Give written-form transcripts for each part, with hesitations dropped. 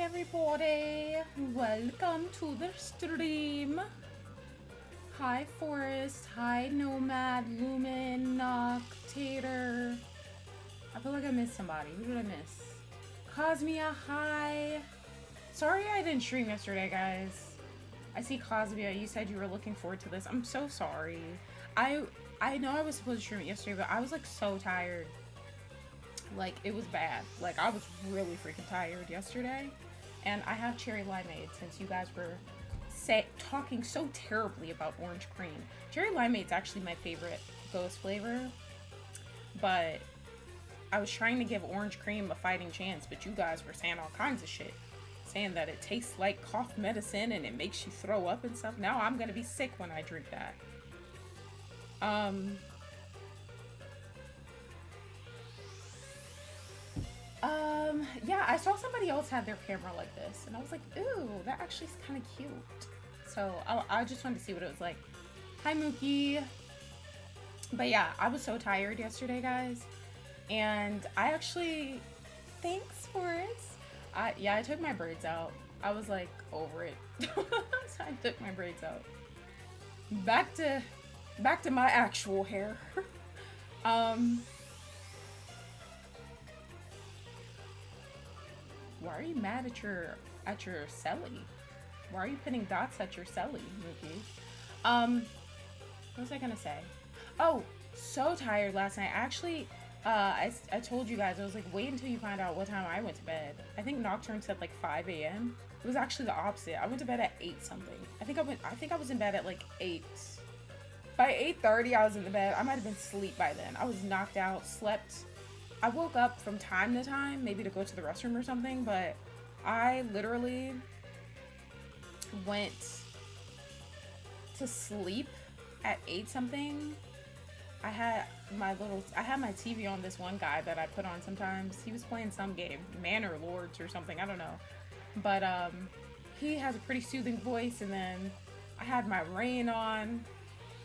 everybody, welcome to the stream. Hi Forest, hi Nomad, Lumen, Noctator. I feel like I missed somebody. Who did I miss? Cosmia, hi. Sorry I didn't stream yesterday, guys. I see Cosmia, you said you were looking forward to this. I'm so sorry. I know I was supposed to stream it yesterday, but I was like so tired. Like, it was bad. Like, I was really freaking tired yesterday. And I have cherry limeade since you guys were talking so terribly about orange cream. Cherry limeade's actually my favorite ghost flavor. But I was trying to give orange cream a fighting chance, but you guys were saying all kinds of shit. Saying that it tastes like cough medicine and it makes you throw up and stuff. Now I'm gonna be sick when I drink that. Yeah, I saw somebody else have their camera like this, and I was like, ooh, that actually is kind of cute. So I just wanted to see what it was like. Hi, Mookie. But yeah, I was so tired yesterday, guys, and I actually, thanks, Forrest. I took my braids out. I was like over it, so I took my braids out. Back to my actual hair. Why are you mad at your celly? Why are you putting dots at your celly, Mookie? What was I gonna say? Oh, so tired last night. Actually, I told you guys, I was like, wait until you find out what time I went to bed. I think Nocturne said like 5 a.m. It was actually the opposite. I went to bed at 8 something. I think I was in bed at like 8. By 8:30, I was in the bed. I might have been asleep by then. I was knocked out, slept. I woke up from time to time, maybe to go to the restroom or something, but I literally went to sleep at 8 something. I had my TV on this one guy that I put on sometimes. He was playing some game, Manor Lords or something, I don't know. But he has a pretty soothing voice, and then I had my rain on,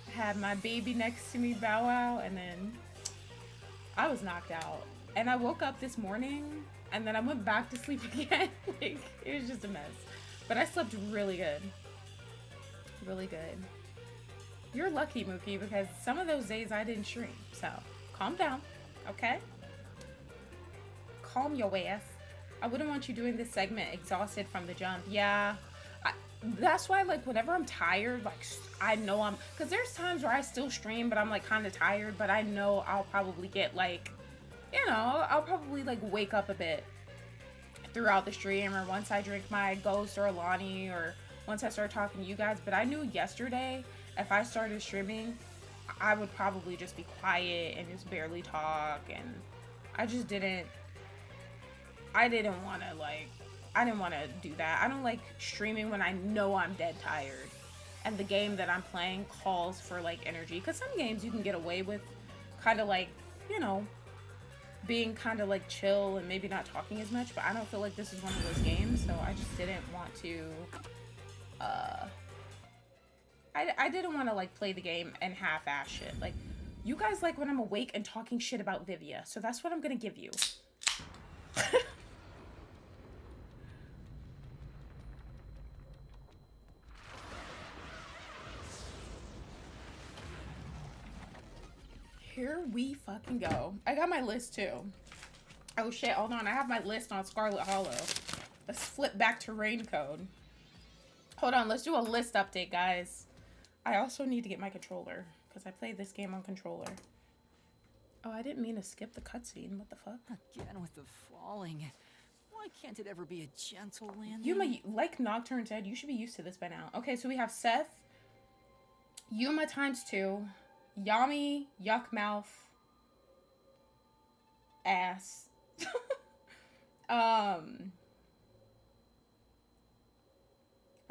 I had my baby next to me, Bow Wow, and then I was knocked out. And I woke up this morning, and then I went back to sleep again. Like, it was just a mess. But I slept really good. Really good. You're lucky, Mookie, because some of those days I didn't stream. So, calm down, okay? Calm your ass. I wouldn't want you doing this segment exhausted from the jump. Yeah. That's why, like, whenever I'm tired, like, I know because there's times where I still stream, but I'm, like, kind of tired, but I know I'll probably get, like, you know, I'll probably, like, wake up a bit throughout the stream, or once I drink my Ghost or Alani, or once I start talking to you guys. But I knew yesterday, if I started streaming, I would probably just be quiet and just barely talk, and I just didn't want to do that. I don't like streaming when I know I'm dead tired and the game that I'm playing calls for, like, energy. Because some games you can get away with kind of, like, you know, being kind of, like, chill and maybe not talking as much. But I don't feel like this is one of those games, so I just didn't want to, I didn't want to, like, play the game and half-ass shit. Like, you guys like when I'm awake and talking shit about Vivia, so that's what I'm gonna give you. Here we fucking go. I got my list too. Oh shit, hold on. I have my list on Scarlet Hollow. Let's flip back to Raincode. Hold on, let's do a list update, guys. I also need to get my controller, because I played this game on controller. Oh, I didn't mean to skip the cutscene. What the fuck? Again with the falling. Why can't it ever be a gentle landing? Yuma, like Nocturne said, you should be used to this by now. Okay, so we have Seth, Yuma ×2, Yami, Yuck Mouth, Ass. I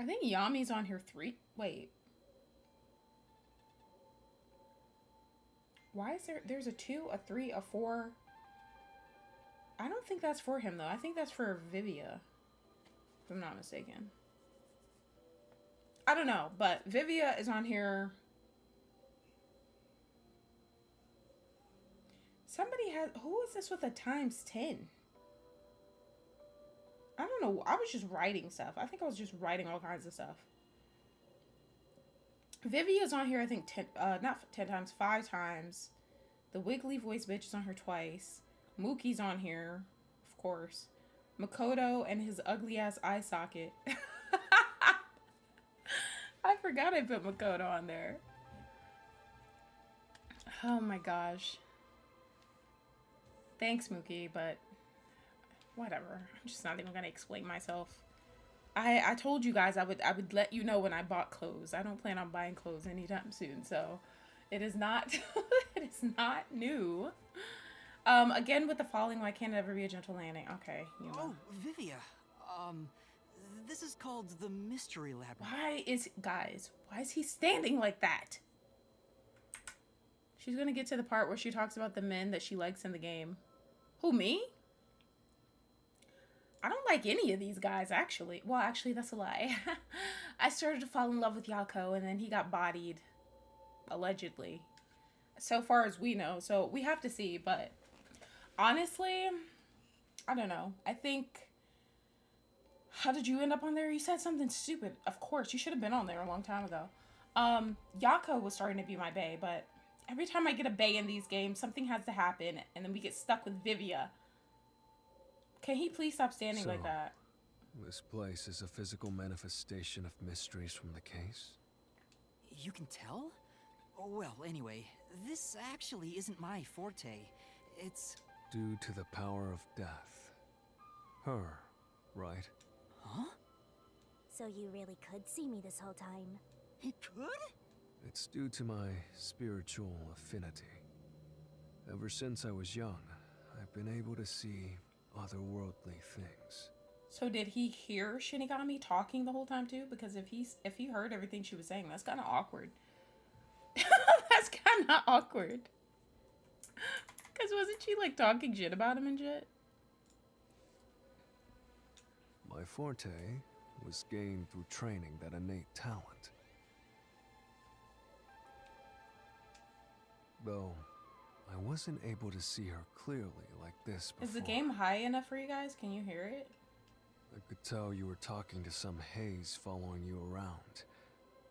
think Yami's on here 3. Wait. Why is there's a 2, a 3, a 4. I don't think that's for him though. I think that's for Vivia, if I'm not mistaken. I don't know, but Vivia is on here. Somebody has, who is this with a ×10? I don't know. I was just writing stuff. I think I was just writing all kinds of stuff. Vivia's on here, I think, not 10 times, 5 times. The wiggly voice bitch is on here twice. Mookie's on here, of course. Makoto and his ugly ass eye socket. I forgot I put Makoto on there. Oh my gosh. Thanks, Mookie, but whatever. I'm just not even gonna explain myself. I told you guys I would let you know when I bought clothes. I don't plan on buying clothes anytime soon, so it is not it is not new. Again with the falling, why can't it ever be a gentle landing? Okay, you know. Oh, Vivia. This is called the Mystery Labyrinth. Why is he standing like that? She's gonna get to the part where she talks about the men that she likes in the game. Who, me? I don't like any of these guys, actually. Well, actually, that's a lie. I started to fall in love with Yako, and then he got bodied. Allegedly. So far as we know. So, we have to see, but honestly, I don't know. I think... How did you end up on there? You said something stupid. Of course, you should have been on there a long time ago. Yako was starting to be my bae, but every time I get a bae in these games, something has to happen, and then we get stuck with Vivia. Can he please stop standing like that? This place is a physical manifestation of mysteries from the case? You can tell? Oh, well, anyway, this actually isn't my forte. It's... Due to the power of death. Her, right? Huh? So you really could see me this whole time? He could? It's due to my spiritual affinity. Ever since I was young, I've been able to see otherworldly things. So did he hear Shinigami talking the whole time too? Because if he heard everything she was saying, that's kind of awkward. That's kind of awkward. Because wasn't she like talking shit about him and shit? My forte was gained through training that innate talent. Though I wasn't able to see her clearly like this before. Is the game high enough for you guys? Can you hear it? I could tell you were talking to some haze following you around,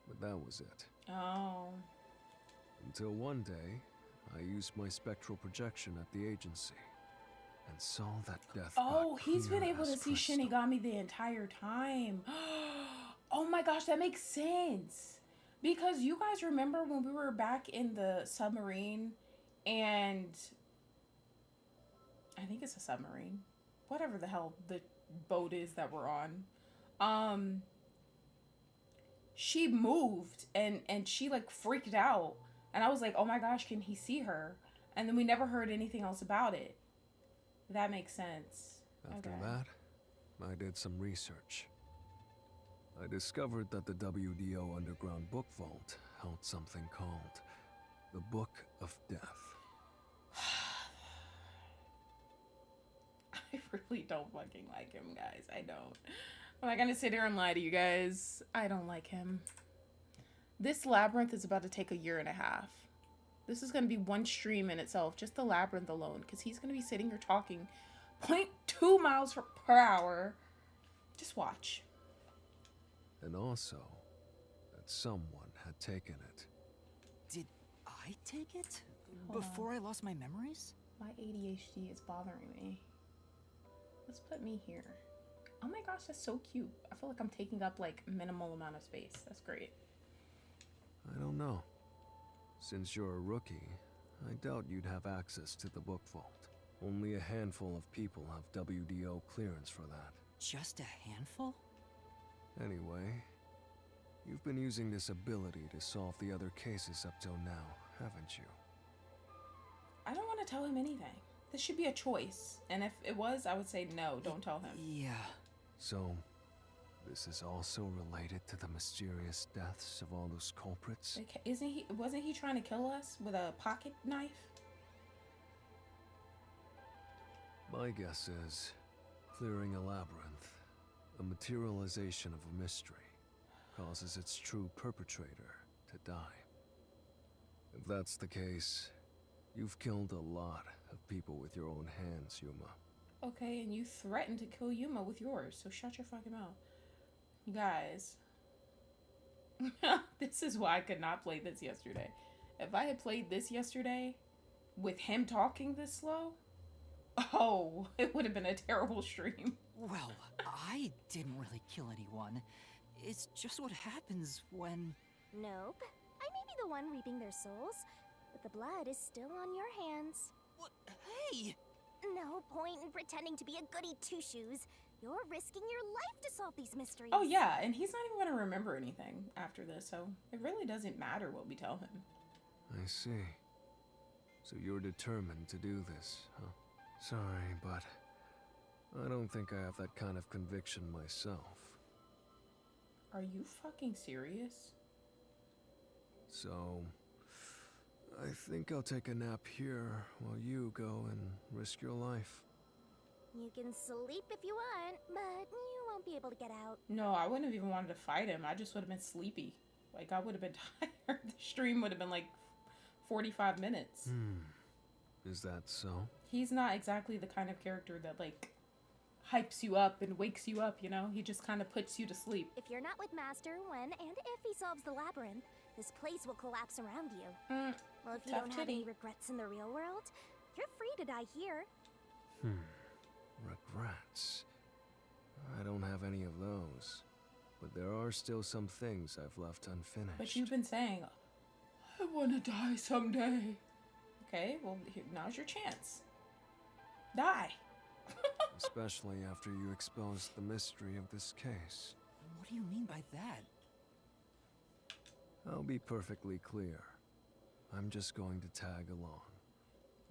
but that was it. Oh. Until one day, I used my spectral projection at the agency and saw that death. Oh, he's been able to see Shinigami the entire time. Oh my gosh, that makes sense. Because you guys remember when we were back in the submarine and I think it's a submarine. Whatever the hell the boat is that we're on. She moved and she like freaked out. And I was like, oh my gosh, can he see her? And then we never heard anything else about it. That makes sense. After that, I did some research. I discovered that the WDO Underground Book Vault held something called the Book of Death. I really don't fucking like him, guys. I don't. I'm not gonna sit here and lie to you guys. I don't like him. This labyrinth is about to take 1.5 years. This is gonna be one stream in itself, just the labyrinth alone, because he's gonna be sitting here talking 0.2 miles per hour. Just watch. And also, that someone had taken it. Did I take it? Hold Before I lost my memories? My ADHD is bothering me. Let's put me here. Oh my gosh, that's so cute. I feel like I'm taking up like minimal amount of space. That's great. I don't know. Since you're a rookie, I doubt you'd have access to the book vault. Only a handful of people have WDO clearance for that. Just a handful? Anyway, you've been using this ability to solve the other cases up till now, haven't you? I don't want to tell him anything. This should be a choice. And if it was, I would say no, don't tell him. Yeah. So, this is also related to the mysterious deaths of all those culprits? Like, wasn't he trying to kill us with a pocket knife? My guess is, clearing a labyrinth, a materialization of a mystery, causes its true perpetrator to die. If that's the case, you've killed a lot of people with your own hands, Yuma. Okay, and you threatened to kill Yuma with yours, so shut your fucking mouth. You guys. This is why I could not play this yesterday. If I had played this yesterday with him talking this slow, oh, it would have been a terrible stream. Well, I didn't really kill anyone. It's just what happens when... Nope. I may be the one reaping their souls, but the blood is still on your hands. What? Hey! No point in pretending to be a goody two-shoes. You're risking your life to solve these mysteries. Oh yeah, and he's not even going to remember anything after this, so it really doesn't matter what we tell him. I see. So you're determined to do this, huh? Sorry, but I don't think I have that kind of conviction myself. Are you fucking serious? So, I think I'll take a nap here while you go and risk your life. You can sleep if you want, but you won't be able to get out. No, I wouldn't have even wanted to fight him. I just would have been sleepy. Like, I would have been tired. The stream would have been like 45 minutes. Is that so? He's not exactly the kind of character that, like, hypes you up and wakes you up, you know? He just kind of puts you to sleep. If you're not with Master when and if he solves the labyrinth, this place will collapse around you. Well, if you don't have any regrets in the real world, you're free to die here. Regrets? I don't have any of those. But there are still some things I've left unfinished. But you've been saying, I want to die someday. Okay, well, now's your chance. Die. Especially after you expose the mystery of this case. What do you mean by that? I'll be perfectly clear. I'm just going to tag along.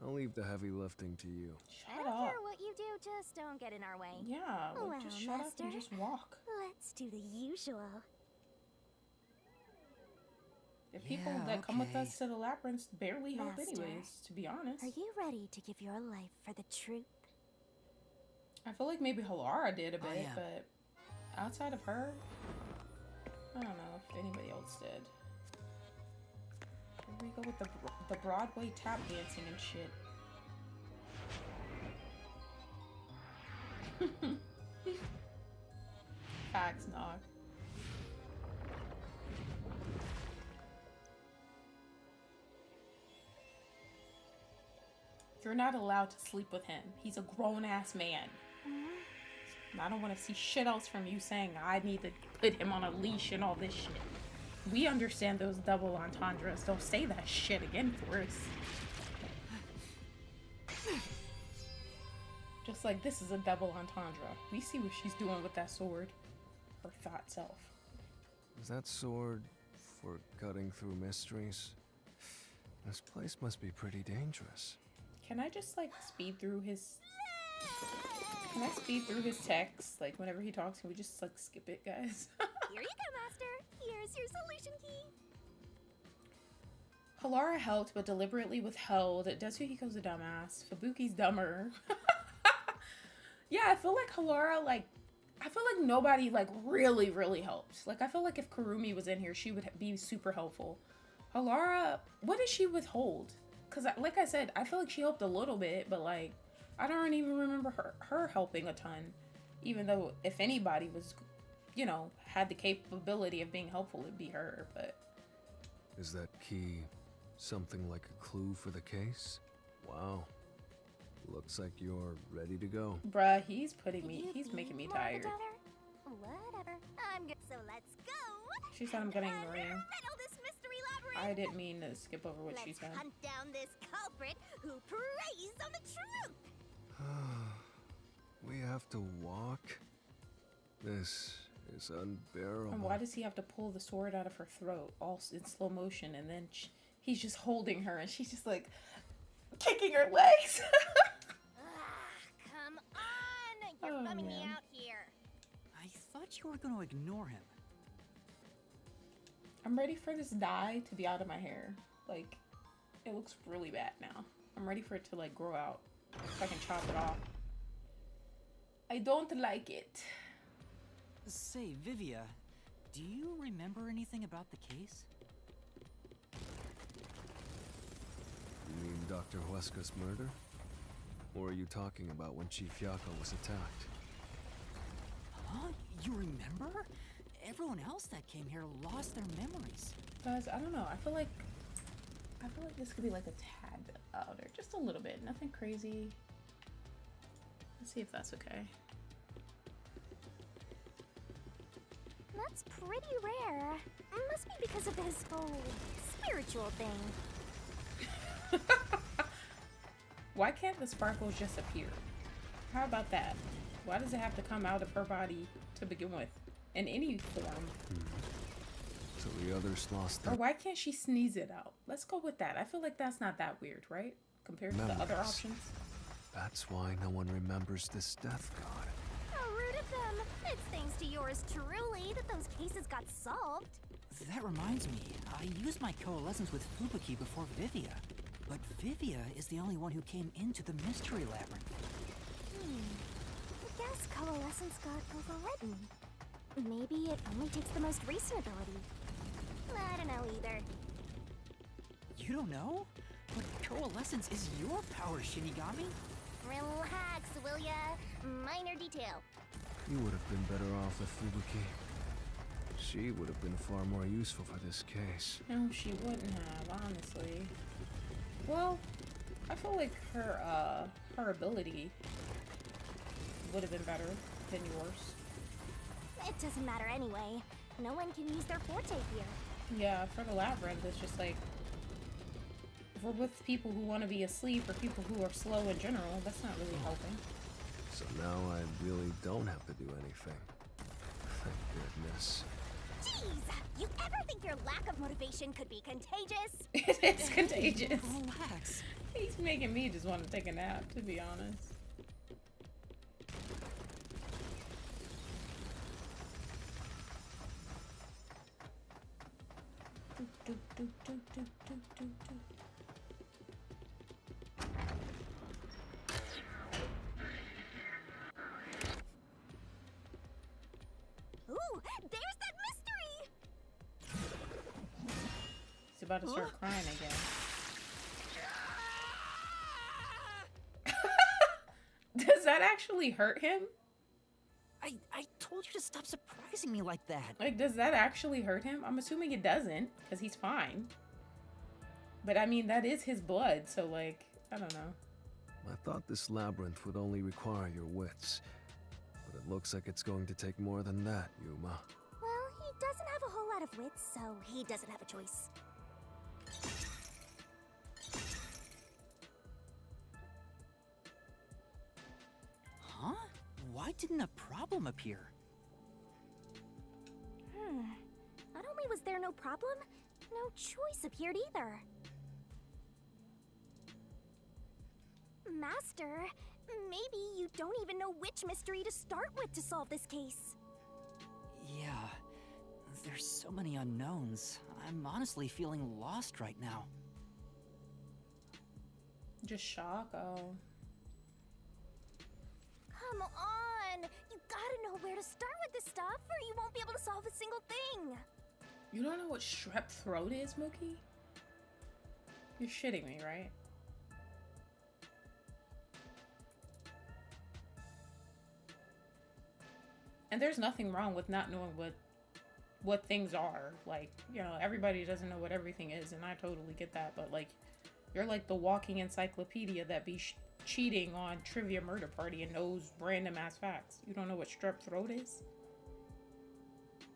I'll leave the heavy lifting to you. I don't care what you do, just don't get in our way. Yeah, well, Well, just shut Master, up and just walk. Let's do the usual. The people Yeah, that come with okay. us to the labyrinth barely help Master, anyways, to be honest. Are you ready to give your life for the truth? I feel like maybe Halara did a bit, I am. but outside of her, I don't know if anybody else did. Here we go with the Broadway tap dancing and shit. Facts, Nog. You're not allowed to sleep with him. He's a grown-ass man. And I don't want to see shit else from you saying I need to put him on a leash and all this shit. We understand those double entendres. Don't say that shit again for us. Just like this is a double entendre. We see what she's doing with that sword. Her thought self. Is that sword for cutting through mysteries? This place must be pretty dangerous. Can I just like speed through his... Can I speed through his text? Like whenever he talks, can we just like skip it, guys? Here you go, Master. Here's your solution key. Halara helped, but deliberately withheld. Detsuhiko's a dumbass. Fubuki's dumber. Yeah, I feel like Halara, like, I feel like nobody, like, really helped. Like, I feel like if Kurumi was in here, she would be super helpful. Halara, what did she withhold? Because, like I said, I feel like she helped a little bit, but, like, I don't even remember her helping a ton. Even though, if anybody was, you know, had the capability of being helpful, it'd be her, but... Is that key something like a clue for the case? Wow. Looks like you're ready to go. Bruh, he's Could he's you making be me more of a tired. doubter? Whatever. I'm good. So let's go. She said I'm gonna ignore you. Riddle this mystery labyrinth. I didn't mean to skip over what she Let's said. hunt down this culprit who preys on the truth. We have to walk? This is unbearable. And why does he have to pull the sword out of her throat, all in slow motion, and then he's just holding her, and she's just like kicking her legs? Come on. You're Oh, bumming me man. out here. I thought you were going to ignore him. I'm ready for this dye to be out of my hair. Like, it looks really bad now. I'm ready for it to, like, grow out. So I can chop it off. I don't like it. Say, Vivia, do you remember anything about the case? You mean Dr. Huesca's murder? Or are you talking about when Chief Yako was attacked? Huh? You remember? Everyone else that came here lost their memories. Guys, I don't know. I feel like this could be like a tad louder, just a little bit. Nothing crazy. Let's see if that's okay. That's pretty rare. Must be because of his whole spiritual thing. Why can't the sparkles just appear? How about that? Why does it have to come out of her body to begin with? In any form. So the others lost Or their why can't she sneeze it out? Let's go with that. I feel like that's not that weird, right? Compared to the other memories. options. That's why no one remembers this death god. How rude of them. It's thanks to yours truly that those cases got solved. That reminds me, I used my coalescence with Fubuki before Vivia. But Vivia is the only one who came into the mystery labyrinth. I guess coalescence got overridden. Maybe it only takes the most recent ability. I don't know either. You don't know? But coalescence is your power, Shinigami. Relax, will ya? Minor detail. You would have been better off with Fubuki. She would have been far more useful for this case. No, she wouldn't have, honestly. Well, I feel like her ability would have been better than yours. It doesn't matter anyway. No one can use their forte here. Yeah, for the labyrinth, it's just like, if we're with people who want to be asleep or people who are slow in general, that's not really helping. So now I really don't have to do anything. Thank goodness. Jeez! You ever think your lack of motivation could be contagious? It is contagious. Relax. He's making me just want to take a nap, to be honest. Do, do, do, do, do, do, do. Ooh, there's that mystery! He's about to start crying again. Does that actually hurt him? I told you to stop surprising me like that. Like, does that actually hurt him? I'm assuming it doesn't, because he's fine. But I mean, that is his blood, so like, I don't know. I thought this labyrinth would only require your wits. But it looks like it's going to take more than that, Yuma. Well, he doesn't have a whole lot of wits, so he doesn't have a choice. Huh? Why didn't a problem appear? Not only was there no problem, no choice appeared either. Master, maybe you don't even know which mystery to start with to solve this case. Yeah, there's so many unknowns. I'm honestly feeling lost right now. Just shock? Oh. Come on! You gotta know where to start with this stuff, or you won't be able to solve a single thing! You don't know what strep throat is, Mookie? You're shitting me, right? And there's nothing wrong with not knowing what things are. Like, you know, everybody doesn't know what everything is, and I totally get that. But, like, you're like the walking encyclopedia that be cheating on Trivia Murder Party and knows random-ass facts. You don't know what strep throat is?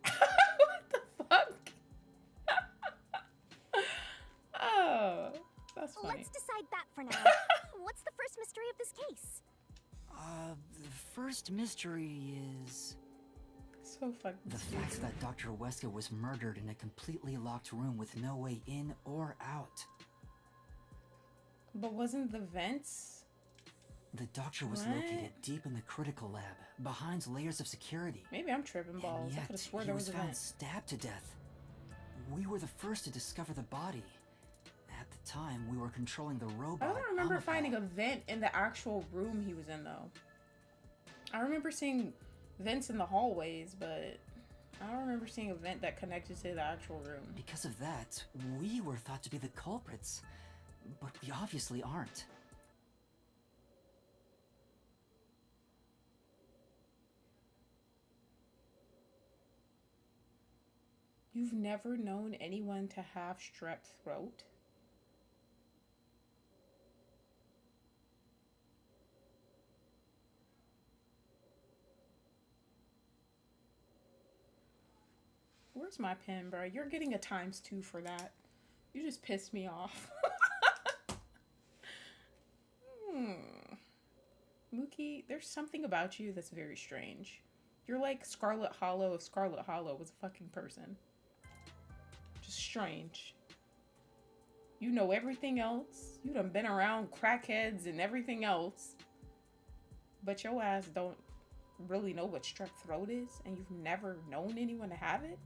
What the fuck? Oh, that's funny. Let's decide that for now. What's the first mystery of this case? The first mystery is... So fucking the stupid. fact that Dr. Weska was murdered in a completely locked room with no way in or out. But wasn't the vents? The doctor was What? located deep in the critical lab, behind layers of security. Maybe I'm tripping balls. And I yet, could have swore he there was was a found vent. stabbed to death. We were the first to discover the body. At the time, we were controlling the robot. I don't remember Amapal. finding a vent in the actual room he was in, though. I remember seeing vents in the hallways, but I don't remember seeing a vent that connected to the actual room. Because of that, we were thought to be the culprits. But we obviously aren't. You've never known anyone to have strep throat? Where's my pen, bro? You're getting a ×2 for that. You just pissed me off. Mookie, there's something about you that's very strange. You're like Scarlet Hollow if Scarlet Hollow was a fucking person. Just strange. You know everything else. You done been around crackheads and everything else. But your ass don't really know what strep throat is, and you've never known anyone to have it?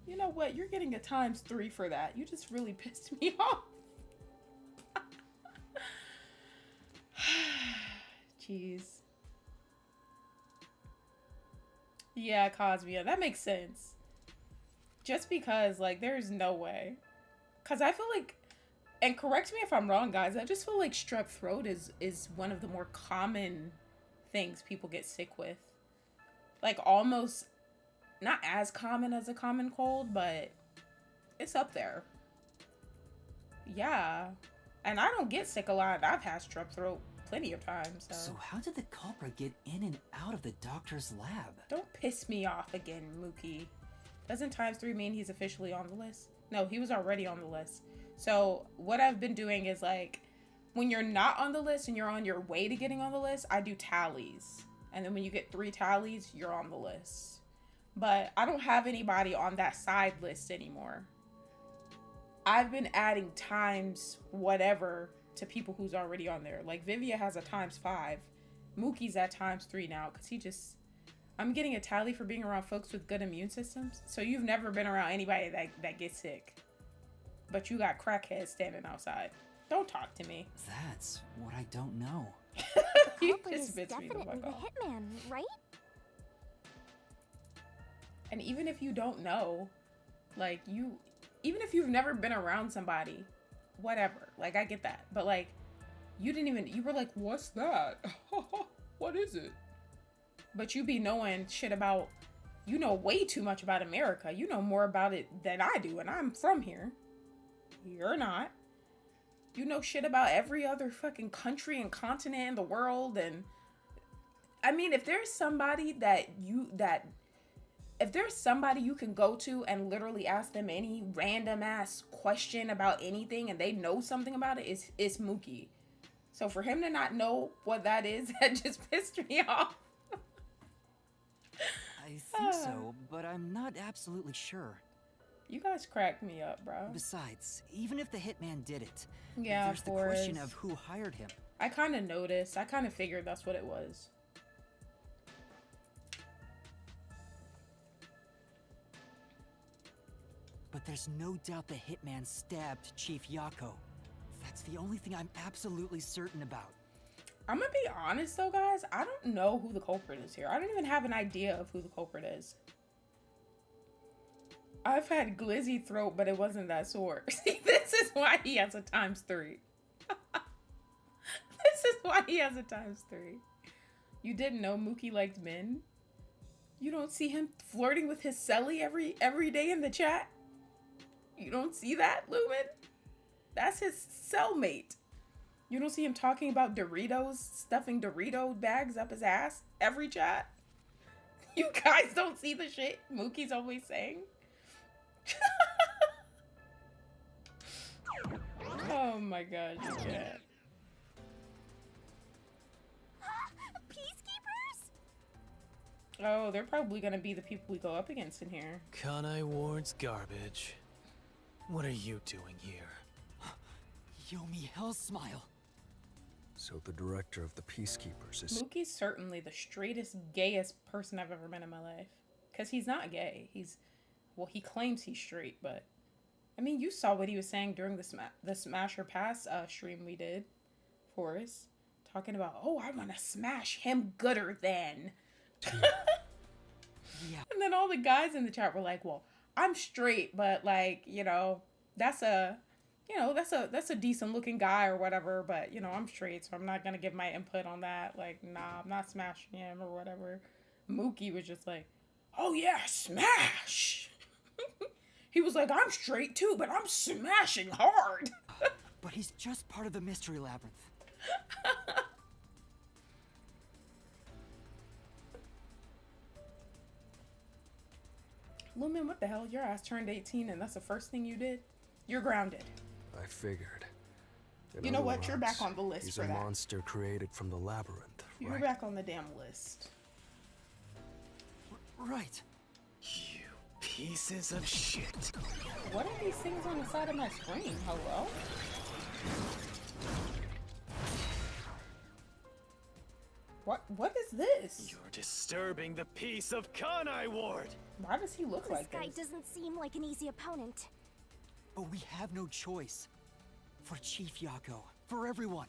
You know what? You're getting a ×3 for that. You just really pissed me off. Jeez. Yeah, Cosmia. That makes sense. Just because, like, there's no way. Because I feel like, and correct me if I'm wrong, guys, I just feel like strep throat is one of the more common things people get sick with. Like, almost, not as common as a common cold, but it's up there. Yeah. And I don't get sick a lot. I've had strep throat plenty of times. So how did the culprit get in and out of the doctor's lab? Don't piss me off again, Mookie. Doesn't ×3 mean he's officially on the list? No, he was already on the list. So what I've been doing is, like, when you're not on the list and you're on your way to getting on the list, I do tallies. And then when you get 3 tallies, you're on the list. But I don't have anybody on that side list anymore. I've been adding times whatever to people who's already on there. Like, Vivia has a ×5. Mookie's at ×3 now because he just... I'm getting a tally for being around folks with good immune systems. So you've never been around anybody that gets sick. But you got crackheads standing outside. Don't talk to me. That's what I don't know. You Culprit just is bits me the definitely fuck the off. hitman, right? And even if you don't know, like, even if you've never been around somebody, whatever, like, I get that, but, like, you were like, what's that? What is it? But you be knowing shit about, you know way too much about America. You know more about it than I do, and I'm from here. You're not. You know shit about every other fucking country and continent in the world, and I mean, if there's somebody if there's somebody you can go to and literally ask them any random ass question about anything and they know something about it, it's Mookie. So for him to not know what that is, that just pissed me off. I think so, but I'm not absolutely sure. You guys cracked me up, bro. Besides, even if the hitman did it, Yeah, there's the question of who hired him. I kind of noticed. I kind of figured that's what it was. But there's no doubt the hitman stabbed Chief Yako. That's the only thing I'm absolutely certain about. I'm gonna be honest though, guys. I don't know who the culprit is here. I don't even have an idea of who the culprit is. I've had glizzy throat, but it wasn't that sore. See, this is why he has a ×3. This is why he has a ×3. You didn't know Mookie liked men? You don't see him flirting with his celly every day in the chat? You don't see that, Lumen? That's his cellmate. You don't see him talking about Doritos, stuffing Dorito bags up his ass every chat? You guys don't see the shit Mookie's always saying? Oh my god, you can't. Peacekeepers? Oh, they're probably gonna be the people we go up against in here. Kanai Ward's garbage. What are you doing here? Yomi Hellsmile. So the director of the Peacekeepers is... Mookie's certainly the straightest, gayest person I've ever met in my life. Because he's not gay. Well, he claims he's straight, but... I mean, you saw what he was saying during the Smash or Pass stream we did for us. Talking about, oh, I want to smash him gooder than. Yeah. And then all the guys in the chat were like, well, I'm straight, but, like, you know, that's a decent looking guy or whatever, but, you know, I'm straight, so I'm not gonna give my input on that. Like, nah, I'm not smashing him or whatever. Mookie was just like, oh yeah, smash! He was like, I'm straight too, but I'm smashing hard. But he's just part of the mystery labyrinth. Lumen, what the hell? Your ass turned 18 and that's the first thing you did? You're grounded. I figured. In You know other what? You're back words, on the list he's for a that. monster created from the labyrinth, You're right? back on the damn list. Right. You pieces of shit. What are these things on the side of my screen? Hello? What is this? You're disturbing the peace of Kanai Ward. Why does he look This like guy this? doesn't seem like an easy opponent. But we have no choice. For Chief Yako. For everyone.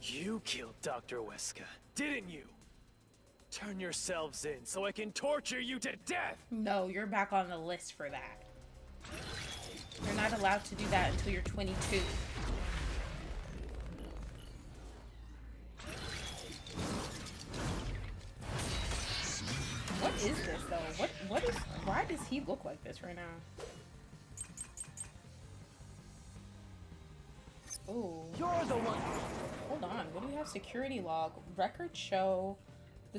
You killed Dr. Weska, didn't you? Turn yourselves in so I can torture you to death! No, you're back on the list for that. You're not allowed to do that until you're 22. What is this though? What is, why does he look like this right now? Ooh. You're the one. Hold on, what do you have? Security log. Records show the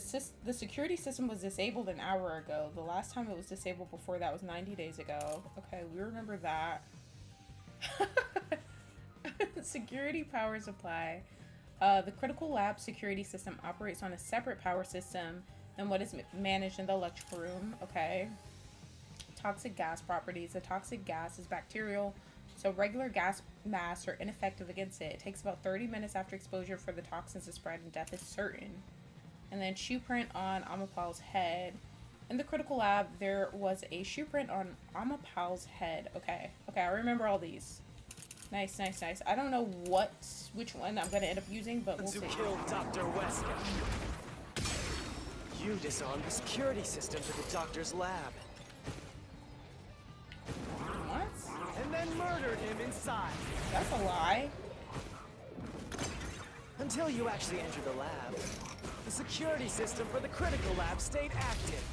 security system was disabled an hour ago. The last time it was disabled before that was 90 days ago. Okay, we remember that. Security power supply. The critical lab security system operates on a separate power system than what is managed in the electrical room. Okay. Toxic gas properties. The toxic gas is bacterial, so regular gas masks are ineffective against it. It takes about 30 minutes after exposure for the toxins to spread and death is certain. And then shoe print on Amapal's head. In the critical lab, there was a shoe print on Amapal's head. Okay, I remember all these. Nice. I don't know which one I'm gonna end up using, but we'll see. To kill Dr. Weska. You disarmed the security system to the doctor's lab. What? And then murdered him inside. That's a lie. Until you actually entered the lab, the security system for the critical lab stayed active.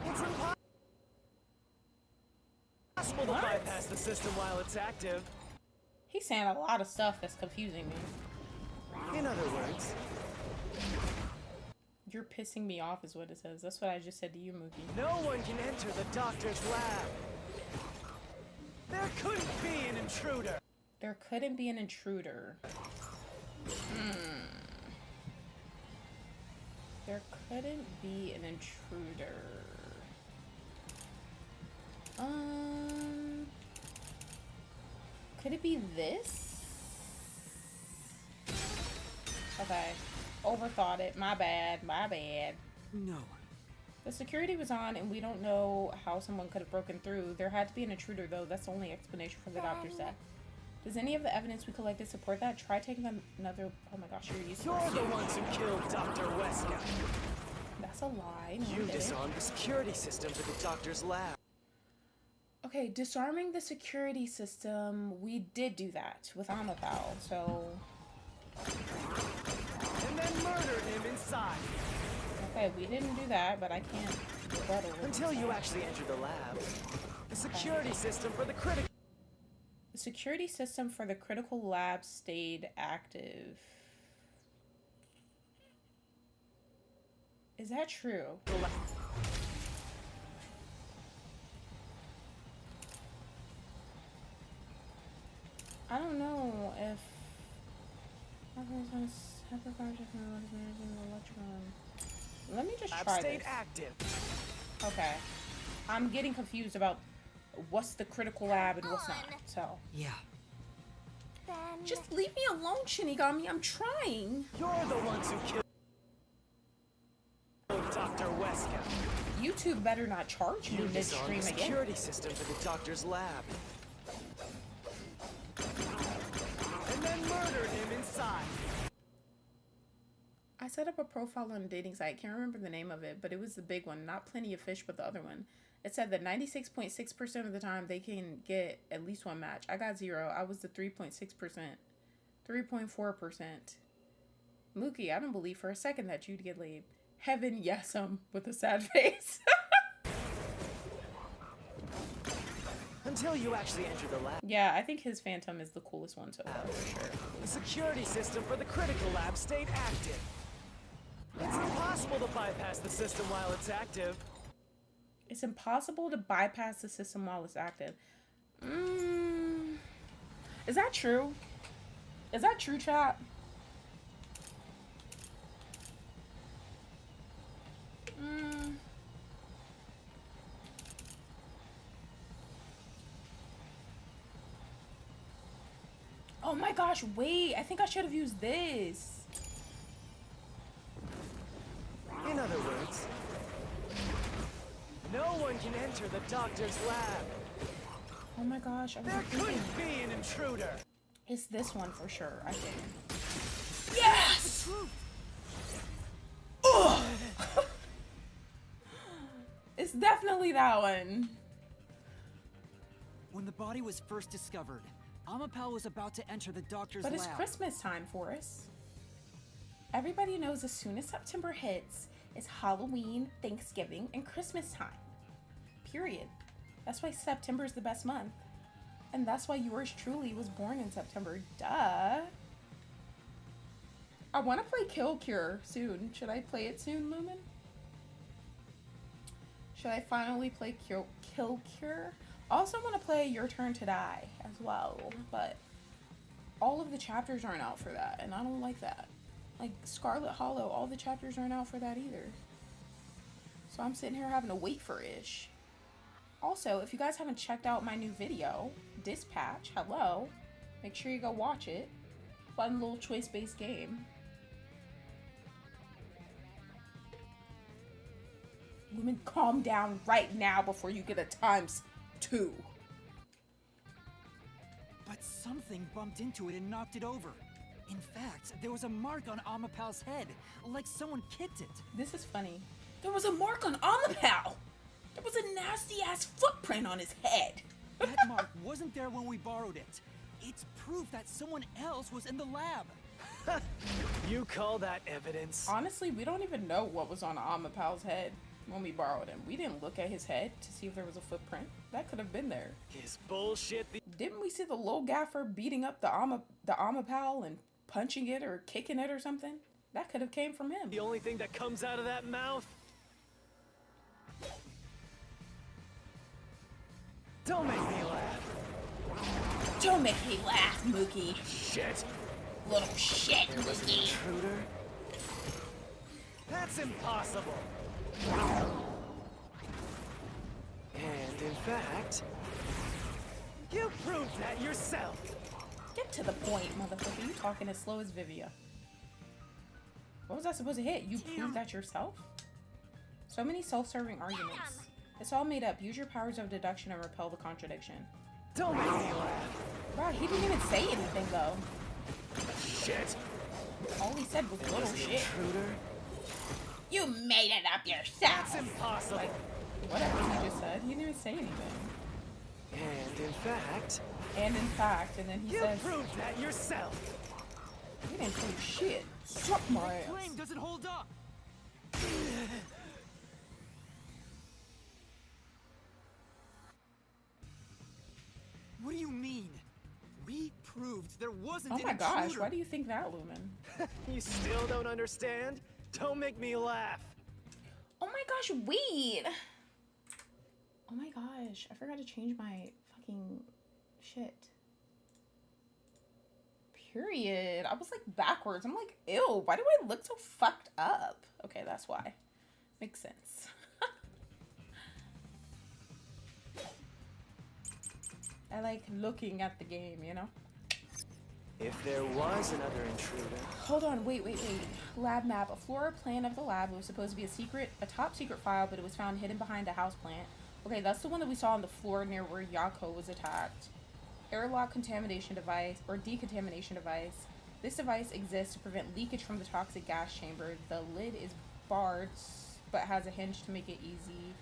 It's impossible to What? bypass the system while it's active. He's saying a lot of stuff that's confusing me. In other words, You're pissing me off is what it says. That's what I just said to you, Mookie. no one can enter the doctor's lab. There couldn't be an intruder. There couldn't be an intruder. There couldn't be an intruder. Could it be this? Okay. Overthought it. My bad. No. The security was on and we don't know how someone could have broken through. There had to be an intruder though. That's the only explanation from the doctor said. Does any of the evidence we collected support that? Try taking another... Oh my gosh, you're useless. You're the ones who killed Dr. Weska. That's a lie. No, You I didn't. disarmed the security system to the doctor's lab. Okay, disarming the security system. We did do that with Amapal, so... And then murdered him inside. Okay, we didn't do that, but I can't rebuttal with Until you that. actually entered the lab. The security system for the critical... The security system for the critical lab stayed active. Is that true? I don't know if... Let me just lab try stayed this. active. Okay. I'm getting confused about what's the critical lab and what's not. So, Yeah. Then just leave me alone, Shinigami. I'm trying. You're the ones who killed Dr. Weska. YouTube better not charge me You disarmed midstream the again. security system to the doctor's lab. And then murdered him inside. I set up a profile on a dating site. Can't remember the name of it, but it was the big one. Not Plenty of Fish, but the other one. It said that 96.6% of the time they can get at least one match. I got 0. I was the 3.6%. 3.4%. Mookie, I don't believe for a second that you'd get laid. Heaven, yes, with a sad face. Until you actually enter the lab. Yeah, I think his Phantom is the coolest one so far, for sure. The security system for the critical lab stayed active. It's impossible to bypass the system while it's active. It's impossible to bypass the system while it's active. Is that true? Is that true, chat? Oh my gosh, wait. I think I should have used this. In other words, no one can enter the doctor's lab. Oh my gosh. There couldn't be an intruder. It's this one for sure, I think. Yes! Ugh! It's definitely that one. When the body was first discovered, Amapal was about to enter the doctor's But lab. it's Christmas time for us. Everybody knows as soon as September hits, it's Halloween, Thanksgiving, and Christmas time. Period. That's why September is the best month. And that's why yours truly was born in September. Duh. I want to play Kill Cure soon. Should I play it soon, Lumen? Should I finally play Kill Cure? I also want to play Your Turn to Die as well, but all of the chapters aren't out for that, and I don't like that. Like Scarlet Hollow, all the chapters aren't out for that either. So I'm sitting here having to wait for ish. Also, if you guys haven't checked out my new video, Dispatch, hello, make sure you go watch it. Fun little choice-based game. Women, calm down right now before you get a ×2. But something bumped into it and knocked it over. In fact, there was a mark on Amapal's head, like someone kicked it. This is funny. There was a mark on Amapal! There was a nasty-ass footprint on his head! That mark wasn't there when we borrowed it. It's proof that someone else was in the lab. You call that evidence? Honestly, we don't even know what was on Amapal's head when we borrowed him. We didn't look at his head to see if there was a footprint. That could have been there. His bullshit. Didn't we see the little gaffer beating up the Amapal and punching it or kicking it or something? That could have came from him. The only thing that comes out of that mouth. Don't make me laugh. Don't make me laugh, Mookie. Shit. Little shit, There was an Mookie. intruder? That's impossible. And in fact, you proved that yourself. Get to the point, motherfucker. You talking as slow as Vivia. What was I supposed to hit? You proved that yourself? So many self-serving arguments. It's all made up. Use your powers of deduction and repel the contradiction. Don't make me laugh. Bro, he didn't even say anything though. Shit. All he said was There little was an shit. intruder? You made it up yourself. That's impossible. Like, whatever he just said. He didn't even say anything. And in fact, and then he you says, proved that yourself. you didn't prove shit. Suck my ass. Claim doesn't hold up. What do you mean? We proved there wasn't Oh an my gosh, intruder. why do you think that, Lumen? You still don't understand? Don't make me laugh. Oh my gosh, wait! Oh my gosh, I forgot to change my fucking shit. Period. I was like backwards. I'm like, ew, why do I look so fucked up? Okay, that's why. Makes sense. I like looking at the game, you know? If there was another intruder. Hold on, wait. Lab map. A floor plan of the lab. It was supposed to be a top secret file, but it was found hidden behind a houseplant. Okay, that's the one that we saw on the floor near where Yako was attacked. Airlock contamination device, or decontamination device. This device exists to prevent leakage from the toxic gas chamber. The lid is barred, but has a hinge to make it easy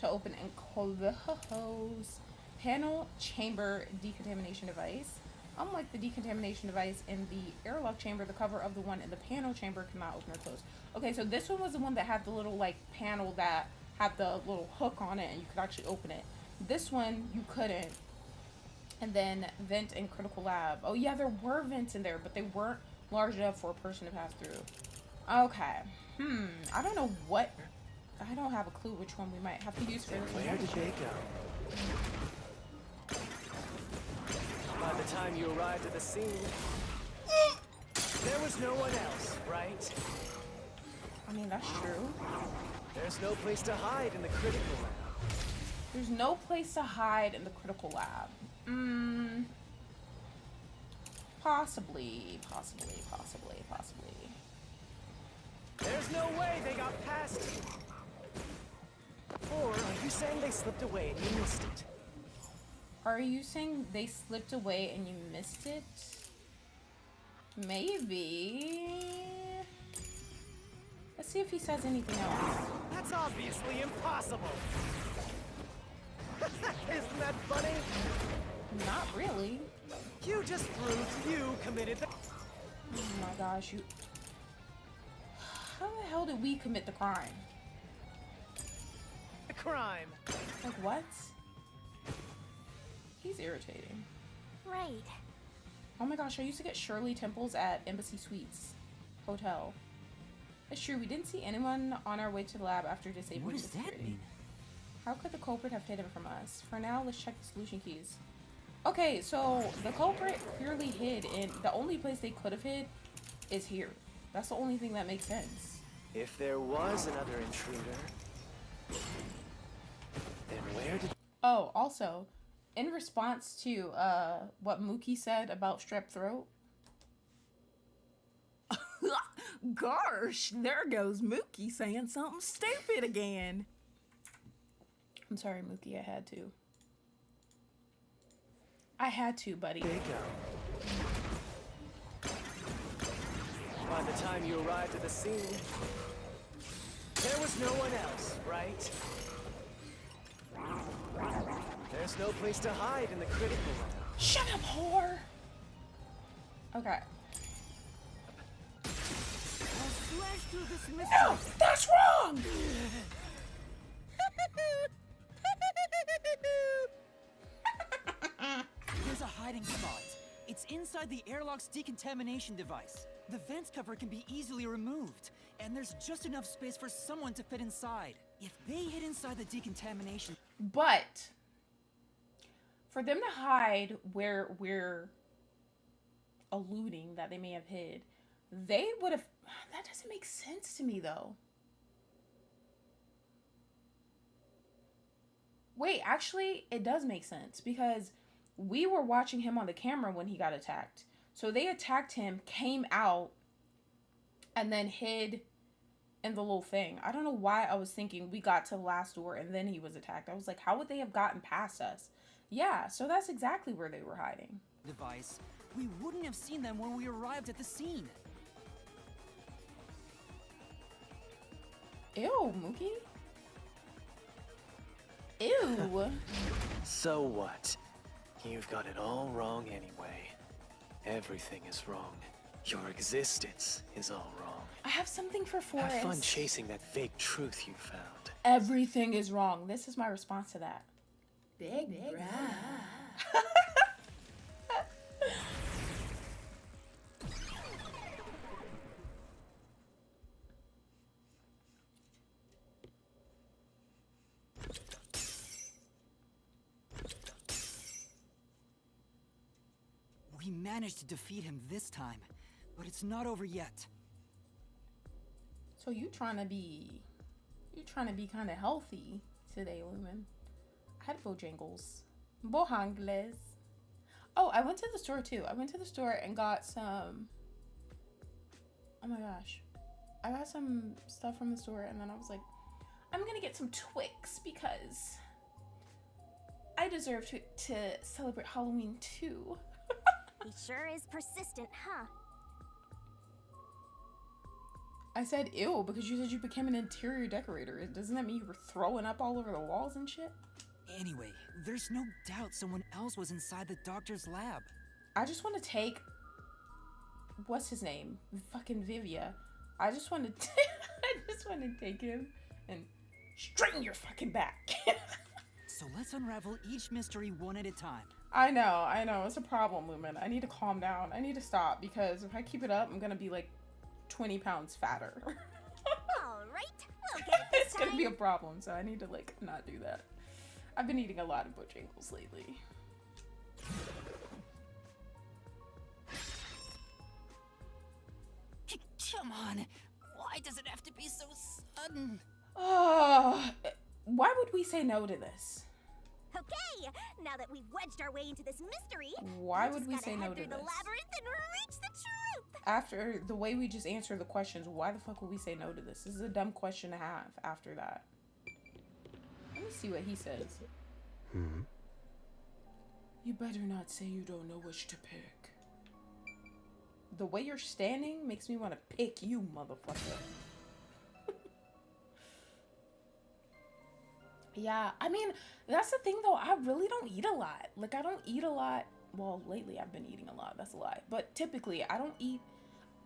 to open and close. Panel chamber decontamination device. Unlike the decontamination device in the airlock chamber, the cover of the one in the panel chamber cannot open or close. Okay, so this one was the one that had the little like panel that had the little hook on it and you could actually open it. This one you couldn't. And then vent and critical lab. Oh yeah, there were vents in there, but they weren't large enough for a person to pass through. Okay. I don't know what. I don't have a clue which one we might have to use for this one. Where did they go? By the time you arrived at the scene, there was no one else, right? I mean, that's true. There's no place to hide in the critical lab. There's no place to hide in the critical lab. Possibly. There's no way they got past you. Or are you saying they slipped away and you missed it? Are you saying they slipped away and you missed it? Maybe. Let's see if he says anything else. That's obviously impossible. Isn't that funny? Not really. You just proved you committed the... Oh my gosh, you... How the hell did we commit the crime? crime. Like what? He's irritating. Right. Oh my gosh, I used to get Shirley Temples at Embassy Suites Hotel. It's true, we didn't see anyone on our way to the lab after disabling What does the security. that mean? How could the culprit have hidden from us? For now, let's check the solution keys. Okay, so the culprit clearly hid in the only place they could have hid is here. That's the only thing that makes sense. If there was another intruder, then where did... Oh, also, in response to what Mookie said about strep throat. Gosh, there goes Mookie saying something stupid again. I'm sorry, Mookie, I had to. I had to, buddy. They go. By the time you arrived at the scene, there was no one else, right? There's no place to hide in the critical lab. Shut up, whore! Okay. No, that's wrong! There's a hiding spot. It's inside the airlock's decontamination device. The vent cover can be easily removed, and there's just enough space for someone to fit inside. If they hid inside the decontamination... But for them to hide where we're alluding that they may have hid, they would have... That doesn't make sense to me, though. Wait, actually, it does make sense, because we were watching him on the camera when he got attacked. So they attacked him, came out, and then hid in the little thing. I don't know why I was thinking we got to the last door and then he was attacked. I was like, how would they have gotten past us? Yeah, so that's exactly where they were hiding. Device. We wouldn't have seen them when we arrived at the scene. Ew, Mookie. Ew. So what? You've got it all wrong anyway. Everything is wrong. Your existence is all wrong. I have something for Forrest. Have fun chasing that fake truth you found. Everything is wrong. This is my response to that. Big bra. We managed to defeat him this time, but it's not over yet. So you trying to be kind of healthy today, Lumen. I had Bojangles. Bojangles. Oh, I went to the store too. I went to the store and got some... Oh my gosh. I got some stuff from the store and then I was like, I'm gonna get some Twix because I deserve to celebrate Halloween too. He sure is persistent, huh? I said ew because you said you became an interior decorator. Doesn't that mean you were throwing up all over the walls and shit? Anyway, there's no doubt someone else was inside the doctor's lab. I just want to take... What's his name? Fucking Vivia. I just want to take him and straighten your fucking back. So let's unravel each mystery one at a time. I know. It's a problem, Lumen. I need to calm down. I need to stop because if I keep it up, I'm gonna be like 20 pounds fatter. Alright, we'll get it this It's gonna time. be a problem, so I need to like not do that. I've been eating a lot of Bojangles lately. Come on, why does it have to be so sudden? Why would we say no to this? Okay, now that we've wedged our way into this mystery, Why we would just we gotta say head no to through the this? labyrinth and reach the truth. After the way we just answered the questions, why the fuck would we say no to this? This is a dumb question to have after that. Let me see what he says. You better not say you don't know which to pick. The way you're standing makes me want to pick you, motherfucker. Yeah, I mean, that's the thing though. I really don't eat a lot. Like, I don't eat a lot. Well, lately I've been eating a lot. That's a lie. But typically, I don't eat.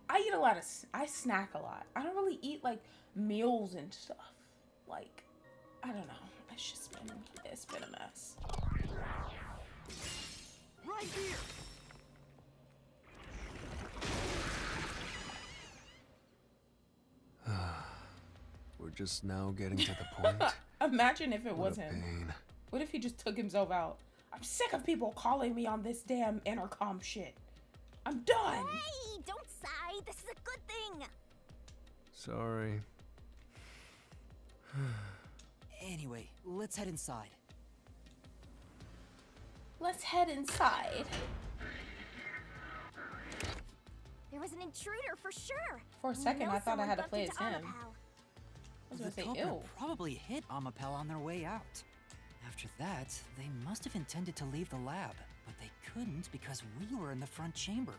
I eat a lot of. I snack a lot. I don't really eat like meals and stuff. Like, I don't know. It's been a mess. Right here! We're just now getting to the point. Imagine if it What was a him. pain. What if he just took himself out? I'm sick of people calling me on this damn intercom shit. I'm done. Hey, don't sigh. This is a good thing. Sorry. Anyway, let's head inside. Let's head inside. There was an intruder for sure. For a second, I thought I had to play as someone him. bumped into Amapal. I was The gonna say, culprit ew. probably hit Amapel on their way out. After that, they must have intended to leave the lab, but they couldn't because we were in the front chamber.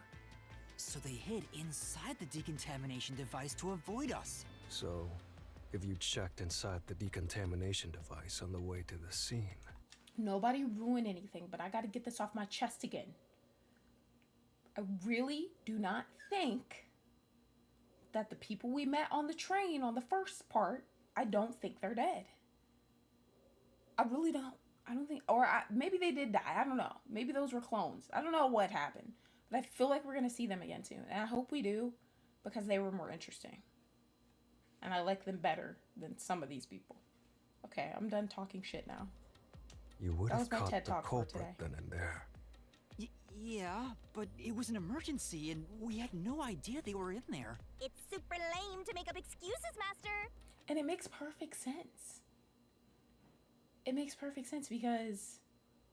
So they hid inside the decontamination device to avoid us. So, if you checked inside the decontamination device on the way to the scene, Nobody ruined anything, but I gotta get this off my chest again. I really do not think that the people we met on the train on the first part, I don't think they're dead. I really don't. I don't think, maybe they did die. I don't know. Maybe those were clones. I don't know what happened, but I feel like we're gonna see them again soon, and I hope we do because they were more interesting, and I like them better than some of these people. Okay, I'm done talking shit now. you would That have was my caught TED the Talk for culprit today. then and there. Yeah, but it was an emergency and we had no idea they were in there. It's super lame to make up excuses, Master. And it makes perfect sense. It makes perfect sense because,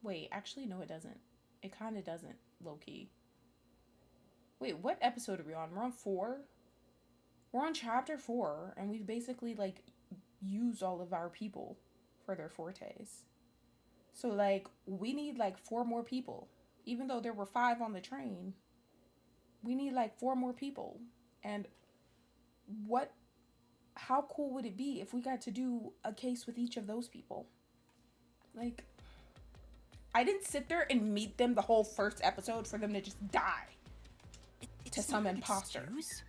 wait, actually, no, it doesn't. It kind of doesn't, low-key. Wait, what episode are we on? We're on 4? We're on chapter 4, and we've basically, like, used all of our people for their fortes. So, like, we need, like, 4 more people. Even though there were 5 on the train, we need, like, 4 more people. And how cool would it be if we got to do a case with each of those people? Like, I didn't sit there and meet them the whole first episode for them to just die to It's some not an imposter. excuse.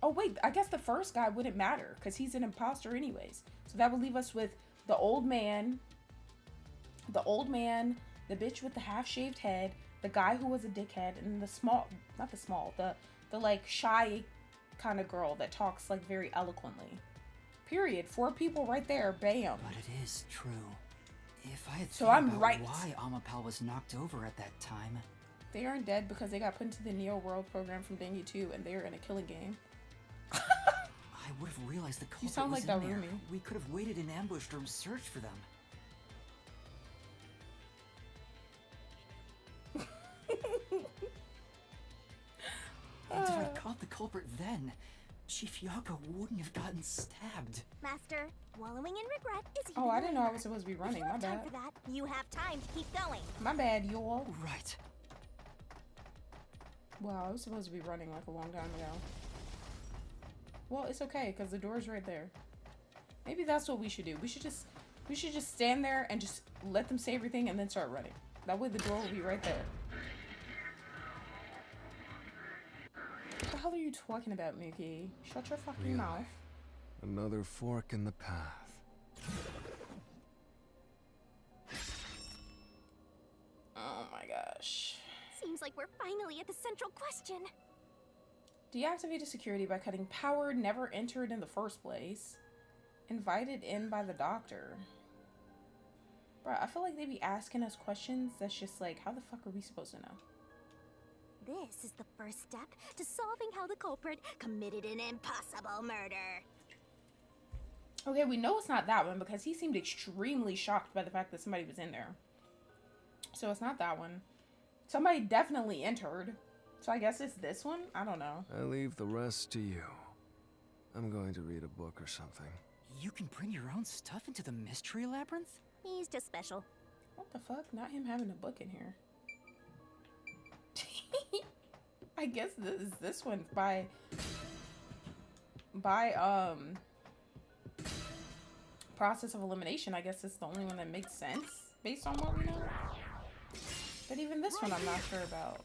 Oh wait, I guess the first guy wouldn't matter because he's an imposter anyways. So that would leave us with the old man, the bitch with the half-shaved head, the guy who was a dickhead, and the like shy kind of girl that talks like very eloquently. Period. 4 people right there. Bam. But it is true. If I had So thought I'm about right. why Amapal was knocked over at that time, They aren't dead because they got put into the Neo World program from Dengue 2 and they are in a killing game. I would have realized the culprit sound was like in there. Darumi. We could have waited in ambush to search for them. And if I'd caught the culprit then, Chief Yako wouldn't have gotten stabbed. Master, wallowing in regret is even Oh, I didn't know I lamer. was supposed to be If running. you My have time bad. for that, you have time to keep going. My bad, y'all. Right. Wow, I was supposed to be running like a long time ago. Well, it's okay because the door's right there. Maybe that's what we should do. We should just stand there and just let them say everything and then start running. That way the door will be right there. What the hell are you talking about, Mookie? Shut your fucking Really? mouth. Another fork in the path. gosh. Seems like we're finally at the central question. Deactivated security by cutting power, never entered in the first place. Invited in by the doctor. Bro, I feel like they be asking us questions that's just like, how the fuck are we supposed to know? This is the first step to solving how the culprit committed an impossible murder. Okay, we know it's not that one because he seemed extremely shocked by the fact that somebody was in there. So it's not that one. Somebody definitely entered. So I guess it's this one? I don't know. I leave the rest to you. I'm going to read a book or something. You can bring your own stuff into the mystery labyrinth? He's just special. What the fuck? Not him having a book in here. I guess this one by process of elimination. I guess it's the only one that makes sense based on what we know. But even this one I'm not sure about.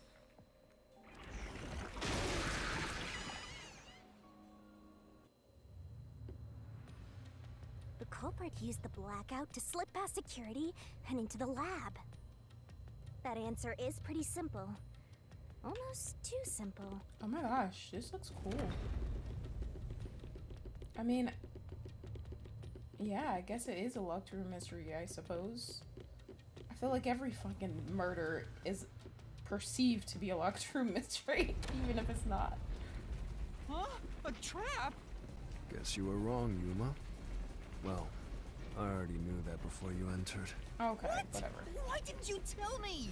The culprit used the blackout to slip past security and into the lab. That answer is pretty simple. Almost too simple. Oh my gosh, this looks cool. I mean, yeah, I guess it is a locked room mystery, I suppose. I feel like every fucking murder is perceived to be a locked room mystery, even if it's not. Huh? A trap? Guess you were wrong, Yuma. Well, I already knew that before you entered. Okay, What? whatever. Why didn't you tell me?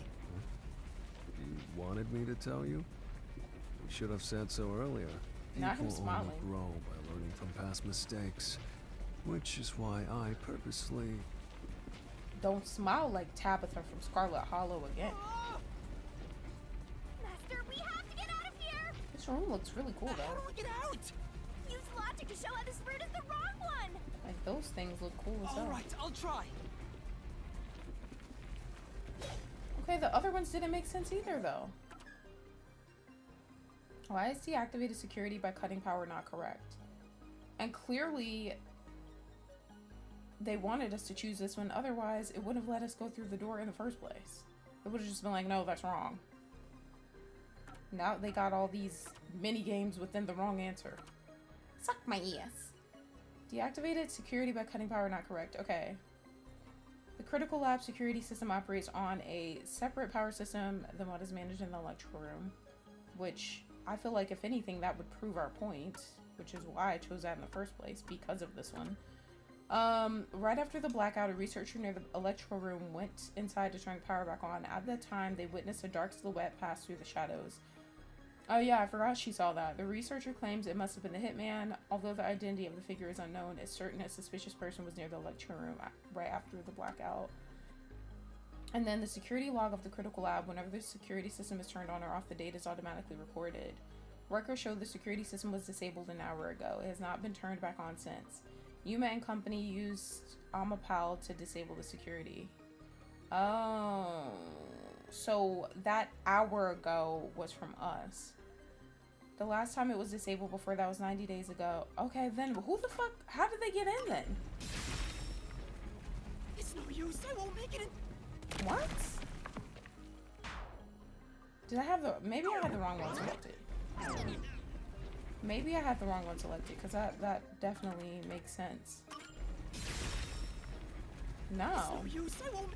You wanted me to tell you? You should have said so earlier. Not him People smiling. only grow by learning from past mistakes, which is why I purposely... Don't smile like Tabitha from Scarlet Hollow again. Ah! Master, we have to get out of here! This room looks really cool How though. do we get out? Use logic to show how this route is the wrong one! Like those things look cool as hell. Alright, I'll try. Okay, the other ones didn't make sense either though. Why is deactivated security by cutting power not correct? And clearly they wanted us to choose this one, otherwise it wouldn't have let us go through the door in the first place. It would have just been like, no, that's wrong. Now they got all these mini games within the wrong answer. Suck my ass. Deactivated security by cutting power not correct. Okay. The critical lab security system operates on a separate power system than what is managed in the electrical room, which I feel like if anything that would prove our point, which is why I chose that in the first place, because of this one. Right after the blackout, a researcher near the electrical room went inside to turn the power back on. At that time, they witnessed a dark silhouette pass through the shadows. Oh yeah, I forgot she saw that. The researcher claims it must have been the hitman. Although the identity of the figure is unknown, it's certain a suspicious person was near the lecture room right after the blackout. And then the security log of the critical lab, whenever the security system is turned on or off, the data is automatically recorded. Records show the security system was disabled an hour ago. It has not been turned back on since. Yuma and company used Amapal to disable the security. Oh, so that hour ago was from us. The last time it was disabled before that was 90 days ago. Okay, then who the fuck? How did they get in then? It's no use. I won't make it in. What? Did I have the... Maybe I had the wrong one selected. Maybe I had the wrong one selected, because that definitely makes sense. No. No use. I won't.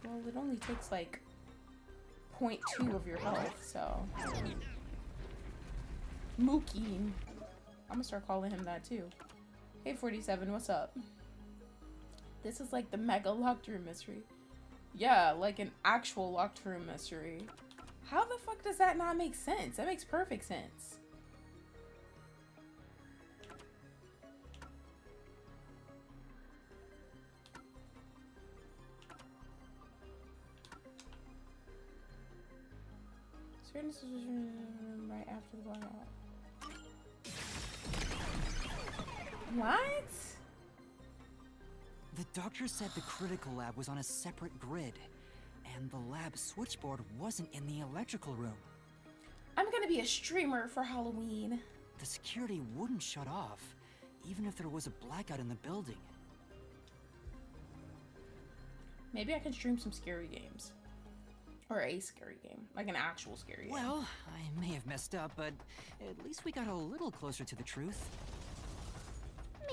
Well, it only takes like 0.2 of your health, so. Mookie. I'm gonna start calling him that too. Hey 47, what's up? This is like the mega locked room mystery. Yeah, like an actual locked room mystery. How the fuck does that not make sense? That makes perfect sense. Right after the blackout. What? The doctor said the critical lab was on a separate grid, and the lab switchboard wasn't in the electrical room. I'm gonna be a streamer for Halloween. The security wouldn't shut off, even if there was a blackout in the building. Maybe I can stream some scary games. Or a scary game. Like an actual scary game. Well, I may have messed up, but at least we got a little closer to the truth.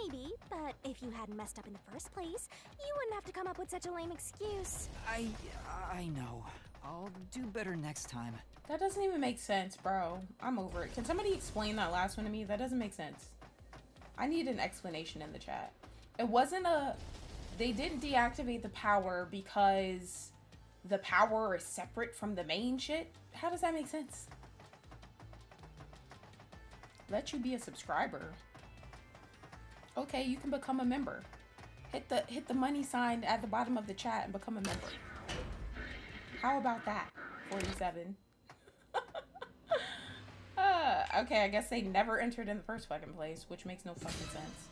Maybe, but if you hadn't messed up in the first place, you wouldn't have to come up with such a lame excuse. I know. I'll do better next time. That doesn't even make sense, bro. I'm over it. Can somebody explain that last one to me? That doesn't make sense. I need an explanation in the chat. It wasn't a... They didn't deactivate the power because the power is separate from the main shit? How does that make sense? Let you be a subscriber. Okay, you can become a member. Hit the money sign at the bottom of the chat and become a member. How about that? 47. Okay, I guess they never entered in the first fucking place, which makes no fucking sense.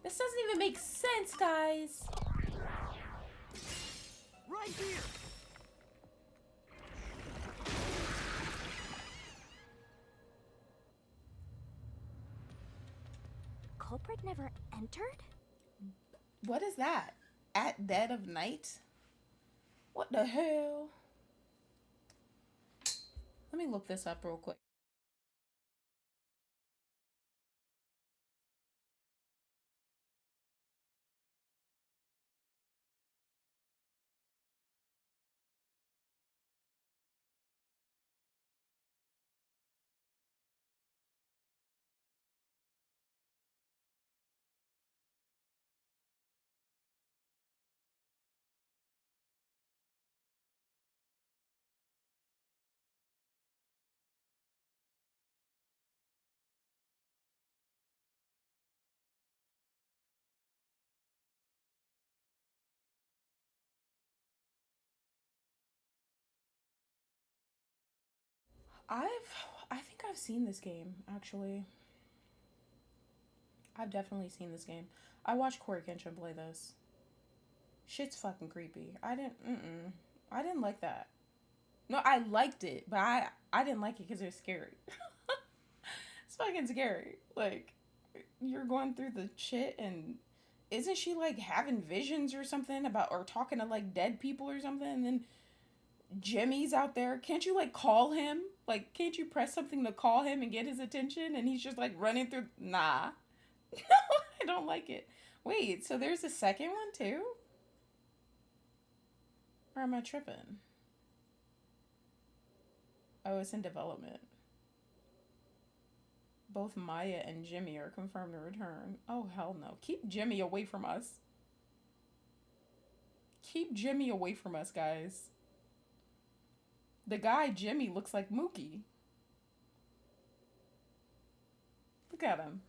This doesn't even make sense, guys. Right here. Culprit never entered? What is that? At dead of night? What the hell? Let me look this up real quick. I think I've seen this game, actually. I've definitely seen this game. I watched Corey Kenshin play this. Shit's fucking creepy. I didn't like that. No, I liked it, but I didn't like it because it was scary. It's fucking scary. Like, you're going through the shit and isn't she like having visions or something about, or talking to like dead people or something, and then Jimmy's out there. Can't you like call him? Like, can't you press something to call him and get his attention? And he's just like running through. Nah. No, I don't like it. Wait, so there's a second one too? Or am I tripping? Oh, it's in development. Both Maya and Jimmy are confirmed to return. Oh, hell no. Keep Jimmy away from us. Keep Jimmy away from us, guys. The guy, Jimmy, looks like Mookie. Look at him.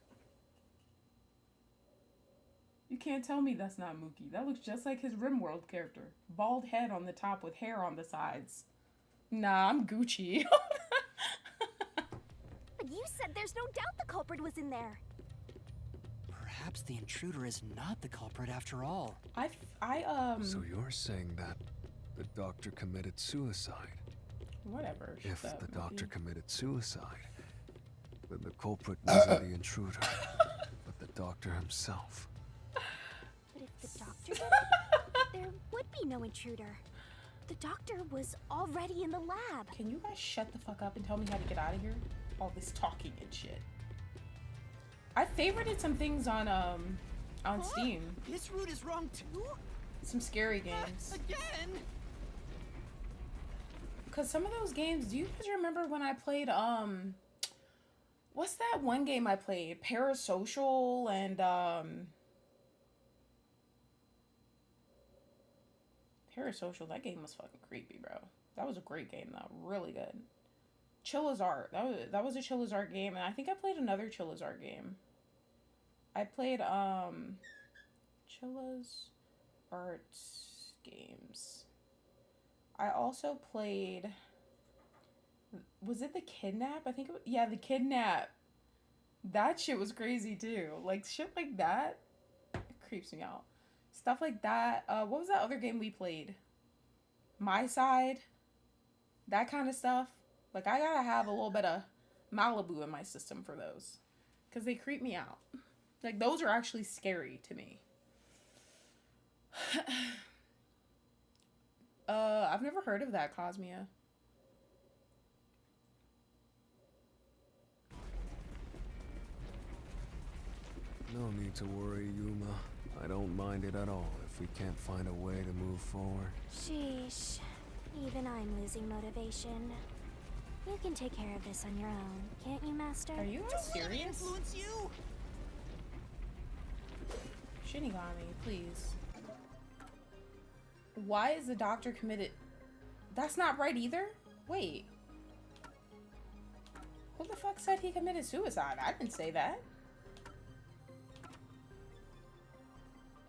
You can't tell me that's not Mookie. That looks just like his RimWorld character. Bald head on the top with hair on the sides. Nah, I'm Gucci. But you said there's no doubt the culprit was in there. Perhaps the intruder is not the culprit after all. So you're saying that the doctor committed suicide? Whatever. If the doctor committed suicide, then the culprit wasn't the intruder, but the doctor himself. But if the doctor did it, there would be no intruder. The doctor was already in the lab. Can you guys shut the fuck up and tell me how to get out of here? All this talking and shit. I favorited some things on Steam. This route is wrong too? Some scary games. Again? Cause some of those games, do you guys remember when I played what's that one game I played? Parasocial and Parasocial, that game was fucking creepy, bro. That was a great game though. Really good. Chilla's Art. That was a Chilla's Art game, and I think I played another Chilla's Art game. I played Chilla's Art games. I also played, was it the Kidnap? I think it was, yeah, the Kidnap. That shit was crazy too. Like shit like that, it creeps me out. Stuff like that. What was that other game we played? My Side. That kind of stuff. Like I gotta have a little bit of Malibu in my system for those, because they creep me out. Like those are actually scary to me. I've never heard of that, Cosmia. No need to worry, Yuma. I don't mind it at all if we can't find a way to move forward. Sheesh. Even I'm losing motivation. You can take care of this on your own, can't you, Master? Are you guys serious? Influence you. Shinigami, please. Why is the doctor committed? That's not right either? Wait. Who the fuck said he committed suicide? I didn't say that.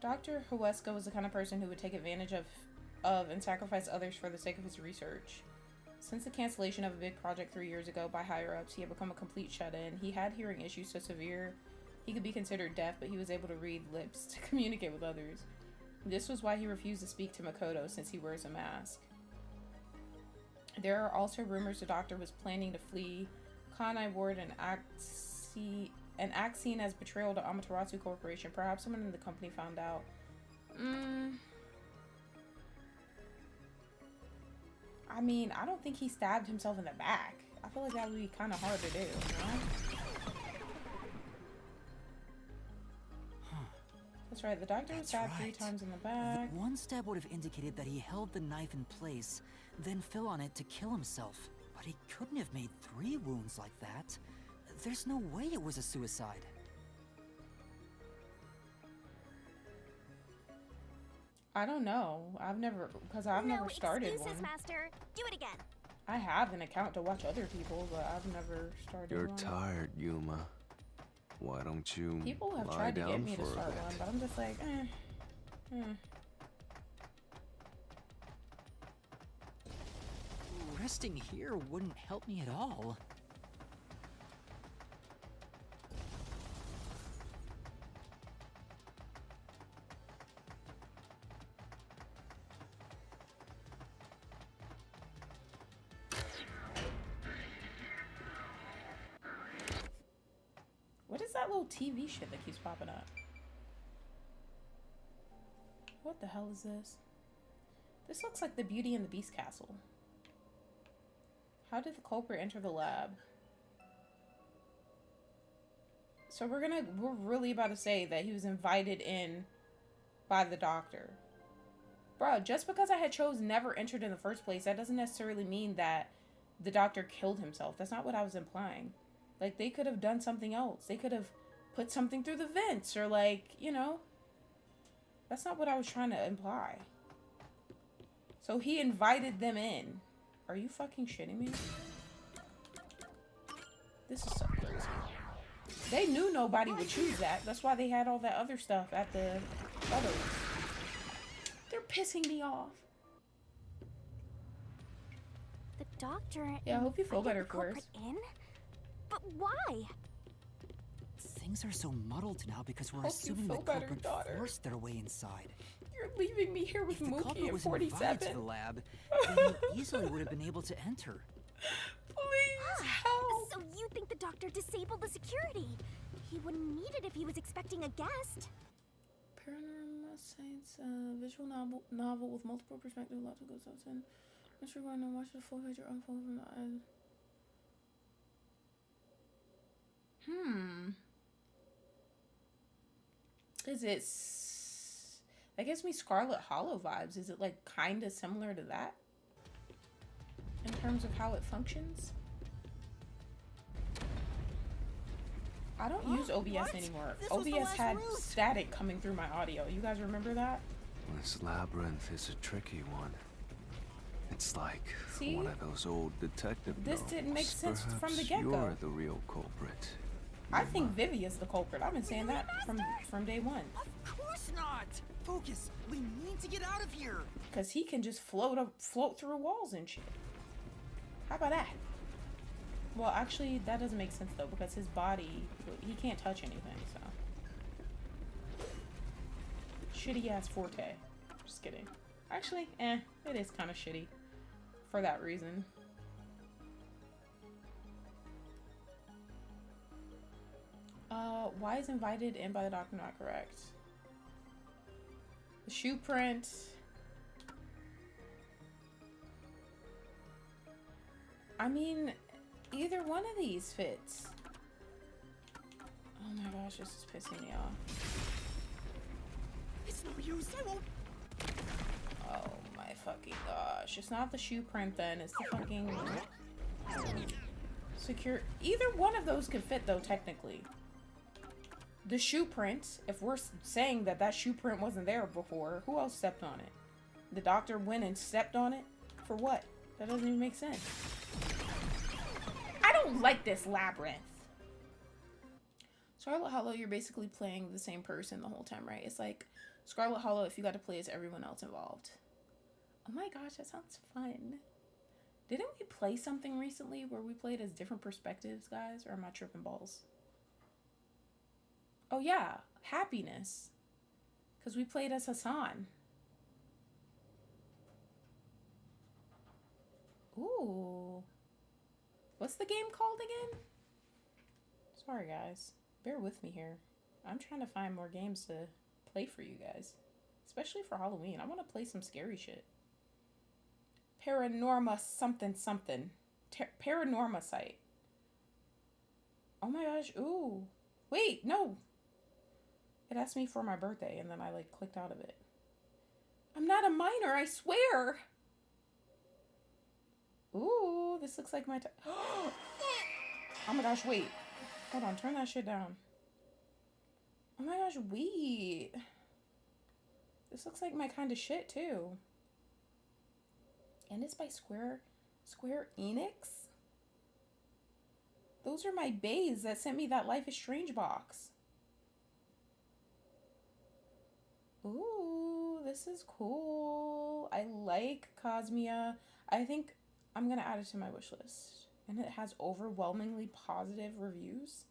Dr. Huesca was the kind of person who would take advantage of and sacrifice others for the sake of his research. Since the cancellation of a big project 3 years ago by higher-ups, he had become a complete shut-in. He had hearing issues so severe he could be considered deaf, but he was able to read lips to communicate with others. This was why he refused to speak to Makoto, since he wears a mask. There are also rumors the doctor was planning to flee Kanai Ward and act seen as betrayal to Amaterasu Corporation. Perhaps someone in the company found out. I mean, I don't think he stabbed himself in the back. I feel like that would be kind of hard to do, you know? That's right, the doctor was stabbed 3 times in the back. One stab would have indicated that he held the knife in place, then fell on it to kill himself. But he couldn't have made 3 wounds like that. There's no way it was a suicide. I don't know. I've never started excuses, one. Master. Do it again. I have an account to watch other people, but I've never started You're one. tired, Yuma. Why don't you People have lie tried to down get me to for a start bit? one, but I'm just like, Resting here wouldn't help me at all. What is that little TV shit that keeps popping up? What the hell is this? This looks like the Beauty and the Beast castle. How did the culprit enter the lab? So we're really about to say that he was invited in by the doctor. Bro, just because I had chose never entered in the first place, that doesn't necessarily mean that the doctor killed himself. That's not what I was implying. Like, they could have done something else. They could have put something through the vents or, like, you know. That's not what I was trying to imply. So he invited them in. Are you fucking shitting me? This is so crazy. They knew nobody would choose that. That's why they had all that other stuff at the others. They're pissing me off. The doctor. Yeah, I hope you feel invited better the for culprit in? But why? Things are so muddled now because we're Hope you assuming feel the better, culprit daughter. forced their way inside. You're leaving me here with If the Mookie culprit at was invited to 47. the lab, then he easily would have been able to enter. Please help. So you think the doctor disabled the security? He wouldn't need it if he was expecting a guest. Paranormal Saints, visual novel with multiple perspectives, lots of good stuff in. Mr. Gordon, watch the full picture unfold from the eyes. Is it... That gives me Scarlet Hollow vibes. Is it, like, kind of similar to that? In terms of how it functions? I don't use OBS What? anymore. This was the OBS last had route. static coming through my audio. You guys remember that? This labyrinth is a tricky one. It's like See? one of those old detective This novels. didn't make sense from the Perhaps get-go. You're the real culprit. I think Vivia's the culprit. I've been saying that from day one. Of course not! Focus! We need to get out of here! Because he can just float through walls and shit. How about that? Well, actually, that doesn't make sense, though, because his body, he can't touch anything, so. Shitty-ass Forte. Just kidding. Actually, it is kind of shitty. For that reason. Why is invited in by the doctor not correct? The shoe print. I mean, either one of these fits. Oh my gosh, this is pissing me off. It's no use. I won't. Oh my fucking gosh. It's not the shoe print then, it's the fucking secure. Either one of those could fit though, technically. The shoe print, if we're saying that that shoe print wasn't there before, who else stepped on it? The doctor went and stepped on it? For what? That doesn't even make sense. I don't like this labyrinth. Scarlet Hollow, you're basically playing the same person the whole time, right? It's like Scarlet Hollow if you got to play as everyone else involved. Oh my gosh, that sounds fun. Didn't we play something recently where we played as different perspectives, guys? Or am I tripping balls? Oh yeah, Happiness. Because we played as Hassan. Ooh. What's the game called again? Sorry, guys. Bear with me here. I'm trying to find more games to play for you guys. Especially for Halloween. I want to play some scary shit. Paranorma something something. Paranorma site. Oh my gosh. Ooh. Wait, no. It asked me for my birthday and then I like clicked out of it. I'm not a minor, I swear. Ooh, this looks like my oh my gosh, wait. Hold on, turn that shit down. Oh my gosh, wait. This looks like my kind of shit too. And it's by Square Enix? Those are my bays that sent me that Life is Strange box. Ooh, this is cool. I like Cosmia. I think I'm gonna add it to my wish list. And it has overwhelmingly positive reviews.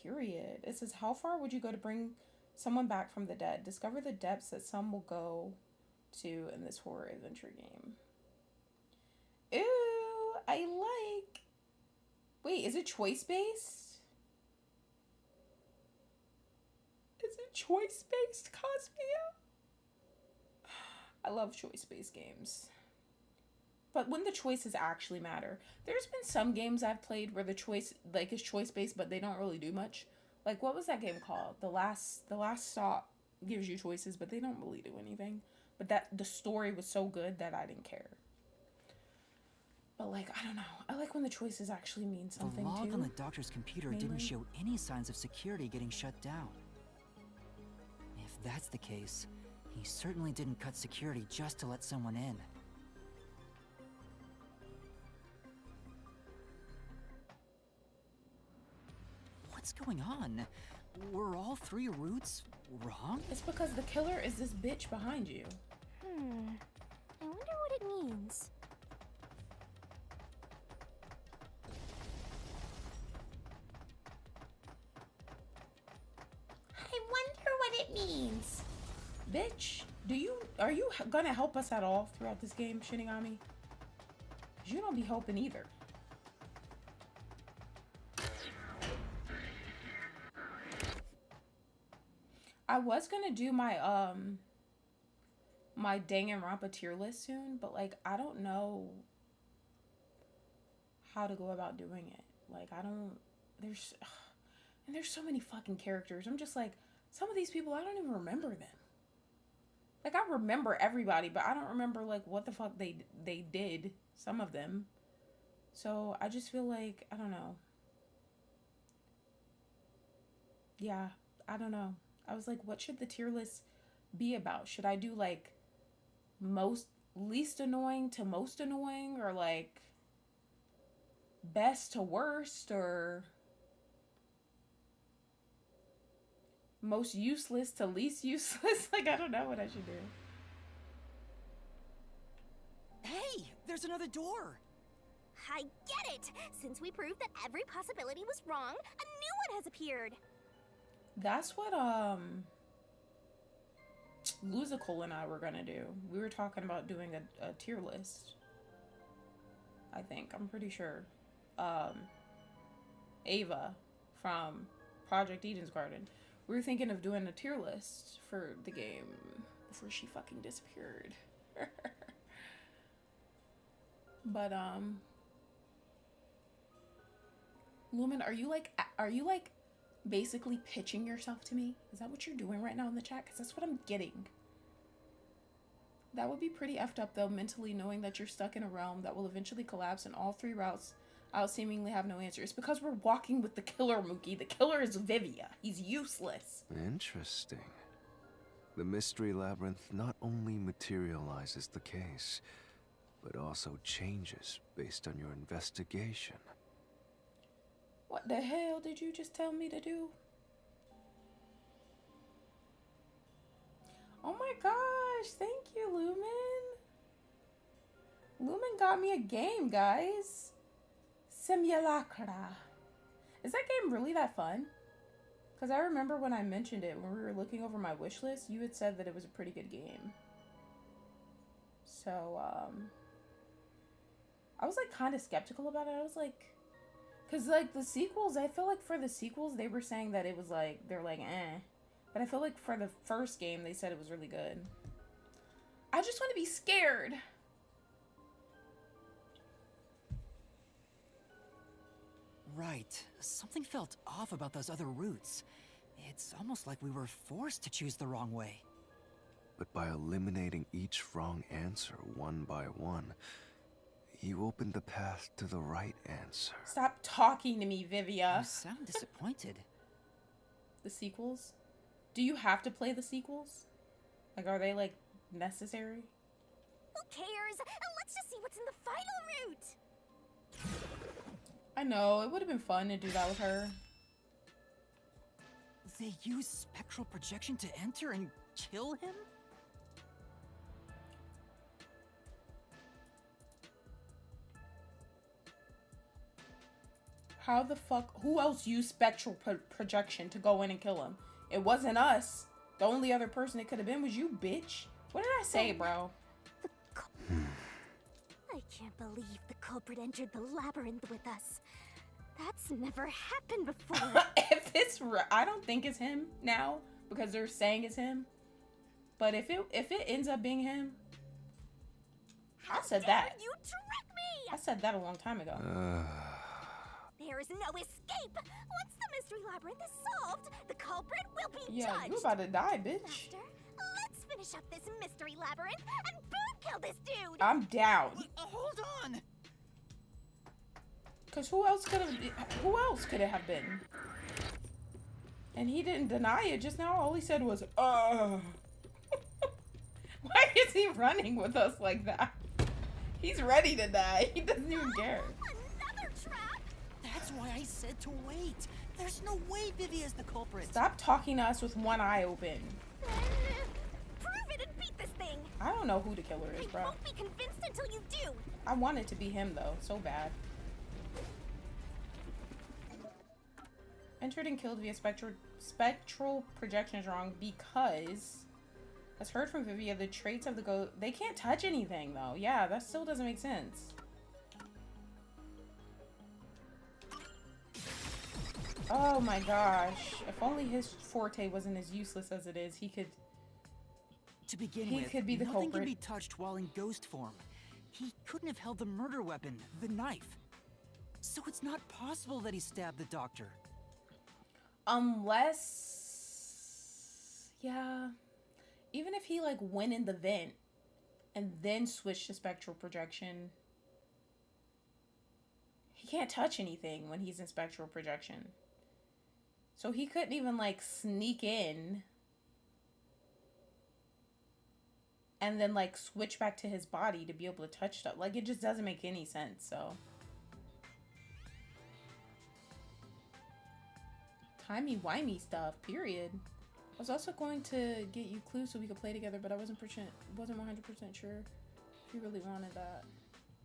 Period. It says, how far would you go to bring someone back from the dead? Discover the depths that some will go to in this horror adventure game. Ooh, I like. Wait, is it choice-based? Is it choice-based, Cosmia? I love choice-based games. But when the choices actually matter. There's been some games I've played where the choice like is choice-based, but they don't really do much. Like, what was that game called? The Last Stop gives you choices, but they don't really do anything. But the story was so good that I didn't care. But like, I don't know. I like when the choices actually mean something too. The log too. on the doctor's computer didn't show any signs of security getting shut down. If that's the case, he certainly didn't cut security just to let someone in. What's going on? Were all three routes wrong? It's because the killer is this bitch behind you. I wonder what it means. I wonder what it means. Bitch, are you gonna help us at all throughout this game, Shinigami? 'Cause you don't be helping either. I was gonna do my my Danganronpa tier list soon, but like I don't know how to go about doing it. Like there's so many fucking characters. I'm just like, some of these people I don't even remember them. Like, I remember everybody, but I don't remember like what the fuck they did, some of them. So I just feel like, I don't know. Yeah, I don't know. I was like, what should the tier list be about? Should I do like least annoying to most annoying, or like best to worst, or most useless to least useless? Like, I don't know what I should do. Hey, there's another door. I get it! Since we proved that every possibility was wrong, a new one has appeared. That's what Luzical and I were gonna do. We were talking about doing a tier list. I think. I'm pretty sure. Ava from Project Eden's Garden. We were thinking of doing a tier list for the game before she fucking disappeared. But Lumen, are you like basically pitching yourself to me? Is that what you're doing right now in the chat? Because that's what I'm getting. That would be pretty effed up though, mentally knowing that you're stuck in a realm that will eventually collapse and all 3 routes out seemingly have no answer. It's because we're walking with the killer, Mookie. The killer is Vivia. He's useless. Interesting. The mystery labyrinth not only materializes the case, but also changes based on your investigation. What the hell did you just tell me to do? Oh my gosh, thank you, Lumen. Lumen got me a game, guys. Simulacra. Is that game really that fun? Because I remember when I mentioned it, when we were looking over my wish list, you had said that it was a pretty good game. So, I was like kind of skeptical about it. I was like, because like the sequels, I feel like for the sequels, they were saying that it was like, they're like, eh. But I feel like for the first game, they said it was really good. I just want to be scared. Right. Something felt off about those other routes. It's almost like we were forced to choose the wrong way. But by eliminating each wrong answer one by one, you opened the path to the right answer. Stop talking to me, Vivia. You sound disappointed. The sequels? Do you have to play the sequels? Like, are they, like, necessary? Who cares? Let's just see what's in the final route. I know, it would have been fun to do that with her. They use spectral projection to enter and kill him? How the fuck? Who else used spectral projection to go in and kill him? It wasn't us. The only other person it could have been was you, bitch. What did I say, bro? I can't believe the culprit entered the labyrinth with us. That's never happened before. If it's I don't think it's him now because they're saying it's him. But if it ends up being him, I said that. You trick me! I said that a long time ago. There is no escape. Once the mystery labyrinth is solved, the culprit will be Yeah, judged. you about to die, bitch. Master, let's finish up this mystery labyrinth and boom kill this dude. I'm down. Hold on! Cause who else could it have been? And he didn't deny it just now. All he said was, Why is he running with us like that? He's ready to die. He doesn't even care. Another trap? That's why I said to wait. There's no way Vivi is the culprit. Stop talking to us with one eye open. Prove it and beat this thing. I don't know who the killer is, I bro. won't be convinced until you do. I want it to be him though, so bad. Entered and killed via spectral projection is wrong because, as heard from Vivia, the traits of the ghost, they can't touch anything though. Yeah, that still doesn't make sense. Oh my gosh. If only his forte wasn't as useless as it is, he could... To begin He with, could be the nothing culprit. can be touched while in ghost form. He couldn't have held the murder weapon, the knife. So it's not possible that he stabbed the doctor. Unless... Yeah. Even if he, like, went in the vent and then switched to spectral projection, he can't touch anything when he's in spectral projection. So he couldn't even, like, sneak in and then, like, switch back to his body to be able to touch stuff. Like, it just doesn't make any sense, so... Timey-wimey stuff, period. I was also going to get you clues so we could play together, but I wasn't 100% sure if you really wanted that.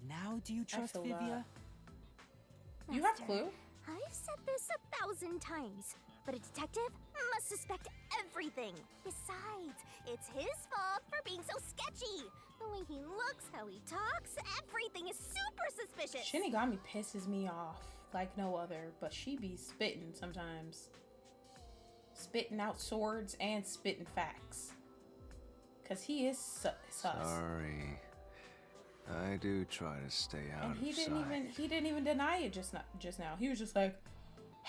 Now do you trust feel Vivia? that. You have Master, clue? I've said this 1,000 times, but a detective must suspect everything. Besides, it's his fault for being so sketchy. The way he looks, how he talks, everything is super suspicious. Shinigami pisses me off like no other, but she be spitting sometimes. Spitting out swords and spitting facts. Cause he is sus. Sorry. I do try to stay out And he of didn't sight. even deny it just now. He was just like,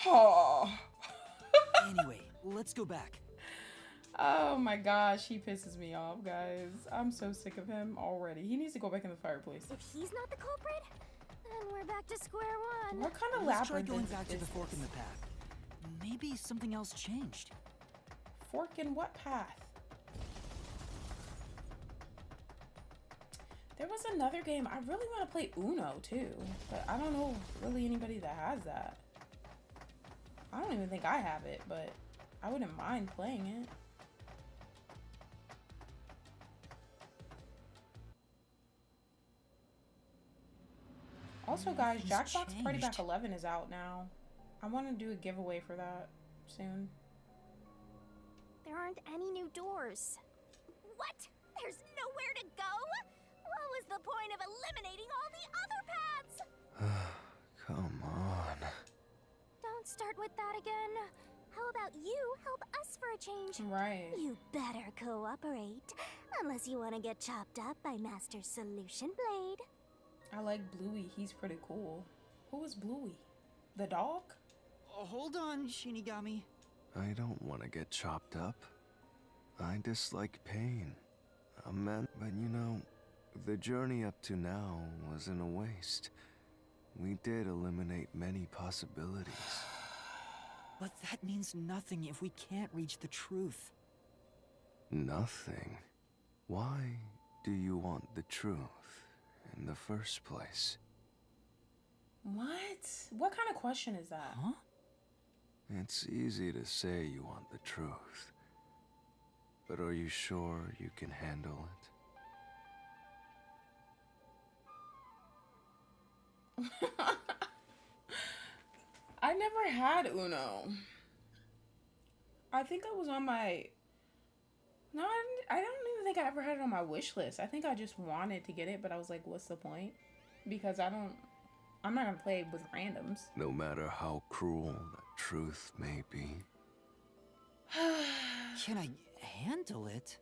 Oh. Anyway, let's go back. Oh my gosh, he pisses me off, guys. I'm so sick of him already. He needs to go back in the fireplace. If he's not the culprit, then we're back to square one. What kind of Let's try labyrinth going is back to the this? fork in the path. Maybe something else changed. Fork in what path? There was another game. I really want to play Uno too, but I don't know really anybody that has that. I don't even think I have it, but I wouldn't mind playing it. Also, guys, Nothing's Jackbox Party Pack changed. 11 is out now. I want to do a giveaway for that soon. There aren't any new doors. What? There's nowhere to go? What was the point of eliminating all the other paths? Come on. Don't start with that again. How about you help us for a change? Right. You better cooperate. Unless you want to get chopped up by Master Solution Blade. I like Bluey. He's pretty cool. Who is Bluey? The dog? Hold on, Shinigami. I don't want to get chopped up. I dislike pain. But you know, the journey up to now wasn't a waste. We did eliminate many possibilities. But that means nothing if we can't reach the truth. Nothing? Why do you want the truth in the first place? What? What kind of question is that? Huh? It's easy to say you want the truth. But are you sure you can handle it? I never had Uno. I think it was on my... No, I don't even think I ever had it on my wish list. I think I just wanted to get it, but I was like, what's the point? Because I'm not gonna play with randoms. No matter how cruel that truth may be. Can I handle it?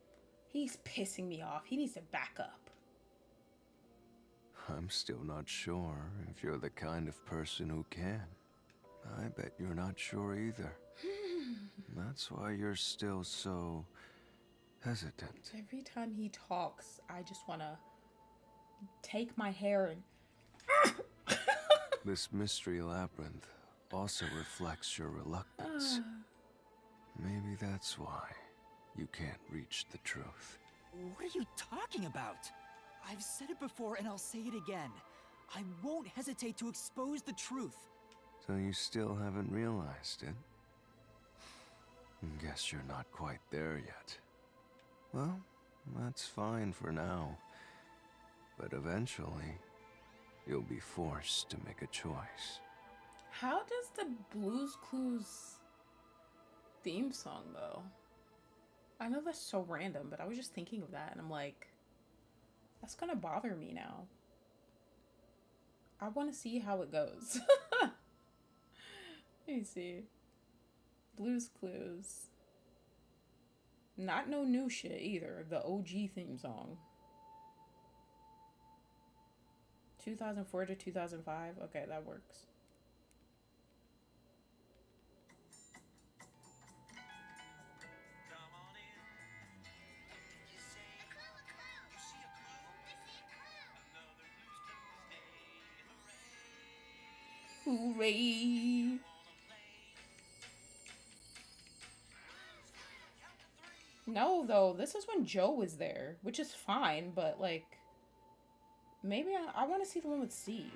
He's pissing me off. He needs to back up. I'm still not sure if you're the kind of person who can. I bet you're not sure either. That's why you're still so hesitant. Every time he talks, I just want to take my hair and... This mystery labyrinth also reflects your reluctance. Maybe that's why you can't reach the truth. What are you talking about? I've said it before and I'll say it again. I won't hesitate to expose the truth. So you still haven't realized it? Guess you're not quite there yet. Well, that's fine for now. But eventually, you'll be forced to make a choice. How does the Blue's Clues theme song go? I know that's so random, but I was just thinking of that and I'm like, that's gonna bother me now. I want to see how it goes. Let me see. Blue's Clues. Not no new shit either. The OG theme song. 2004 to 2005. Okay, that works. Hooray! No, though, this is when Joe was there, which is fine, but like, maybe I want to see the one with Steve.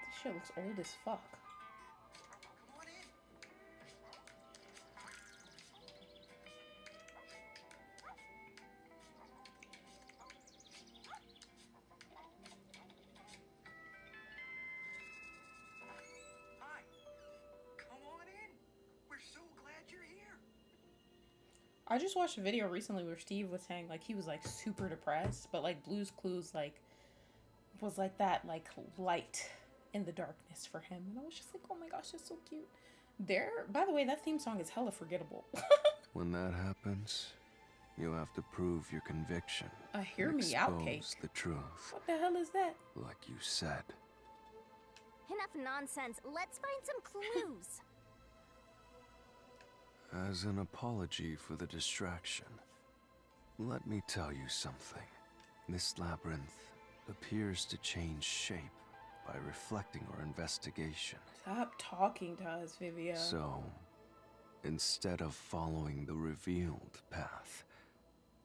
This shit looks old as fuck. I just watched a video recently where Steve was saying like he was like super depressed, but like Blue's Clues like was like that like light in the darkness for him, and I was just like, oh my gosh, it's so cute. There, by the way, that theme song is hella forgettable. When that happens, you have to prove your conviction. Hear me out, Cake. Expose the truth, What the hell is that? like you said. Enough nonsense. Let's find some clues. As an apology for the distraction, let me tell you something. This labyrinth appears to change shape by reflecting our investigation. Stop talking to us, Vivia. So, instead of following the revealed path,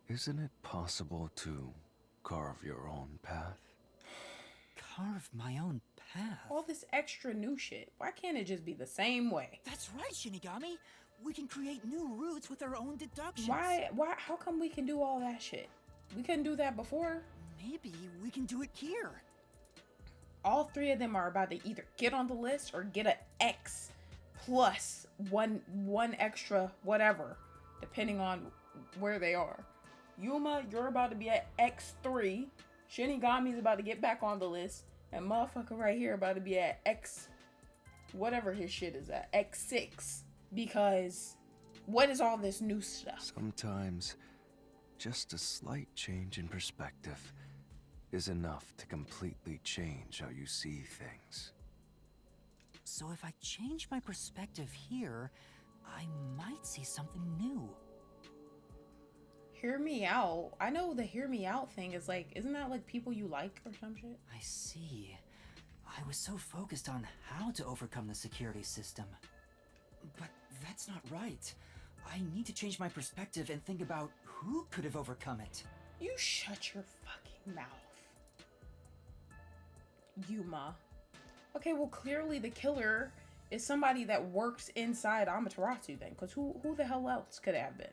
isn't it possible to carve your own path? Carve my own path? All this extra new shit. Why can't it just be the same way? That's right, Shinigami. We can create new routes with our own deductions. Why, how come we can do all that shit? We couldn't do that before? Maybe we can do it here. All three of them are about to either get on the list or get an X plus one extra whatever, depending on where they are. Yuma, you're about to be at X3. Shinigami's about to get back on the list. And motherfucker right here about to be at X, whatever his shit is at, X6. Because what is all this new stuff? Sometimes, just a slight change in perspective is enough to completely change how you see things. So if I change my perspective here, I might see something new. Hear me out. I know the hear me out thing is like, isn't that like people you like or some shit? I see. I was so focused on how to overcome the security system. But that's not right. I need to change my perspective and think about who could have overcome it. You shut your fucking mouth. Yuma. Okay, well clearly the killer is somebody that works inside Amaterasu then, because who the hell else could it have been?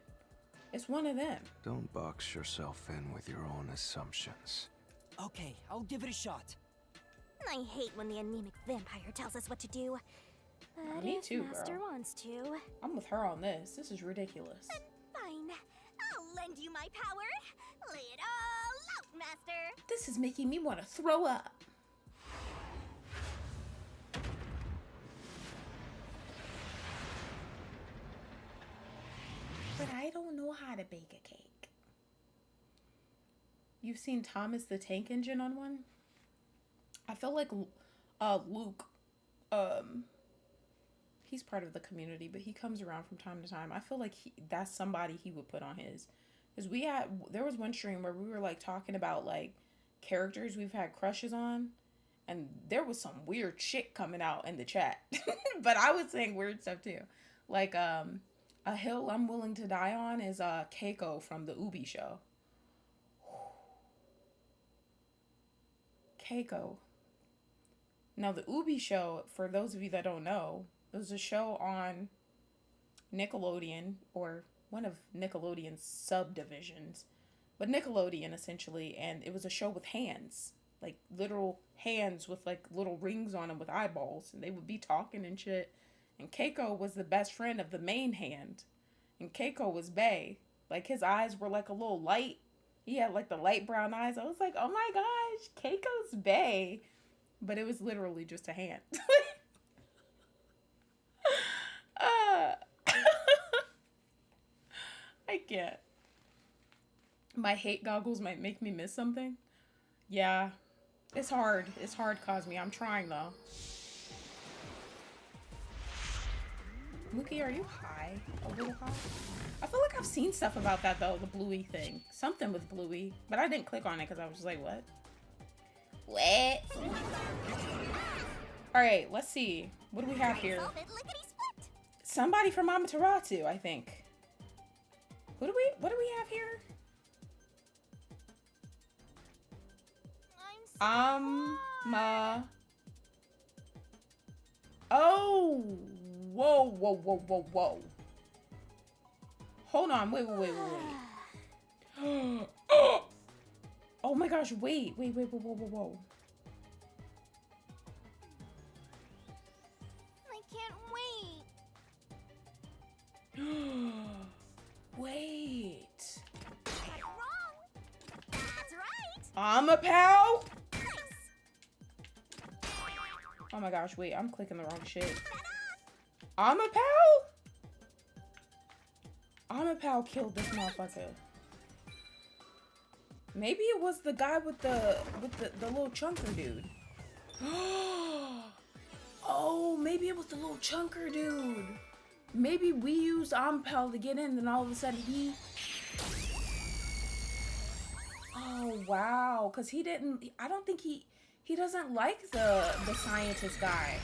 It's one of them. Don't box yourself in with your own assumptions. Okay, I'll give it a shot. I hate when the anemic vampire tells us what to do. But Me if too, Master girl. wants to, I'm with her on this. This is ridiculous. fine. I'll lend you my power. Lay it all out, Master. This is making me want to throw up. But I don't know how to bake a cake. You've seen Thomas the Tank Engine on one? I feel like Luke, he's part of the community, but he comes around from time to time. I feel like that's somebody he would put on his. Because there was one stream where we were like talking about like characters we've had crushes on. And there was some weird shit coming out in the chat. But I was saying weird stuff too. Like, a hill I'm willing to die on is Keiko from the Ubi show. Keiko. Now the Ubi show, for those of you that don't know, it was a show on Nickelodeon, or one of Nickelodeon's subdivisions, but Nickelodeon essentially, and it was a show with hands, like literal hands with like little rings on them with eyeballs, and they would be talking and shit. And Keiko was the best friend of the main hand. And Keiko was bae. Like, his eyes were like a little light. He had like the light brown eyes. I was like, oh my gosh, Keiko's bae. But it was literally just a hand. I can't. My hate goggles might make me miss something. Yeah. It's hard. It's hard, Cosme. I'm trying though. Mookie, are you high? A little high? I feel like I've seen stuff about that though, the Bluey thing. Something with Bluey. But I didn't click on it because I was just like, what? What? Alright, let's see. What do we have here? Somebody from Amaterasu, I think. What do we have here? Oh! Whoa, whoa, whoa, whoa, whoa. Hold on, wait. Oh my gosh, wait, whoa. I can't wait. Wait. Wrong. That's right. I'm a pal? Nice. Oh my gosh, wait, I'm clicking the wrong shit. I'm a pal? I'm a pal killed this motherfucker. Maybe it was the guy with the little chunker dude. Oh, maybe it was the little chunker dude. Maybe we used Ampel to get in, then all of a sudden he... Oh, wow. Because he didn't... I don't think he doesn't like the scientist guy.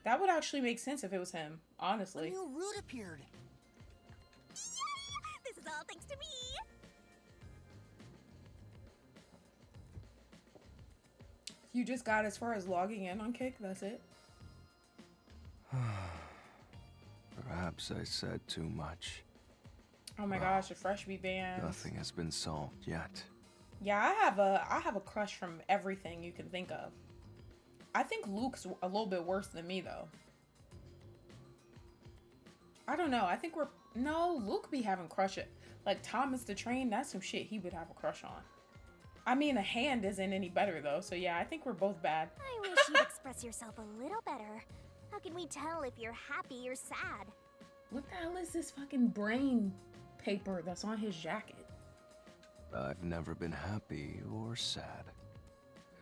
That would actually make sense if it was him, honestly. A new route appeared. This is all thanks to me. You just got as far as logging in on Kick, that's it? Perhaps I said too much. Oh my gosh, the fresh be banned. Nothing has been solved yet. Yeah, I have a crush from everything you can think of. I think Luke's a little bit worse than me though. I don't know. I think Luke be having crush it. Like Thomas the Train, that's some shit he would have a crush on. I mean, a hand isn't any better though, so yeah, I think we're both bad. I wish you'd express yourself a little better. How can we tell if you're happy or sad? What the hell is this fucking brain paper that's on his jacket? I've never been happy or sad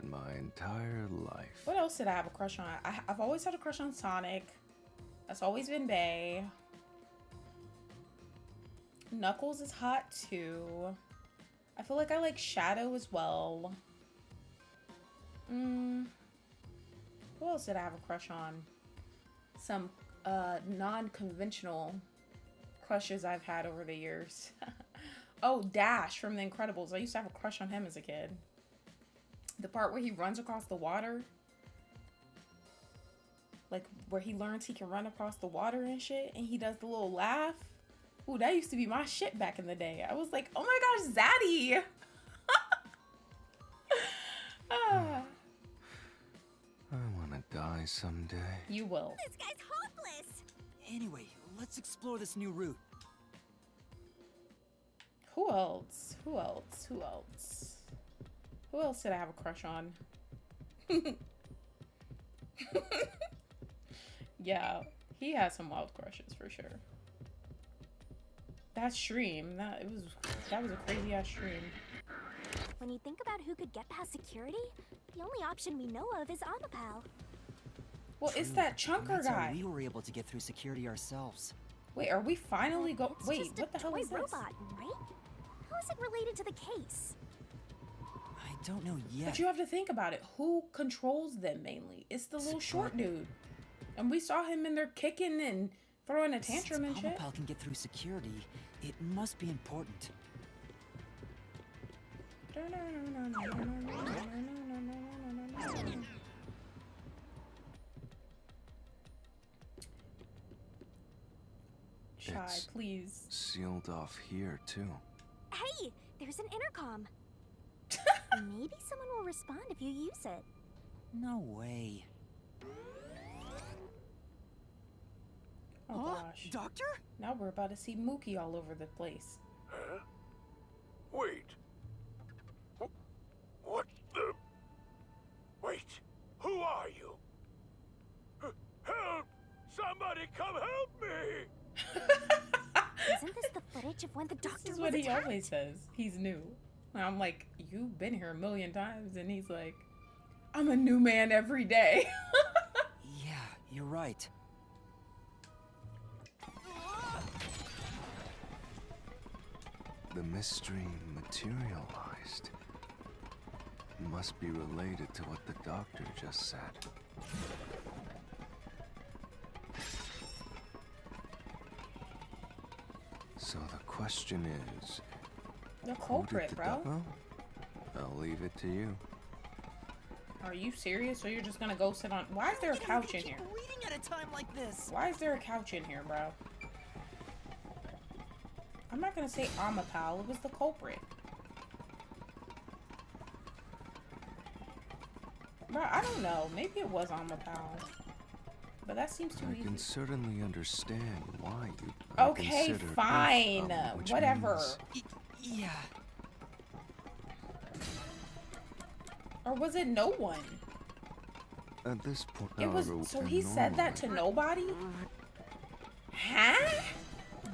in my entire life. What else did I have a crush on? I've always had a crush on Sonic. That's always been Bay. Knuckles is hot too. I feel like I like Shadow as well. Who else did I have a crush on? Some non-conventional crushes I've had over the years. Oh, Dash from The Incredibles. I used to have a crush on him as a kid. The part where he runs across the water. Like, where he learns he can run across the water and shit. And he does the little laugh. Ooh, that used to be my shit back in the day. I was like, oh my gosh, Zaddy! Ah. I want to die someday. You will. This guy's hopeless. Anyway, let's explore this new route. Who else? Who else? Who else? Who else did I have a crush on? Yeah, he has some wild crushes for sure. That stream, that was a crazy ass stream. When you think about who could get past security, the only option we know of is Amapal. Well, it's that chunker That's how guy. we were able to get through security ourselves. Wait, are we finally go? It's Wait, just what the hell toy is this? robot, right? How is it related to the case? I don't know yet. But you have to think about it. Who controls them mainly? It's the little short dude. And we saw him in there kicking and throwing a tantrum and shit. Since Amapal can get through security, it must be important. Shy, It's please. sealed off here too. Hey, there's an intercom. Maybe someone will respond if you use it. No way. Oh gosh. Doctor? Now we're about to see Mookie all over the place. Huh? Wait. What the? Wait. Who are you? Help! Somebody come help me! Isn't this the footage of when the doctor This is was what he attacked? always says. He's new. And I'm like, you've been here a million times. And he's like, I'm a new man every day. Yeah, you're right. The mystery materialized. Must be related to what the doctor just said. So the question is, The who did culprit, the bro. Well, I'll leave it to you. Are you serious? Or you're just gonna go sit on... Why is there a couch in here? Keep reading at a time like this. Why is there a couch in here, bro? I'm not gonna say Amapal. It was the culprit. Bro, I don't know. Maybe it was Amapal. But that seems too I easy. can certainly understand why you. Okay, fine. Whatever. Yeah. Or was it no one? At this point, It was... however, So he said that to nobody? Huh?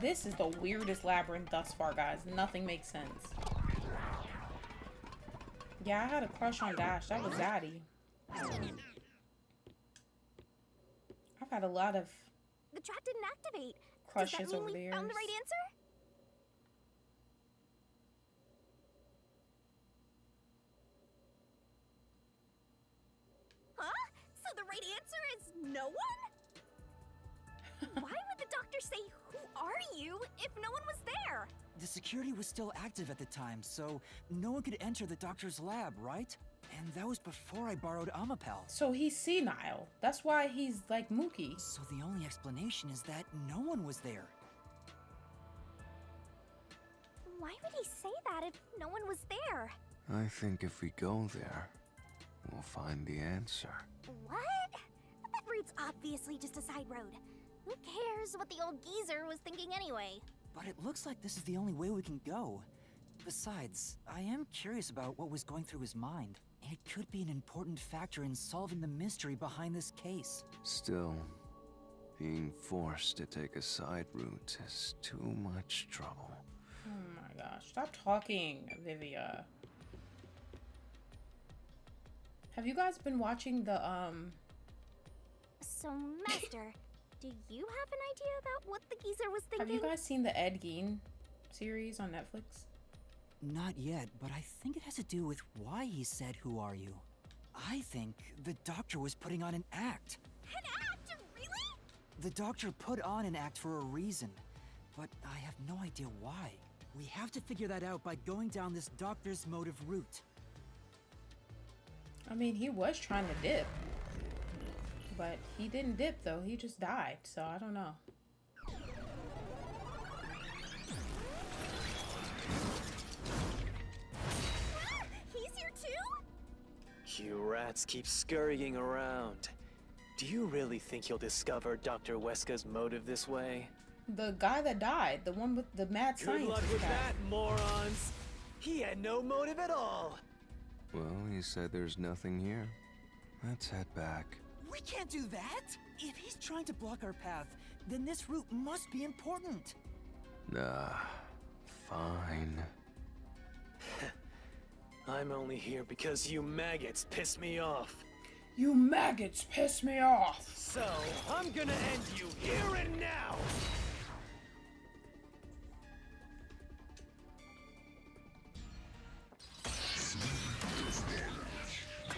This is the weirdest labyrinth thus far, guys. Nothing makes sense. Yeah, I had a crush on Dash. That was Zaddy. I've had a lot of The trap didn't activate. crushes Does that mean over the we years. found the right answer? Huh? So the right answer is no one? Why would the doctor say, "Who are you?" if no one was there? The security was still active at the time, so no one could enter the doctor's lab, right? And that was before I borrowed Amapel. So he's senile. That's why he's like Mookie. So the only explanation is that no one was there. Why would he say that if no one was there? I think if we go there, we'll find the answer. What? That route's obviously just a side road. Who cares what the old geezer was thinking anyway? But it looks like this is the only way we can go. Besides, I am curious about what was going through his mind. It could be an important factor in solving the mystery behind this case. Still, being forced to take a side route is too much trouble. Oh my gosh. Stop talking, Vivia. Have you guys been watching the, So, Master, do you have an idea about what the geezer was thinking? have you guys seen the Ed Gein series on Netflix? Not yet, but I think it has to do with why he said, "Who are you?" I think the doctor was putting on an act. An act? Really? The doctor put on an act for a reason, but I have no idea why. We have to figure that out by going down this doctor's motive route. I mean, he was trying to dip. But he didn't dip, though. He just died, so I don't know. He's here too? You rats keep scurrying around. Do you really think you'll discover Dr. Weska's motive this way? The guy that died, the one with the mad Good scientist luck with guy. that, morons! He had no motive at all! Well, he said there's nothing here. Let's head back. We can't do that! If he's trying to block our path, then this route must be important. Nah, fine. I'm only here because you maggots pissed me off. You maggots piss me off. So, I'm gonna end you here and now!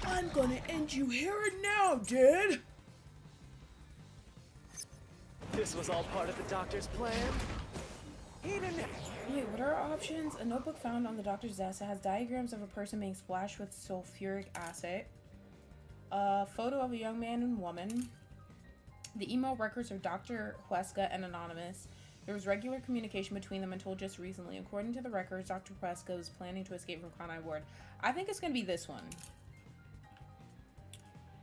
I'm gonna end you here and now, dude! This was all part of the doctor's plan? He didn't... Wait, what are our options? A notebook found on the doctor's desk that has diagrams of a person being splashed with sulfuric acid. A photo of a young man and woman. The email records of Dr. Huesca and Anonymous. There was regular communication between them until just recently. According to the records, Dr. Huesca was planning to escape from Conai Ward. I think it's going to be this one.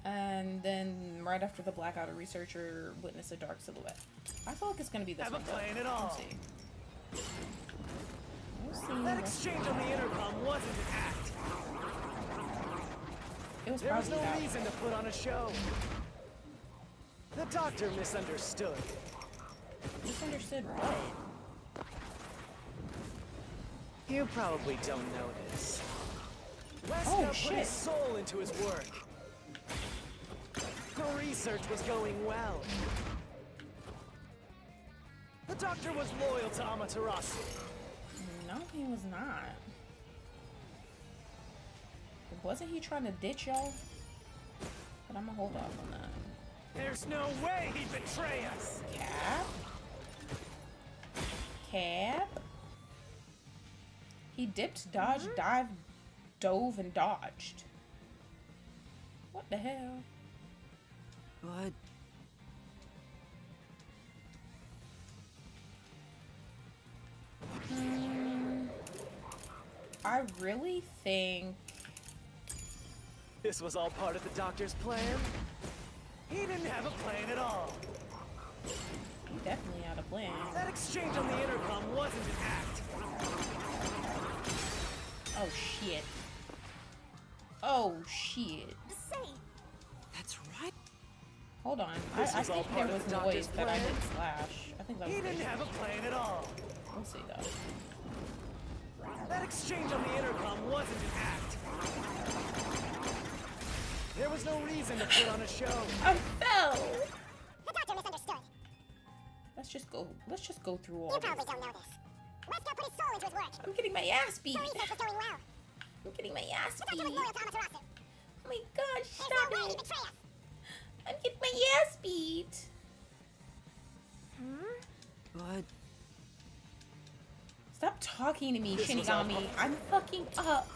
And then right after the blackout, a researcher witnessed a dark silhouette. I feel like it's going to be this Have one. a plan at all. Let's see. We'll see. That exchange on the intercom wasn't an act. It was There was probably no that. reason to put on a show. The doctor misunderstood. Misunderstood what? You probably don't know this. Weska Oh, put shit. his soul into his work. The research was going well. The doctor was loyal to Amaterasu. No, he was not. Wasn't he trying to ditch y'all? But I'm gonna hold off on that. There's no way he'd betray us. Cap? Cap? He dipped, dodged, dived, dove, and dodged. What the hell? But I really think... This was all part of the doctor's plan. He didn't have a plan at all. He definitely had a plan. That exchange on the intercom wasn't an act. Oh, shit. Oh, shit. Say, that's right. Hold on. This I was all think part there of was the noise doctor's that I plan. didn't slash. I think that was He didn't this. have a plan at all. We'll see, though. That exchange on the intercom wasn't an act. There was no reason to put on a show. I fell. The doctor misunderstood. Let's just go through all You this. probably don't know this. Wesker put his soul into his work. I'm getting my ass beat. The research was going well. I'm getting my ass The doctor beat. was loyal to Amaterasu. Oh my gosh, There's stop no way it. he'd betray us. I'm getting my ass beat. But Stop talking to me, This was all Shinigami. I'm fucking up.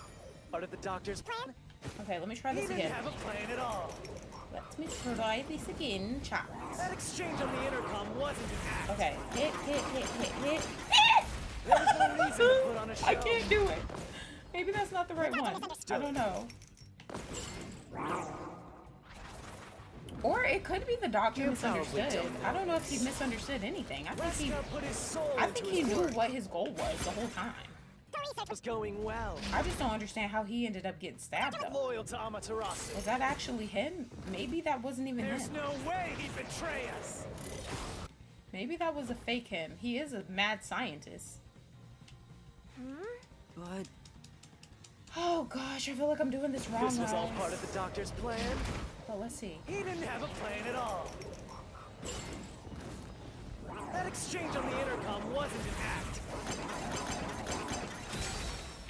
Part of the doctor's plan? Okay, let me try He this didn't again. have a plan at all. Let me try this again, chat. That exchange on the intercom wasn't an act. Okay, hit. There was no reason to put on a show. I can't do it. Maybe that's not the right one. I don't know. Or it could be the doctor You probably misunderstood. don't know I don't know if he this. misunderstood anything. I think Wesker put his soul I into think he his knew work. what his goal was the whole time. The research was going well. I just don't understand how he ended up getting stabbed though. Loyal to Amaterasu. Was that actually him? Maybe that wasn't even There's him. no way he'd betray us. Maybe that was a fake him. He is a mad scientist. but Oh gosh, I feel like I'm doing this wrong, This was all guys. part of the doctor's plan. But let's see. He didn't have a plan at all. That exchange on the intercom wasn't an act.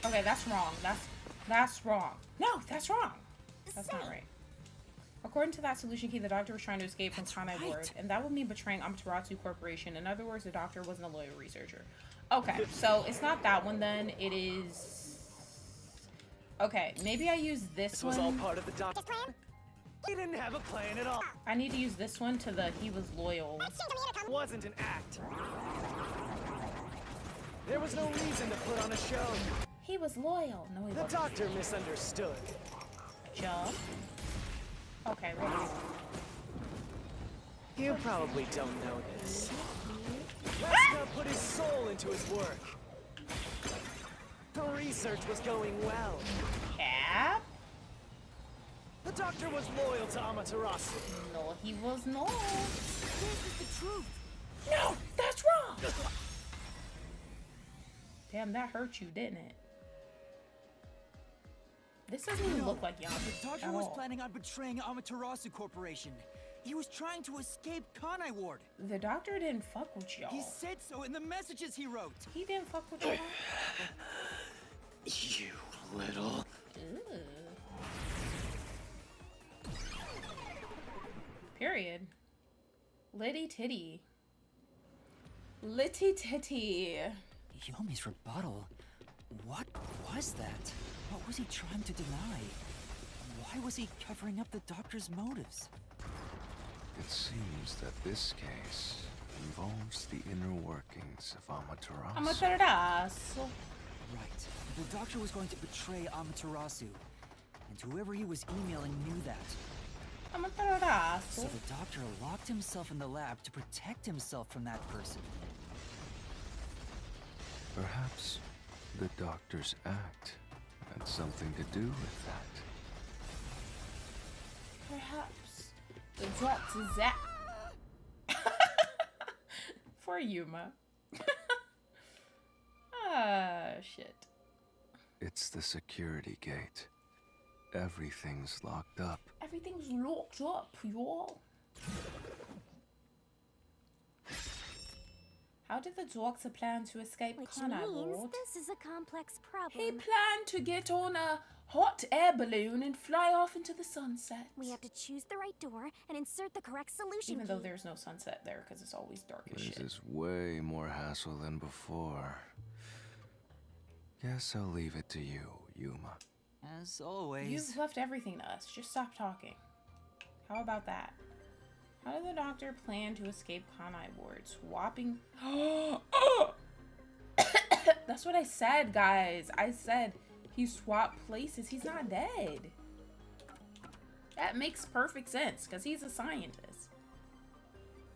Okay, that's wrong. That's wrong. No, that's wrong. That's not right. According to that solution key, the doctor was trying to escape from Kanai right. Ward, and that would mean betraying Amaterasu Corporation. In other words, the doctor wasn't a loyal researcher. Okay, so it's not that one then. It is. Okay, maybe I use this This was all one. part of the doctor's plan. He didn't have a plan at all. I need to use this one to the he was loyal. exchange on the intercom. Wasn't an act. There was no reason to put on a show. He was loyal. No, he The wasn't. doctor misunderstood. Jump. Okay, well, You probably don't know this. Wesker put his soul into his work. The research was going well. Cap? The doctor was loyal to Amaterasu. No, he was not. this is the truth. No, that's wrong. Damn, that hurt you, didn't it? This doesn't even look like Yamcha The doctor at was all. planning on betraying Amaterasu Corporation. He was trying to escape Kanai Ward. The doctor didn't fuck with y'all. He said so in the messages he wrote. He didn't fuck with y'all. You little... Ew. Period. Litty titty. Litty titty. Yomi's rebuttal. What was that? What was he trying to deny? Why was he covering up the doctor's motives? It seems that this case involves the inner workings of Amaterasu. Amaterasu. Right. The doctor was going to betray Amaterasu. And whoever he was emailing knew that. So Amaterasu. the doctor locked himself in the lab to protect himself from that person. Perhaps the doctor's act had something to do with that. Perhaps the doctor's that for Yuma. Ah, shit. It's the security gate. Everything's locked up. Everything's locked up, y'all. How did the doctor plan to escape Which Kanai means Ward? this is a complex problem. He planned to get on a hot air balloon and fly off into the sunset. We have to choose the right door and insert the correct solution Even though key. there's no sunset there because it's always dark as This shit. is way more hassle than before. Guess I'll leave it to you, Yuma. As always. You've left everything to us. Just stop talking. How about that? How did the doctor plan to escape Kanai Ward? Swapping. That's what I said, guys. I said he swapped places. He's not dead. That makes perfect sense because he's a scientist.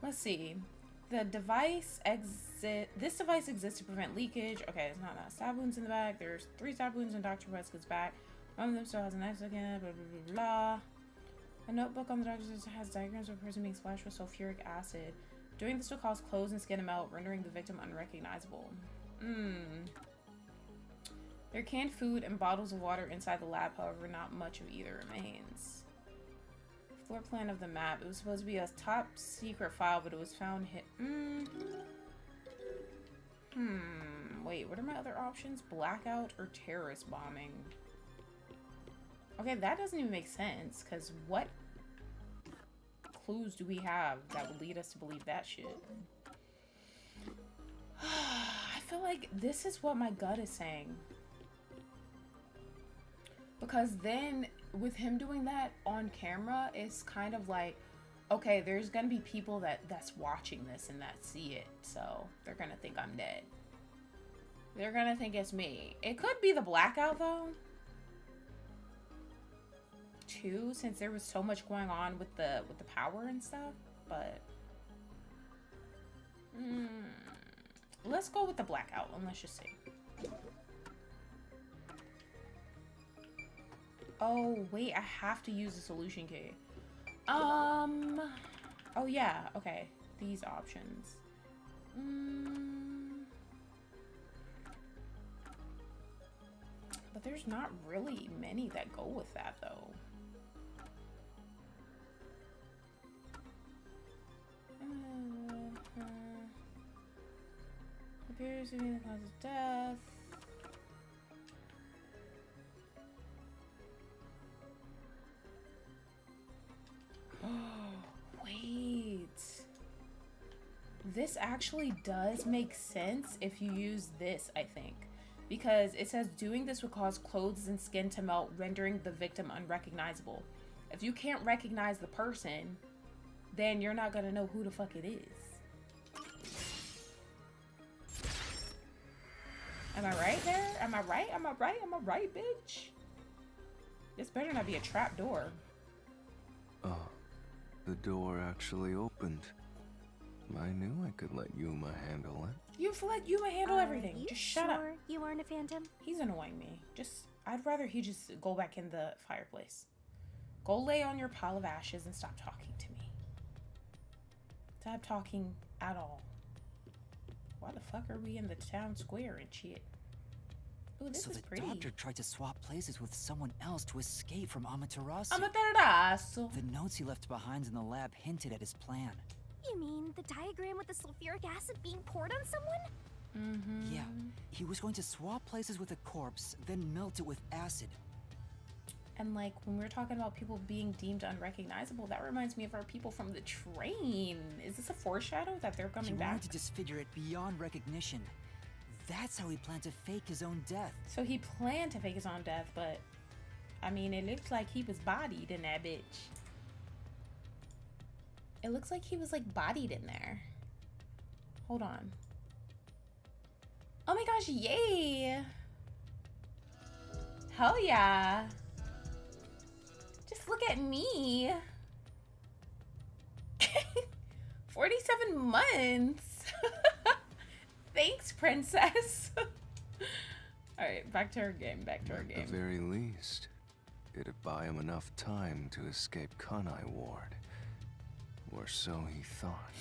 Let's see. The device This device exists to prevent leakage. Okay, it's not stab wounds in the back. There's 3 stab wounds in Dr. Weske's back. One of them still has an X again. Blah blah blah blah. A notebook on the doctor's has diagrams of a person being splashed with sulfuric acid. Doing this will cause clothes and skin to melt, rendering the victim unrecognizable. There are canned food and bottles of water inside the lab, however, not much of either remains. Floor plan of the map. It was supposed to be a top secret file, but it was found hit. Wait, what are my other options? Blackout or terrorist bombing? Okay, that doesn't even make sense, because what clues do we have that would lead us to believe that shit? I feel like this is what my gut is saying. Because then, with him doing that on camera, it's kind of like, okay, there's gonna be people that's watching this and that see it, so they're gonna think I'm dead. They're gonna think it's me. It could be the blackout, though. Too, since there was so much going on with the power and stuff, but let's go with the blackout and let's just see. Oh wait, I have to use the solution key. Oh yeah, okay, these options. But there's not really many that go with that though. Appears to be the cause of death. Wait. This actually does make sense if you use this, I think. Because it says doing this would cause clothes and skin to melt, rendering the victim unrecognizable. If you can't recognize the person, then you're not gonna know who the fuck it is. Am I right there? Am I right? Am I right? Am I right, bitch? This better not be a trap door. The door actually opened. I knew I could let Yuma handle it. You've let Yuma handle everything. You Just shut up. You aren't a phantom? He's annoying me. I'd rather he just go back in the fireplace. Go lay on your pile of ashes and stop talking to me. Stop talking at all. Why the fuck are we in the town square and shit? Ooh, this is pretty. So the doctor tried to swap places with someone else to escape from Amaterasu. Amaterasu. The notes he left behind in the lab hinted at his plan. You mean the diagram with the sulfuric acid being poured on someone? Yeah, he was going to swap places with a corpse, then melt it with acid. And like when we're talking about people being deemed unrecognizable, that reminds me of our people from the train. Is this a foreshadow that they're coming He back? wanted to disfigure it beyond recognition. That's how he planned to fake his own death. So he planned to fake his own death, but I mean, it looks like he was bodied in that bitch. It looks like he was like bodied in there. Hold on. Oh my gosh, yay! Hell yeah! Just look at me. 47 months. Thanks, princess. Alright, back to our game, At the very least, it'd buy him enough time to escape Kanai Ward. Or so he thought.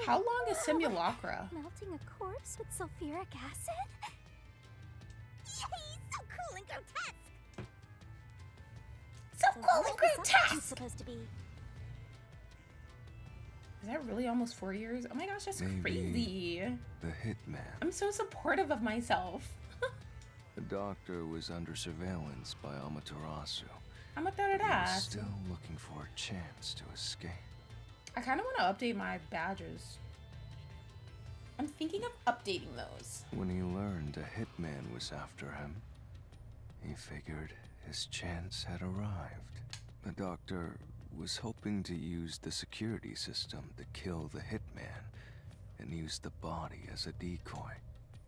How long is Simulacra? Melting a corpse with sulfuric acid? Yay! So cool and grotesque! So cool and what is that grotesque! supposed to be? Is that really almost 4 years? Oh my gosh, that's Maybe crazy. the hitman. I'm so supportive of myself. The doctor was under surveillance by Amaterasu. I'm a He was da-da-da. still looking for a chance to escape. I kind of want to update my badges. I'm thinking of updating those. When he learned a hitman was after him, he figured his chance had arrived. The doctor was hoping to use the security system to kill the hitman and use the body as a decoy.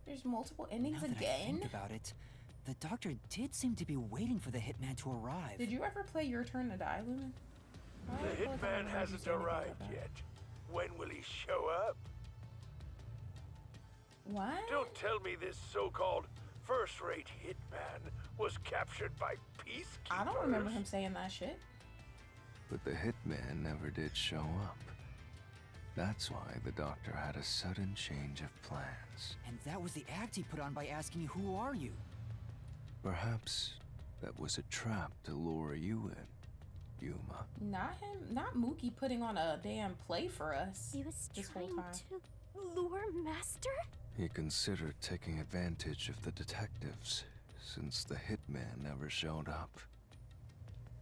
There's multiple endings Now that I again. think about it, the doctor did seem to be waiting for the hitman to arrive. Did you ever play Your Turn to Die, Lumen? I The don't feel like I hitman remember you hasn't saying anything arrived about that. yet. When will he show up? What? Don't tell me this so-called first-rate hitman was captured by peacekeepers. I don't remember him saying that shit. But the hitman never did show up. That's why the doctor had a sudden change of plans. And that was the act he put on by asking, "Who are you?" Perhaps that was a trap to lure you in, Yuma. Not him, not Mookie putting on a damn play for us He was this whole trying time. to lure Master? He considered taking advantage of the detectives, since the hitman never showed up.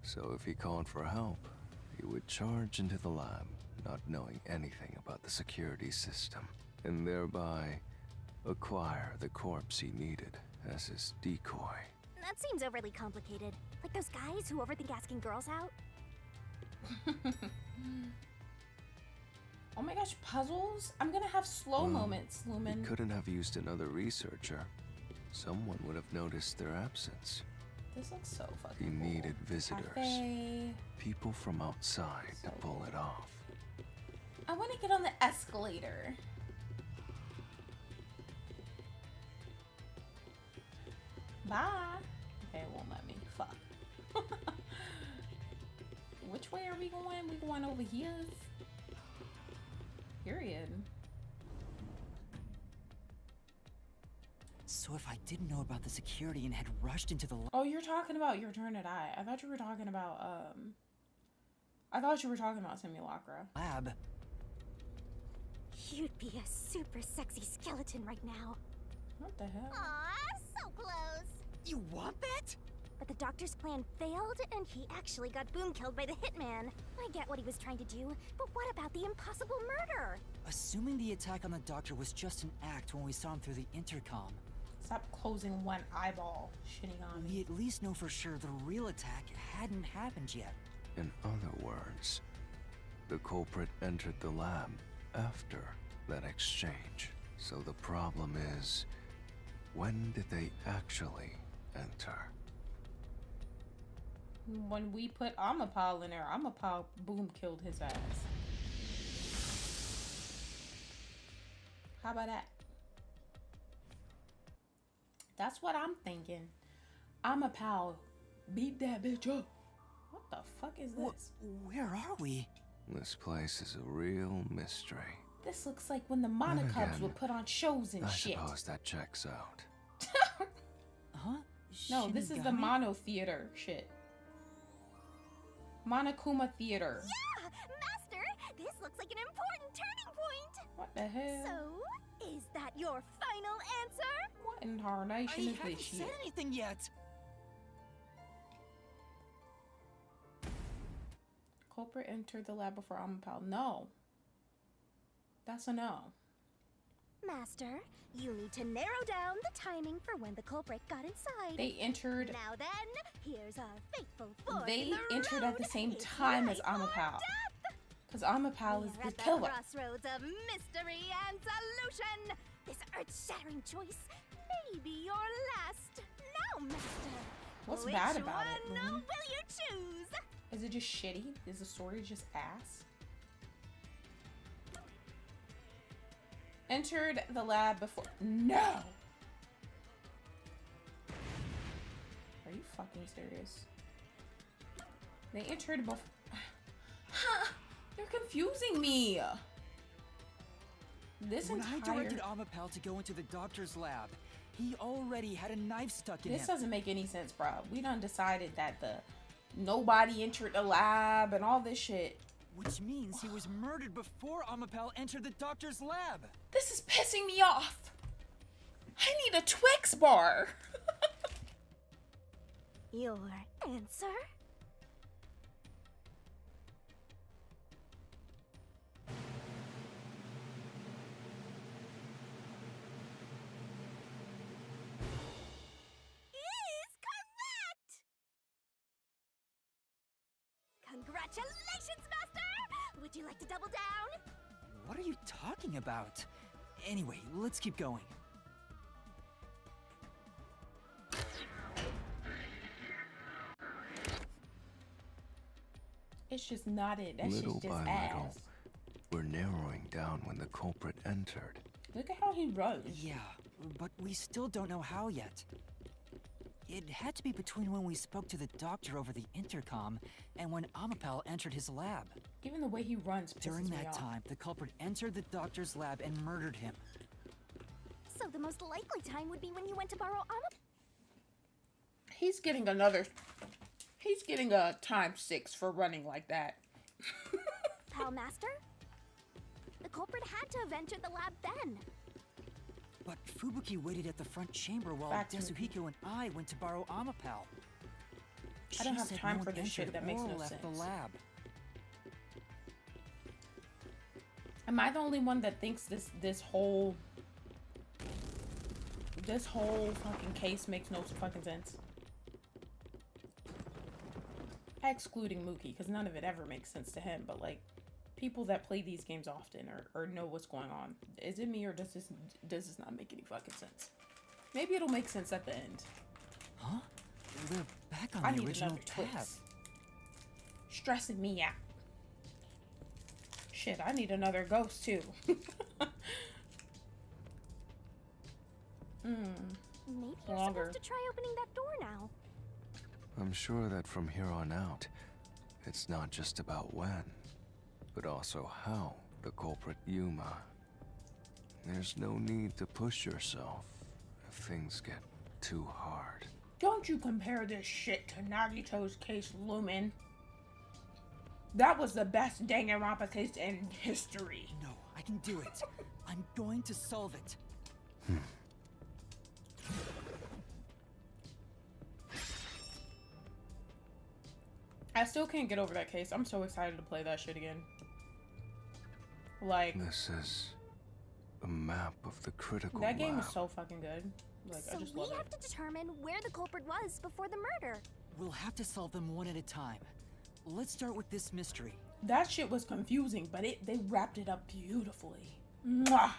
So if he called for help, he would charge into the lab, not knowing anything about the security system, and thereby acquire the corpse he needed as his decoy. That seems overly complicated. Like those guys who overthink asking girls out. Oh my gosh, puzzles? I'm gonna have slow moments, He Lumen. couldn't have used another researcher. Someone would have noticed their absence. This looks so He fucking cool. needed visitors, Cafe. people from outside to pull it off. I want to get on the escalator. Bye. Okay, it won't let me. Fuck. Which way are we going? We going over here? Period. So if I didn't know about the security and had rushed into the Oh, you're talking about your turn to die. I thought you were talking about Simulacra. lab, You'd be a super sexy skeleton right now. What the hell? Aw, so close. you want that? But the doctor's plan failed, and he actually got boom killed by the hitman. I get what he was trying to do, but what about the impossible murder? Assuming the attack on the doctor was just an act when we saw him through the intercom, Stop closing one eyeball, shitting on me. we at least know for sure the real attack hadn't happened yet. In other words, the culprit entered the lab after that exchange. So the problem is, when did they actually enter? When we put Amapal in there, Amapal boom killed his ass. How about that? That's what I'm thinking. Amapal beat that bitch up. What the fuck is this? Where are we? This place is a real mystery. This looks like when the Mono Cubs again, would put on shows and I shit. suppose that checks out. Huh? No, this is the Shinigami? Mono Theater shit. Monokuma Theater. Yeah, Master, this looks like an important turning point. What the hell? So, is that your final answer? What in I tarnation is haven't this said shit? anything yet. Culprit entered the lab before Amapal. No. That's a no. Master, you need to narrow down the timing for when the culprit got inside. They entered. Now then, here's our fateful fork They in the entered at the road. same It's time as life or Amapal. death. Because Amapal is We're the at killer. crossroads of mystery and solution. This earth-shattering choice may be your last. Now, Master, What's which bad about it, one Lily? will you choose? Is it just shitty? Is the story just ass? Entered the lab before. No! Are you fucking serious? They entered before. You're confusing me. This When I entire. directed Amapal to go into the doctor's lab, he already had a knife stuck in This him. doesn't make any sense, bro. We done decided that the nobody entered the lab and all this shit. Which means he was murdered before Amapal entered the doctor's lab. This is pissing me off. I need a Twix bar. Your answer? Is correct! Congratulations, Master! Would you like to double down? What are you talking about? Anyway, let's keep going. It's just not it. That Little shit's by just ass. little, we're narrowing down when the culprit entered. Look at how he runs. Yeah, but we still don't know how yet. It had to be between when we spoke to the doctor over the intercom and when Amapal entered his lab. Even the way he runs pisses During me that off. time, the culprit entered the doctor's lab and murdered him. So the most likely time would be when you went to borrow He's getting another. He's getting a ×6 for running like that. Pal Master? The culprit had to have entered the lab then. But Fubuki waited at the front chamber while Back to- Yasuhiko and I went to borrow Amapal. I don't She have said time no for one this shit entered that makes or no left sense. the lab. Am I the only one that thinks this whole fucking case makes no fucking sense? Excluding Mookie, because none of it ever makes sense to him, but like people that play these games often or know what's going on. Is it me or does this not make any fucking sense? Maybe it'll make sense at the end. Huh? We're back I on the need original another tab. twist. Stressing me out. Shit, I need another ghost too. Maybe you're Longer. supposed to try opening that door now. I'm sure that from here on out, it's not just about when, but also how the culprit Yuma. There's no need to push yourself if things get too hard. Don't you compare this shit to Nagito's case, Lumen. That was the best Danganronpa case in history. No, I can do it. I'm going to solve it. I still can't get over that case. I'm so excited to play that shit again. Like, This is a map of the critical that game is lab. so fucking good. Like, So I just we love have it. to determine where the culprit was before the murder. We'll have to solve them one at a time. Let's start with this mystery. That shit was confusing, but they wrapped it up beautifully. Mwah!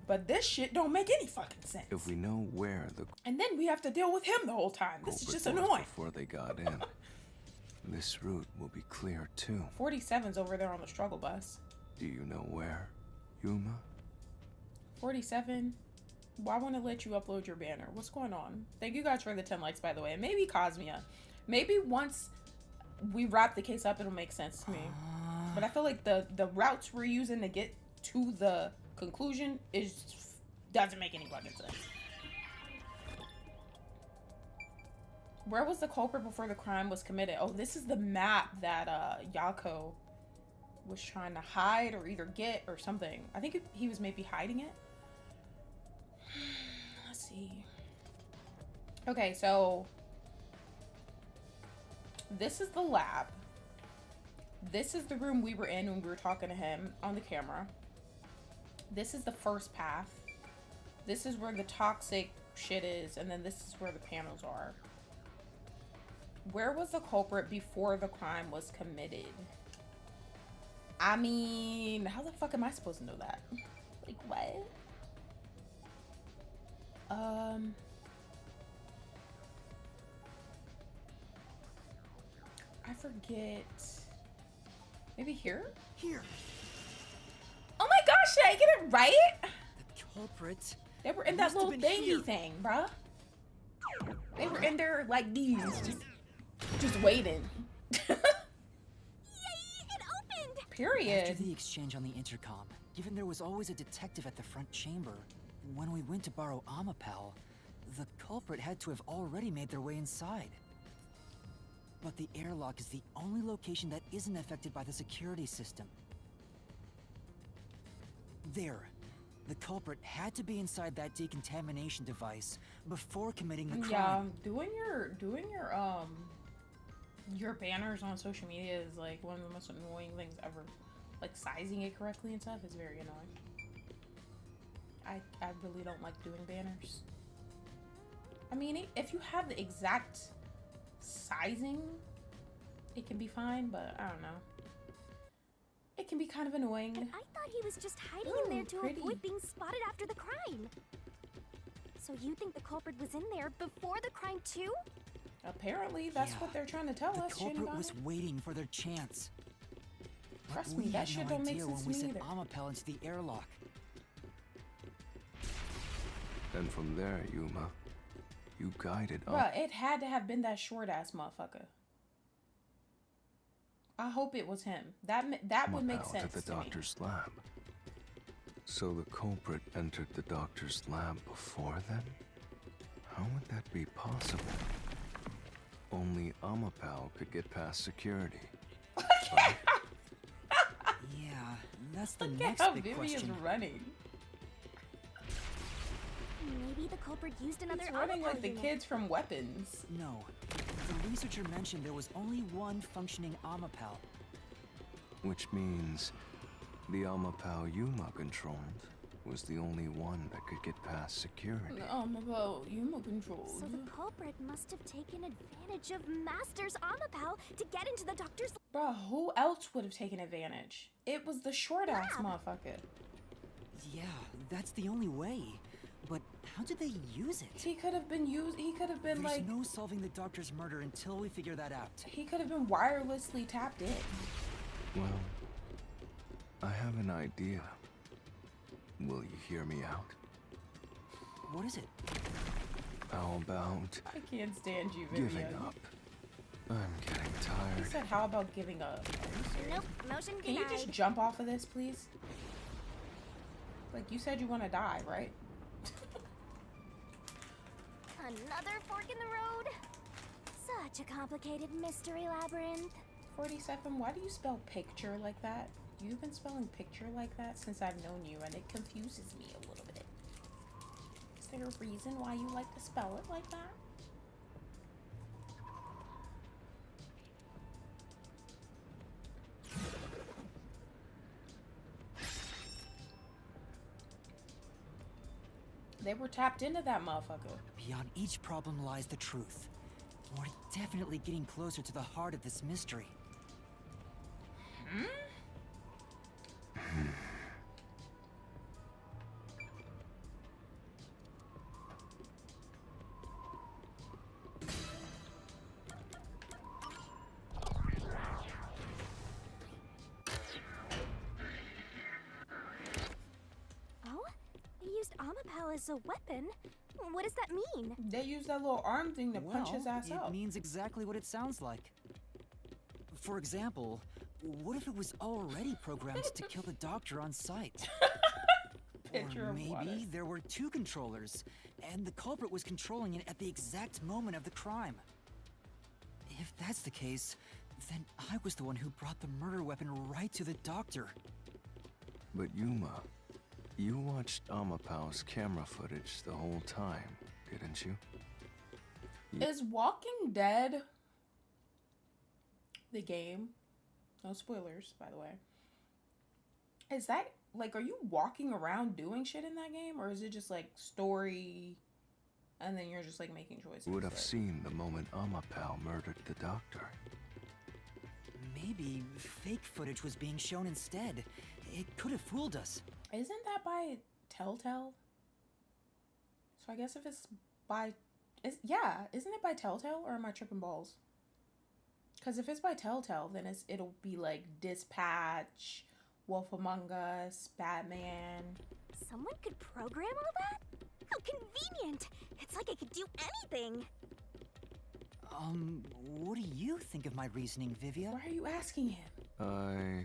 But this shit don't make any fucking sense. If we know where the And then we have to deal with him the whole time. This is culprit just was annoying. before they got in, this route will be clear too. 47's over there on the struggle bus. Do you know where, Yuma? 47, why won't it let you upload your banner? What's going on? Thank you guys for the 10 likes, by the way. And maybe Cosmia. Maybe once we wrap the case up, it'll make sense to me. But I feel like the routes we're using to get to the conclusion doesn't make any fucking sense. Where was the culprit before the crime was committed? Oh, this is the map that Yako was trying to hide or either get or something. I think he was maybe hiding it. Let's see. Okay, so this is the lab. This is the room we were in when we were talking to him on the camera. This is the first path. This is where the toxic shit is, and then this is where the panels are. Where was the culprit before the crime was committed? I mean, how the fuck am I supposed to know that? Like, what? I forget. Maybe here? Here, Oh my gosh, did I get it right? the culprit. They were in that Must have little been thingy here. thing, bruh. They were in there like these, just waiting. Yay! It opened! After Period. the exchange on the intercom, given there was always a detective at the front chamber, when we went to borrow Amapal, the culprit had to have already made their way inside. But the airlock is the only location that isn't affected by the security system. There. The culprit had to be inside that decontamination device before committing the Yeah, crime. doing your banners on social media is like one of the most annoying things ever. Like sizing it correctly and stuff is very annoying. I really don't like doing banners. I mean, if you have the exact sizing, it can be fine, but I don't know. It can be kind of annoying. And I thought he was just hiding in there to pretty. avoid being spotted after the crime. So you think the culprit was in there before the crime too? Apparently, that's Yeah, what they're trying to tell The us. culprit Shinigami. was waiting for their chance. But Trust me, we that had shit no don't make idea sense when to we me sent either. Amapel into the airlock. And from there, Yuma, you guided Bruh, it had to have been that short ass motherfucker. I hope it was him. That would make Amapal sense to the to me. doctor's lab. So the culprit entered the doctor's lab before then? How would that be possible? only Amapao could get past security. Yeah, that's the Look at next how big Vivian's question. running. Maybe the culprit used another He's running Amapao like the unit. kids from Weapons. No, the researcher mentioned there was only one functioning Amapal. Which means the Amapao Yuma controlled was the only one that could get past security. Amapao Yuma controlled. So the culprit must have taken advantage of Master's Amapao to get into the doctor's Bro, who else would have taken advantage? It was the short ass motherfucker. Yeah, that's the only way. But how did they use it? He could have been he could have been There's like, no solving the doctor's murder until we figure that out. he could have been wirelessly tapped in. Well, I have an idea. Will you hear me out? What is it? How about I can't stand you, Vivian. giving up? I'm getting He tired. said, how about giving up? Are you serious? Nope, motion Can you denied. just jump off of this, please? Like, you said you want to die, right? Another fork in the road. Such a complicated mystery labyrinth. 47, why do you spell picture like that? You've been spelling picture like that since I've known you, and it confuses me a little bit. Is there a reason why you like to spell it like that? They were tapped into that motherfucker. Beyond each problem lies the truth. We're definitely getting closer to the heart of this mystery. Oh? He used Amapao as a weapon? What does that mean? They used that little arm thing to punch his ass it out. means exactly what it sounds like. For example, what if it was already programmed to kill the doctor on sight? Picture Or of maybe water. there were two controllers, and the culprit was controlling it at the exact moment of the crime. If that's the case, then I was the one who brought the murder weapon right to the doctor. But Yuma, you watched Amapao's camera footage the whole time, didn't you? Is Walking Dead the game? No spoilers, by the way. Is that, like, are you walking around doing shit in that game? Or is it just, like, story, and then you're just, like, making choices? Would have like- seen the moment Amapao murdered the doctor. Maybe fake footage was being shown instead. It could have fooled us. Isn't that by Telltale? So I guess if it's by... isn't it by Telltale, or am I tripping balls? Because if it's by Telltale, then it'll be like Dispatch, Wolf Among Us, Batman. Someone could program all that? How convenient! It's like I could do anything! What do you think of my reasoning, Vivia? Why are you asking him? I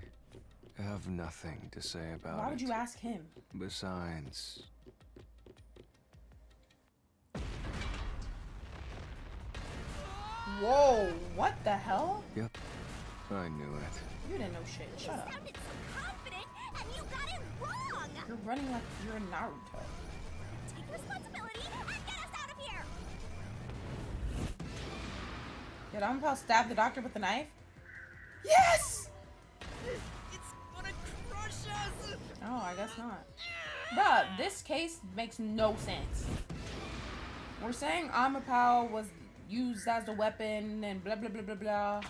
have nothing to say about Why it. would you ask him? Besides, Whoa, what the hell? yep, I knew it. You didn't know shit. Shut up. Sounded so confident, and you got it wrong! You're running like you're in Naruto. Take responsibility and get us out of here! Did Ampel stab the doctor with a knife? Yes! It's gonna crush us! Oh, I guess not. Bruh, this case makes no sense. We're saying Amapao was used as a weapon and blah blah blah blah blah.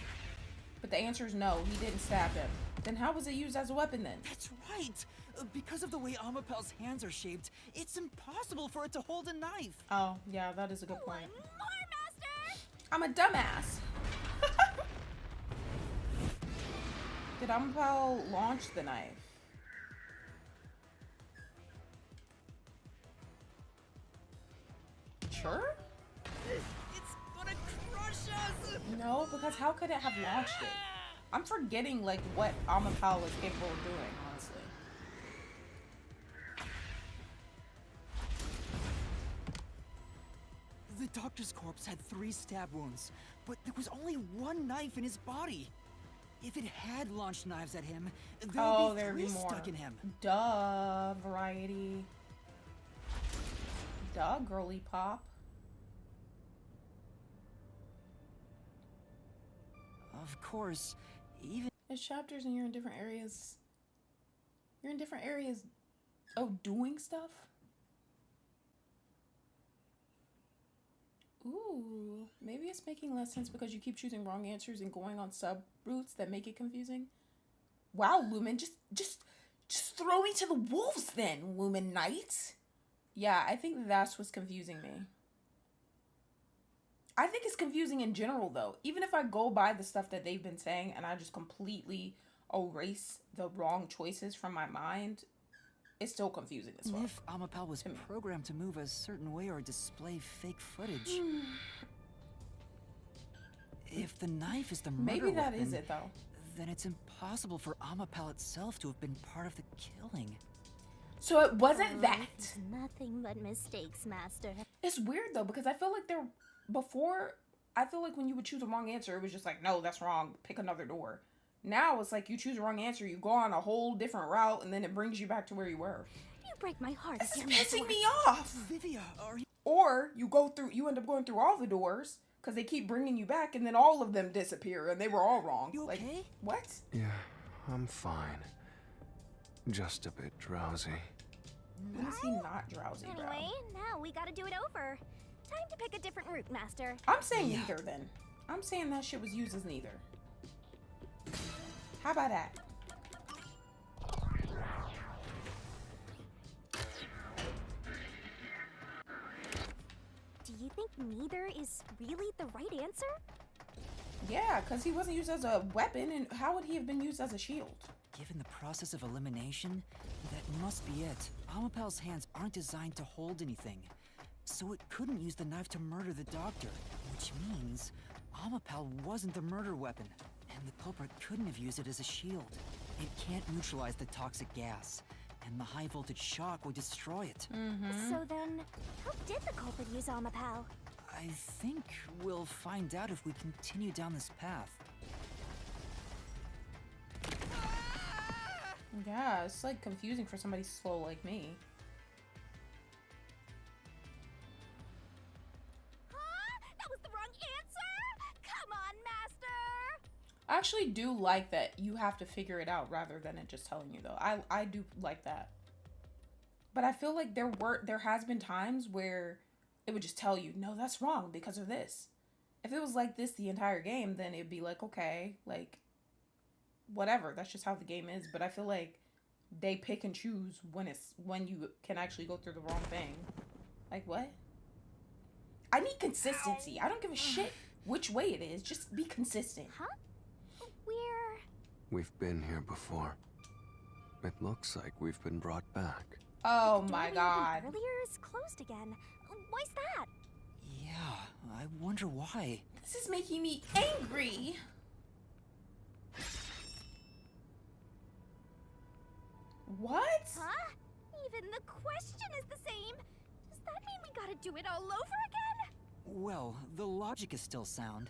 But the answer is no, he didn't stab him. Then how was it used as a weapon then? That's right! Because of the way Amapel's hands are shaped, it's impossible for it to hold a knife. Oh, yeah, that is a good One point. more, Master! I'm a dumbass. Did Amapao launch the knife? Sure? It's gonna crush us! No, because how could it have launched it? I'm forgetting like what Amapao was capable of doing, honestly. The doctor's corpse had 3 stab wounds, but there was only 1 knife in his body. If it had launched knives at him, there'd be 3 stuck in him. Duh, Variety. Duh, girly pop. Of course, even... There's chapters and you're in different areas. You're in different areas of doing stuff? Ooh, maybe it's making less sense because you keep choosing wrong answers and going on sub-routes that make it confusing. Wow, Lumen, just throw me to the wolves then, Lumen Knight. Yeah, I think that's what's confusing me. I think it's confusing in general, though. Even if I go by the stuff that they've been saying and I just completely erase the wrong choices from my mind, it's still confusing as well. If Amapal was programmed to move a certain way or display fake footage... If the knife is the murder Maybe that weapon, is it, though. Then it's impossible for Amapal itself to have been part of the killing. So it wasn't that. It's nothing but mistakes, Master. It's weird, though, because I feel like I feel like when you would choose a wrong answer, it was just like, no, that's wrong, pick another door. Now it's like you choose a wrong answer, you go on a whole different route, and then it brings you back to where you were. You break my heart. This is pissing me off. Vivia, are you... Or you end up going through all the doors because they keep bringing you back, and then all of them disappear, and they were all wrong. You okay? Like, what? Yeah, I'm fine. Just a bit drowsy. When is he not drowsy, bro? Anyway, now we gotta do it over. Time to pick a different route, Master. I'm saying neither, then. I'm saying that shit was used as neither. How about that? Do you think neither is really the right answer? Yeah, because he wasn't used as a weapon, and how would he have been used as a shield? Given the process of elimination, that must be it. Amapal's hands aren't designed to hold anything, so it couldn't use the knife to murder the doctor, which means Amapal wasn't the murder weapon, and the culprit couldn't have used it as a shield. It can't neutralize the toxic gas, and the high voltage shock would destroy it. So then, how did the culprit use Amapal? I think we'll find out if we continue down this path. Yeah, it's like confusing for somebody slow like me. Huh? That was the wrong answer? Come on, Master! I actually do like that you have to figure it out rather than it just telling you, though. I do like that. But I feel like there has been times where it would just tell you, no, that's wrong because of this. If it was like this the entire game, then it'd be like, okay, like, whatever. That's just how the game is. But I feel like they pick and choose when you can actually go through the wrong thing. Like, what? I need consistency. I don't give a shit which way it is. Just be consistent. Huh? We've been here before. It looks like we've been brought back. Oh The door my we god. opened earlier is closed again. Why's that? Yeah, I wonder why. This is making me angry. What? Huh? Even the question is the same. Does that mean we gotta do it all over again? Well, the logic is still sound.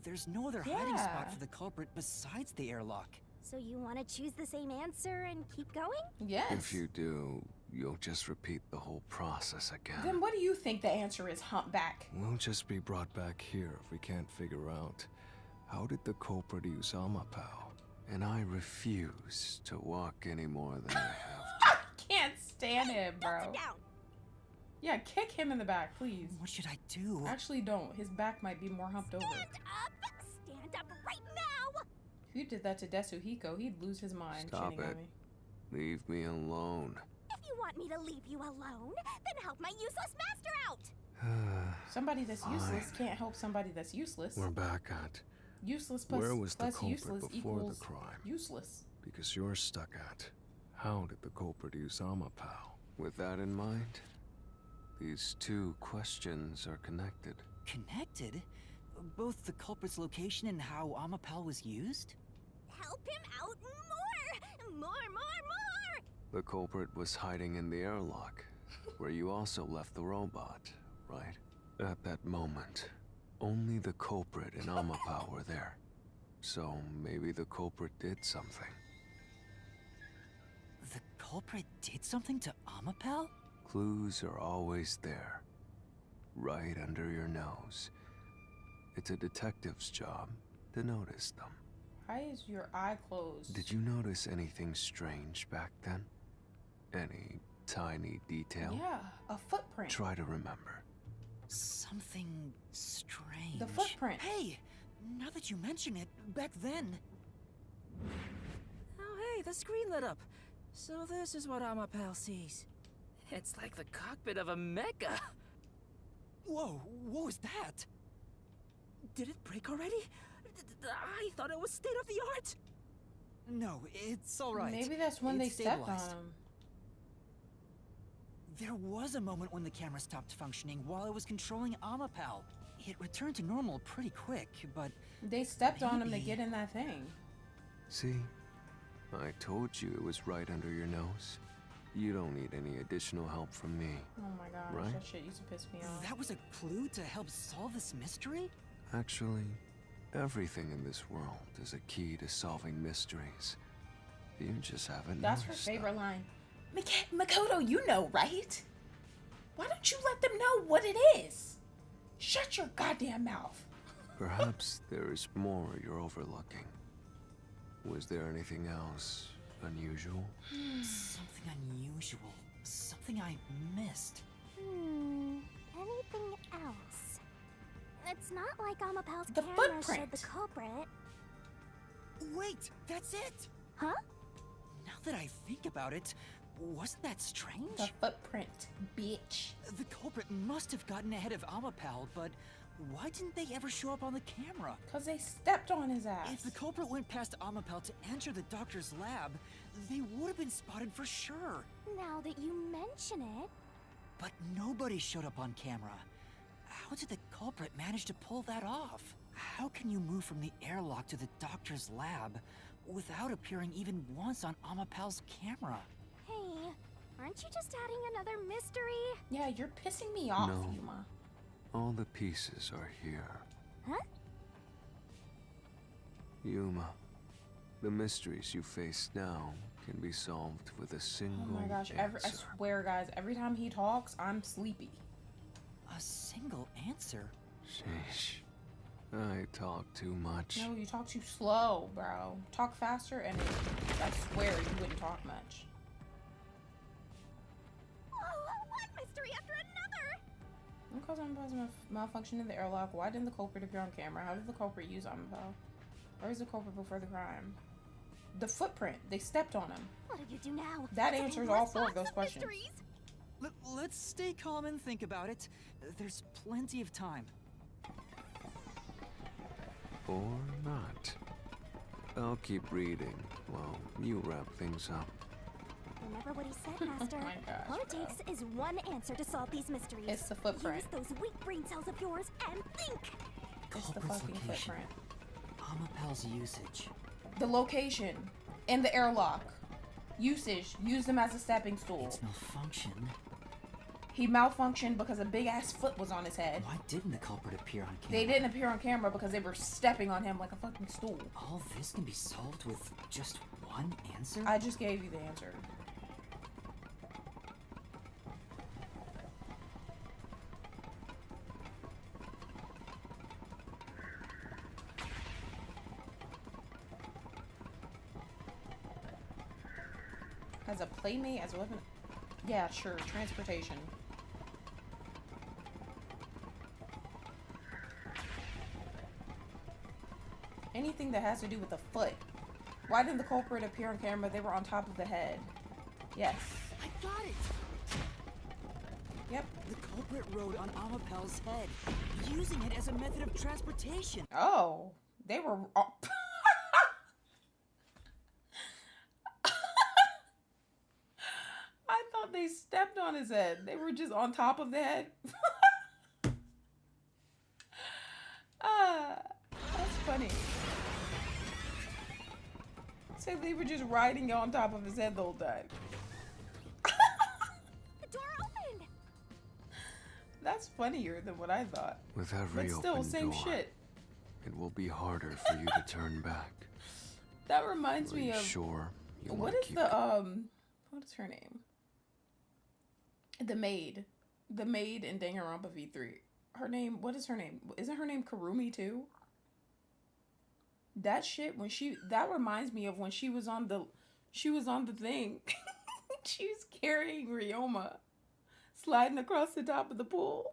There's no other hiding Yeah. spot for the culprit besides the airlock. So you want to choose the same answer and keep going? Yes. If you do, you'll just repeat the whole process again. Then what do you think the answer is, humpback? We'll just be brought back here if we can't figure out how did the culprit use Amapal. And I refuse to walk any more than I have to. Can't stand him, bro. Sit down. Yeah, kick him in the back, please. What should I do? Actually, don't. His back might be more humped over. Stand up! Stand up right now! If you did that to Desuhiko, he'd lose his mind. Stop shitting on it. me. Leave me alone. If you want me to leave you alone, then help my useless master out! Somebody that's useless Fine. can't help somebody that's useless. We're back at Useless plus, where was the plus culprit useless before equals the crime? useless. Because you're stuck at how did the culprit use Amapal? With that in mind, these two questions are connected. Connected? Both the culprit's location and how Amapal was used? Help him out more! More! The culprit was hiding in the airlock, where you also left the robot, right? At that moment, only the culprit and Amapao were there. So maybe the culprit did something. The culprit did something to Amapal? Clues are always there, right under your nose. It's a detective's job to notice them. Why is your eye closed? Did you notice anything strange back then? Any tiny detail? Yeah, a footprint. Try to remember. Something strange. The footprint. Hey, now that you mention it, back then... Oh, hey, the screen lit up. So this is what Amapal sees. It's like the cockpit of a mecha. Whoa, what was that? Did it break already? I thought it was state of the art. No, it's alright. Maybe that's when they It's stepped on stabilized. him. There was a moment when the camera stopped functioning while it was controlling Amapal. It returned to normal pretty quick, but... They stepped on him to Maybe. get in that thing. See? I told you it was right under your nose. You don't need any additional help from me. Oh my gosh, Right? that shit used to piss me off. That was a clue to help solve this mystery? Actually, everything in this world is a key to solving mysteries. You just haven't That's her noticed favorite them. line. Makoto, you know, right? Why don't you let them know what it is? Shut your goddamn mouth. Perhaps there is more you're overlooking. Was there anything else unusual? Something unusual. Something I missed. Anything else? It's not like Amapal's The camera footprint. showed the culprit. Wait, that's it! Huh? Now that I think about it, wasn't that strange? The footprint, bitch. The culprit must have gotten ahead of Amapal, but why didn't they ever show up on the camera? Because they stepped on his ass. If the culprit went past Amapal to enter the doctor's lab, they would have been spotted for sure. Now that you mention it, But nobody showed up on camera. How did the culprit manage to pull that off? How can you move from the airlock to the doctor's lab without appearing even once on Amapal's camera? hey, aren't you just adding another mystery? Yeah, you're pissing me off, No. Yuma. All the pieces are here. Huh? Yuma, the mysteries you face now can be solved with a Oh single my gosh, I answer. swear, guys, every time he talks, I'm sleepy. A single answer? Sheesh. I talk too much. No, you talk too slow, bro. Talk faster and I swear you wouldn't talk much. One mystery after another! Because Amapal malfunction in the airlock, why didn't the culprit appear on camera? How did the culprit use Amapal? Where is the culprit before the crime? The footprint. They stepped on him. What do you do now? That Let's answers solve all four of some those questions. mysteries. Let's stay calm and think about it. There's plenty of time. Or not. I'll keep reading while you wrap things up. Remember what he said, Master. my gosh, All it bro. takes is one answer to solve these mysteries. It's the footprint. Use those weak brain cells of yours and think! It's the Culprit's fucking location. footprint. Amapal's usage. The location in the airlock. Usage. Use them as a stepping stool. Its malfunction. He malfunctioned because a big ass foot was on his head. Why didn't the culprit appear on camera? They didn't appear on camera because they were stepping on him like a fucking stool. All this can be solved with just one answer? I just gave you the answer. As a playmate, as a weapon? Yeah, sure. Transportation. Anything that has to do with the foot. Why didn't the culprit appear on camera? They were on top of the head. Yes. I got it! Yep. The culprit rode on Amapal's head, using it as a method of transportation. Oh. They were... Oh. I thought they stepped on his head. They were just on top of the head. That's funny. So they were just riding on top of his head the whole time. The door opened! That's That's funnier than what I thought. With every But still, open same door, shit. it will be harder for you to turn back. That reminds Are me you of sure you what want to is keep the what is her name? The maid in Danganronpa V3. Her name, what is her name? Isn't her name Karumi too? That shit that reminds me of when she was on the thing. She was carrying Ryoma, sliding across the top of the pool.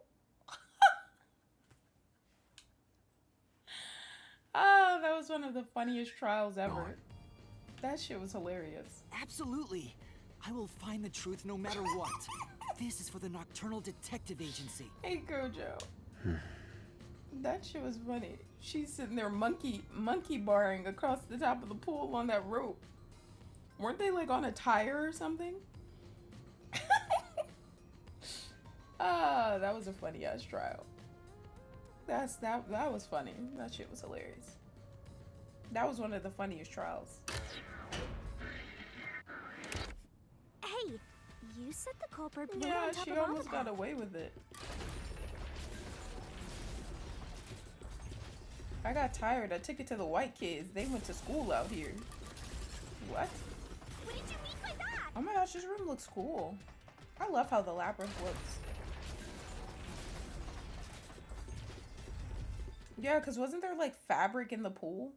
Oh, that was one of the funniest trials ever. That shit was hilarious. Absolutely. I will find the truth no matter what. This is for the Nocturnal Detective Agency. Hey, Gojo. That shit was funny. She's sitting there monkey barring across the top of the pool on that rope. Weren't they like on a tire or something? Ah, that was a funny ass trial. That was funny. That shit was hilarious. That was one of the funniest trials. Hey, you said the culprit blew Yeah, on top she of almost got Amapal. away with it. I got tired. I took it to the white kids. They went to school out here. What? What did you mean by that? Oh my gosh, this room looks cool. I love how the labyrinth looks. Yeah, because wasn't there like fabric in the pool?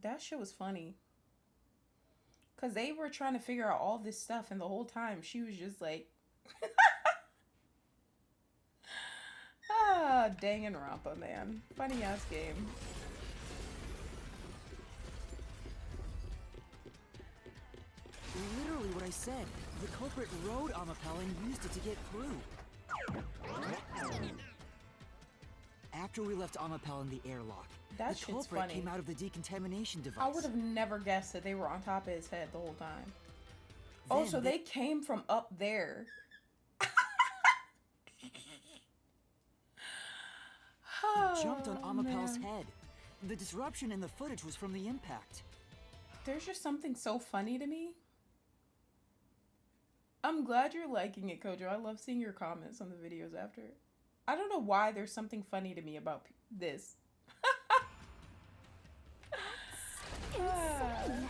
That shit was funny. Because they were trying to figure out all this stuff, and the whole time she was just like... Ah, Danganronpa, man. Funny ass game. Literally what I said. The culprit rode Amapal and used it to get through. After we left Amapal in the airlock, That the shit's culprit funny. came out of the decontamination device. I would have never guessed that they were on top of his head the whole time. Oh, Then so they came from up there. He jumped on Oh, Amapal's man. head. The disruption in the footage was from the impact. There's just something so funny to me. I'm glad you're liking it, Kojo. I love seeing your comments on the videos after. I don't know why there's something funny to me about this. Insane.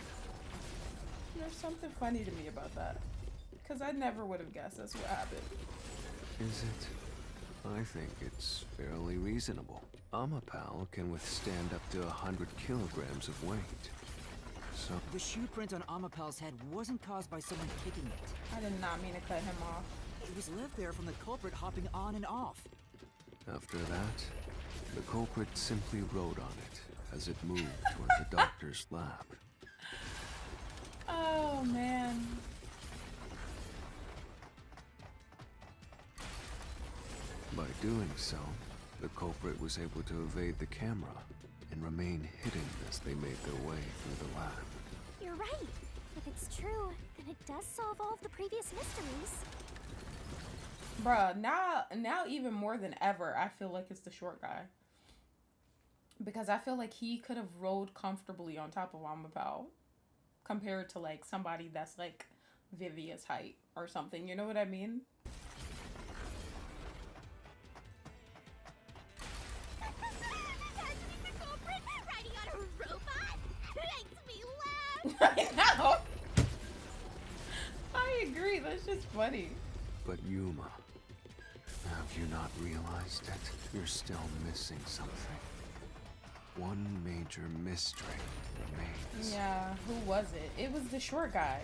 There's something funny to me about that. Because I never would have guessed that's what happened. Is it? I think it's fairly reasonable. Amapal can withstand up to 100 kilograms of weight. So, The shoe print on Amapal's head wasn't caused by someone kicking it. I did not mean to cut him off. It was left there from the culprit hopping on and off. after that, the culprit simply rode on it as it moved toward the doctor's lab. Oh, man. By doing so, the culprit was able to evade the camera and remain hidden as they made their way through the lab. You're right. If it's true, then it does solve all of the previous mysteries. Bruh, now even more than ever, I feel like it's the short guy. Because I feel like he could have rode comfortably on top of Amapal compared to like somebody that's like Vivia's height or something. You know what I mean? Imagining the culprit riding on a robot makes me laugh. I know. I agree. That's just funny. But Yuma, have you not realized it? You're still missing something. One major mystery remains. Yeah, who was it? It was the short guy.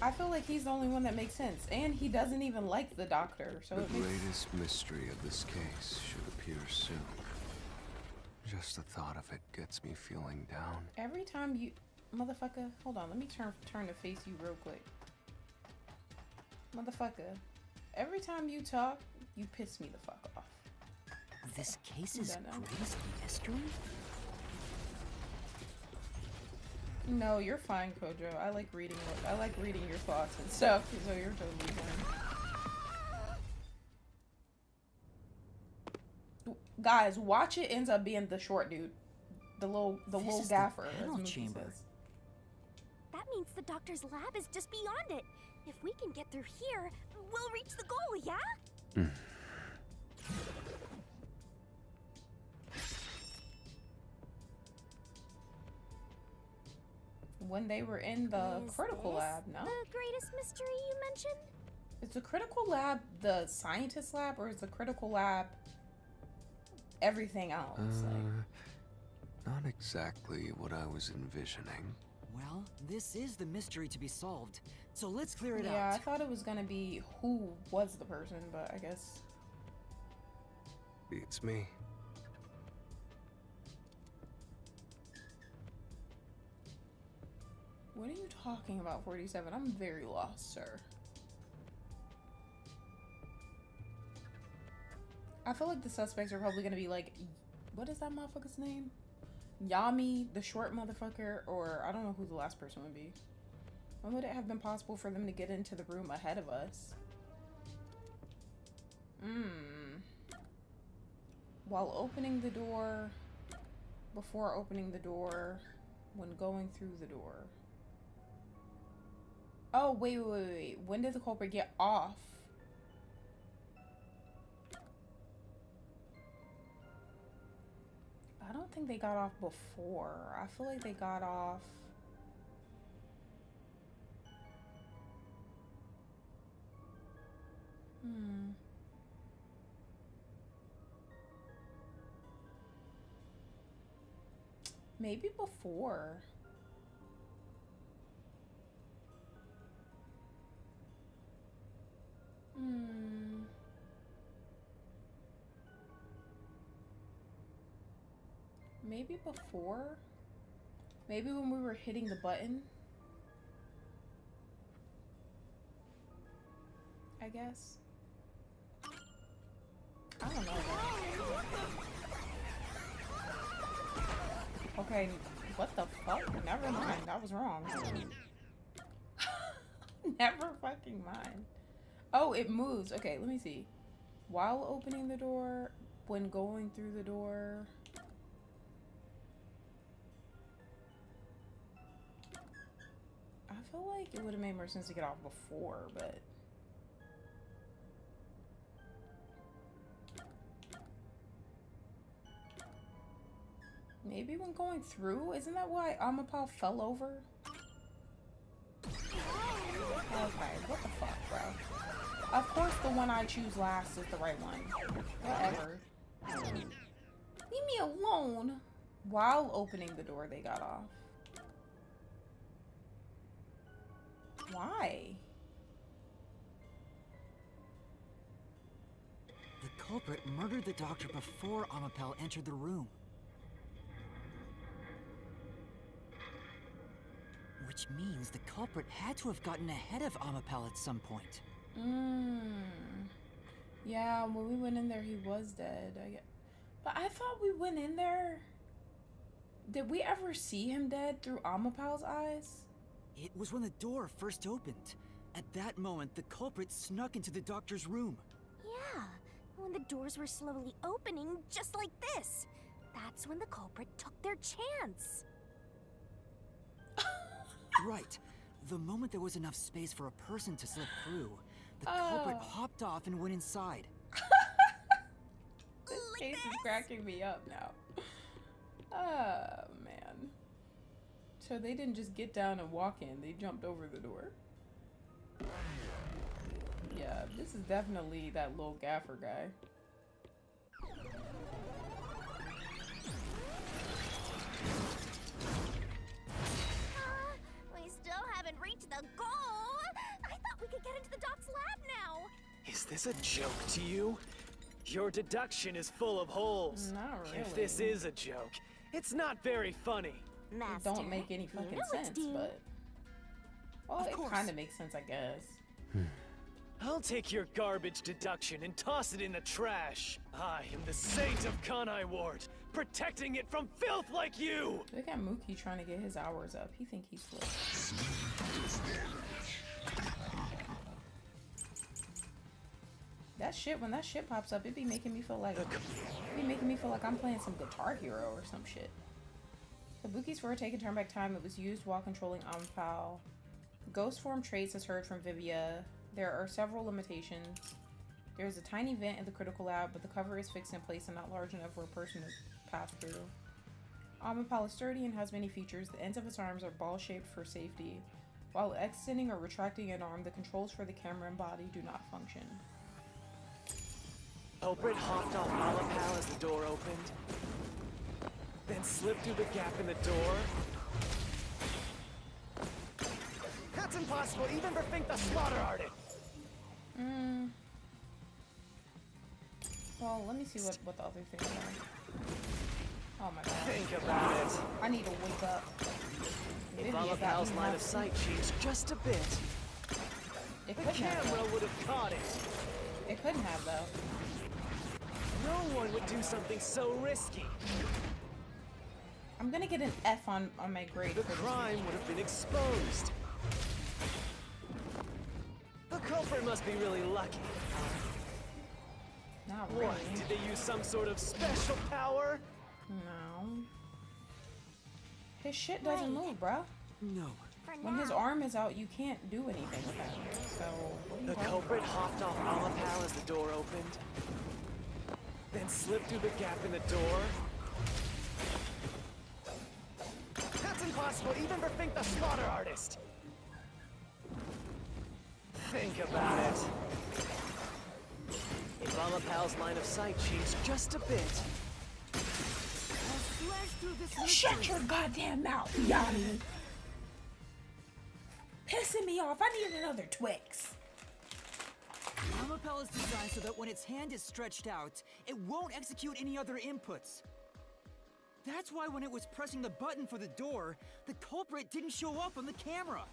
I feel like he's the only one that makes sense, and he doesn't even like the doctor. So The it makes... greatest mystery of this case should appear soon. Just the thought of it gets me feeling down. Every time you, motherfucker, hold on, let me turn to face you real quick, motherfucker. Every time you talk, you piss me the fuck off. This case is Don't know. greatest mystery? No, you're fine, Kojo. I like reading your thoughts and stuff, so you're totally fine. Guys, watch it ends up being the short dude. The little This is the gaffer, as panel Mookie chamber. says. That means the doctor's lab is just beyond it. If we can get through here, we'll reach the goal, yeah? When they were in the Is critical this lab, no? the greatest mystery you mentioned? Is the critical lab the scientist lab, or is the critical lab everything else? Not exactly what I was envisioning. Well, this is the mystery to be solved, so let's clear it Yeah, I out. thought it was gonna be who was the person, but I guess. Beats me. What are you talking about, 47? I'm very lost, sir. I feel like the suspects are probably gonna be like, what is that motherfucker's name? Yami, the short motherfucker, or I don't know who the last person would be. When would it have been possible for them to get into the room ahead of us? While opening the door, before opening the door, when going through the door. Oh, wait. When did the culprit get off? I don't think they got off before. I feel like they got off. Maybe before. Maybe before? Maybe when we were hitting the button? I guess. I don't know. Okay, what the fuck? Never mind, that was wrong. Never fucking mind. Oh, it moves. Okay, let me see. While opening the door, when going through the door. I feel like it would have made more sense to get off before, but. Maybe when going through? Isn't that why Amapal fell over? Okay, what the fuck, bro? Of course the one I choose last is the right one. Whatever. Leave me alone. While opening the door, they got off. Why? The culprit murdered the doctor before Amapel entered the room. Which means the culprit had to have gotten ahead of Amapel at some point. Yeah, when we went in there, he was dead. But I thought we went in there. Did we ever see him dead through Amapal's eyes? It was when the door first opened. At that moment, the culprit snuck into the doctor's room. Yeah, when the doors were slowly opening, just like this. That's when the culprit took their chance. Right. The moment there was enough space for a person to slip through, the culprit hopped off and went inside. This case is cracking me up now. Oh, man. So they didn't just get down and walk in, they jumped over the door. Yeah, this is definitely that little gaffer guy. We still haven't reached the goal. I thought we could get into the doc's lab now. Is this a joke to you? Your deduction is full of holes. Not really. If this is a joke, it's not very funny. It Master, don't make any fucking you know what to sense, do. but... Well, Of it course. kind of makes sense, I guess. I'll take your garbage deduction and toss it in the trash. I am the saint of Kanai Ward, protecting it from filth like you! Look at Mookie trying to get his hours up. He think he's slick. That shit, when that shit pops up, it be making me feel like I'm playing some Guitar Hero or some shit. Kabuki's forte can turn back time. It was used while controlling Ampal. Ghost form traits as heard from Vivia. There are several limitations. There is a tiny vent in the critical lab, but the cover is fixed in place and not large enough for a person to pass through. Ampal is sturdy and has many features. The ends of its arms are ball-shaped for safety. While extending or retracting an arm, the controls for the camera and body do not function. Culprit hopped off Ampal as the door opened, then slipped through the gap in the door. That's impossible, even for Fink the Slaughter Artist! Well, let me see what the other things are. Oh my god. Think about it. I need to wake up. If Vivia got Ampal's me line now of too. sight changed just a bit, It the couldn't have camera though. would have caught it. It couldn't have though. No one would do something so risky. I'm gonna get an F on my grade The for this crime video. would have been exposed. The culprit must be really lucky. Not really. What? Did they use some sort of special power? No. His shit doesn't Right. move, bruh. No. For When his now. arm is out, you can't do anything with that. So, what are you The talking culprit about? hopped off Ampal as the door opened, then slipped through the gap in the door. That's impossible, even for Fink the Slaughter Artist! Think about it. If Ampal's line of sight changed just a bit, I'll slash through this Shut mystery. your goddamn mouth, Yanni. Pissing me off. I need another Twix. Ampal is designed so that when its hand is stretched out, it won't execute any other inputs. That's why when it was pressing the button for the door, the culprit didn't show up on the camera.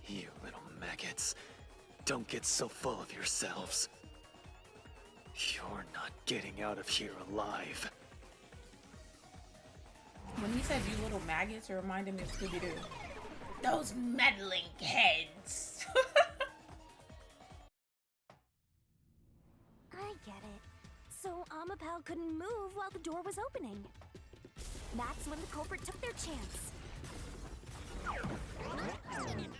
you little maggots, don't get so full of yourselves. You're not getting out of here alive. When he said you little maggots, it reminded me of Scooby-Doo. Those meddling heads. I get it. So Ampal couldn't move while the door was opening. That's when the culprit took their chance.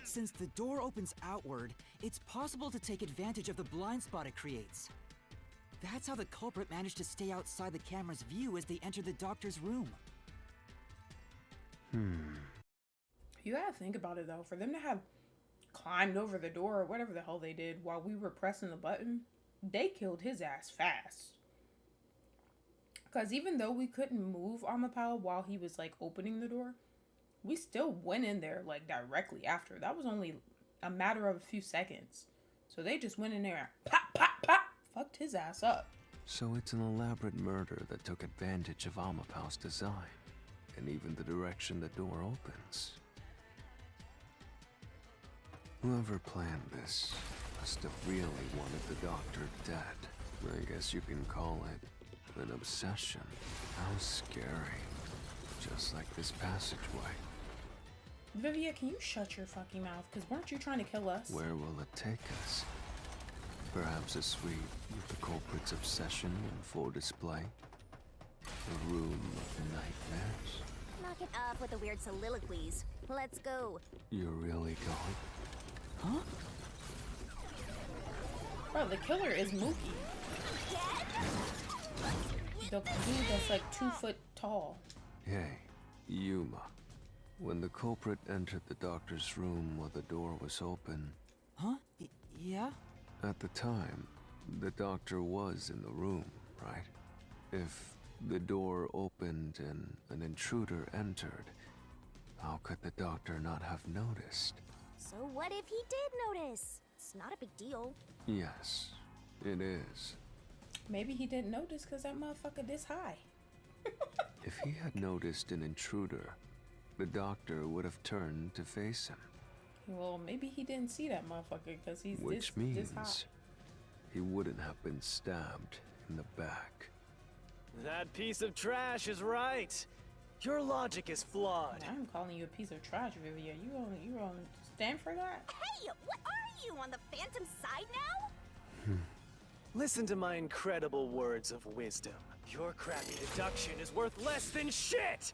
Since the door opens outward, it's possible to take advantage of the blind spot it creates. That's how the culprit managed to stay outside the camera's view as they entered the doctor's room. You gotta think about it though. For them to have climbed over the door or whatever the hell they did while we were pressing the button, they killed his ass fast. Because even though we couldn't move Ampal while he was like opening the door, we still went in there like directly after. That was only a matter of a few seconds. So they just went in there and pop, pop, pop, fucked his ass up. So it's an elaborate murder that took advantage of Ampal's design, and even the direction the door opens. Whoever planned this must have really wanted the doctor dead. I guess you can call it an obsession. How scary. Just like this passageway. Vivia, can you shut your fucking mouth? Because weren't you trying to kill us? Where will it take us? Perhaps a suite with the culprit's obsession in full display? A room of nightmares? Knock it off with the weird soliloquies. Let's go. You're really going? Huh? Bro, the killer is Mookie. The dude that's like 2 foot tall. Hey, Yuma. When the culprit entered the doctor's room while the door was open, Huh? Yeah? at the time, the doctor was in the room, right? If the door opened and an intruder entered, how could the doctor not have noticed? So what if he did notice? It's not a big deal. Yes, it is. Maybe he didn't notice because that motherfucker this high. If he had noticed an intruder, the doctor would have turned to face him. Well, maybe he didn't see that motherfucker because he's Which this means high. he wouldn't have been stabbed in the back. That piece of trash is right. Your logic is flawed. I'm calling you a piece of trash, Vivia. You gonna stand for that? Hey, what are you, on the Phantom side now? Listen to my incredible words of wisdom. Your crappy deduction is worth less than shit!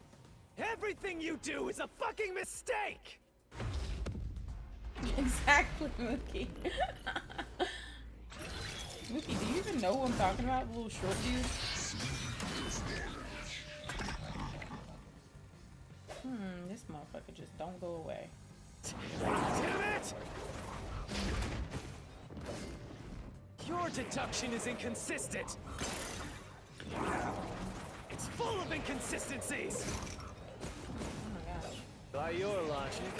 Everything you do is a fucking mistake! Exactly, Mookie. Mookie, do you even know what I'm talking about? The little short dude? This motherfucker just don't go away. Damn it! Your deduction is inconsistent. It's full of inconsistencies. Oh my gosh. By your logic,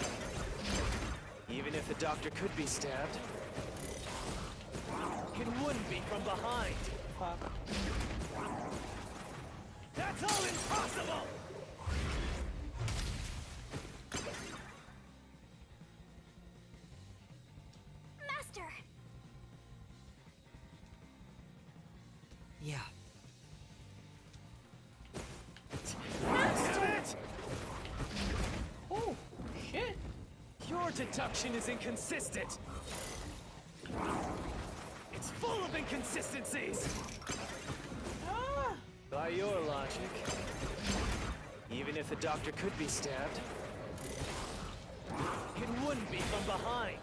even if the doctor could be stabbed, it wouldn't be from behind. Fuck. That's all impossible! Master! Yeah. Damn it! Oh, shit. Your deduction is inconsistent. It's full of inconsistencies. Ah! By your logic, even if the doctor could be stabbed, it wouldn't be from behind.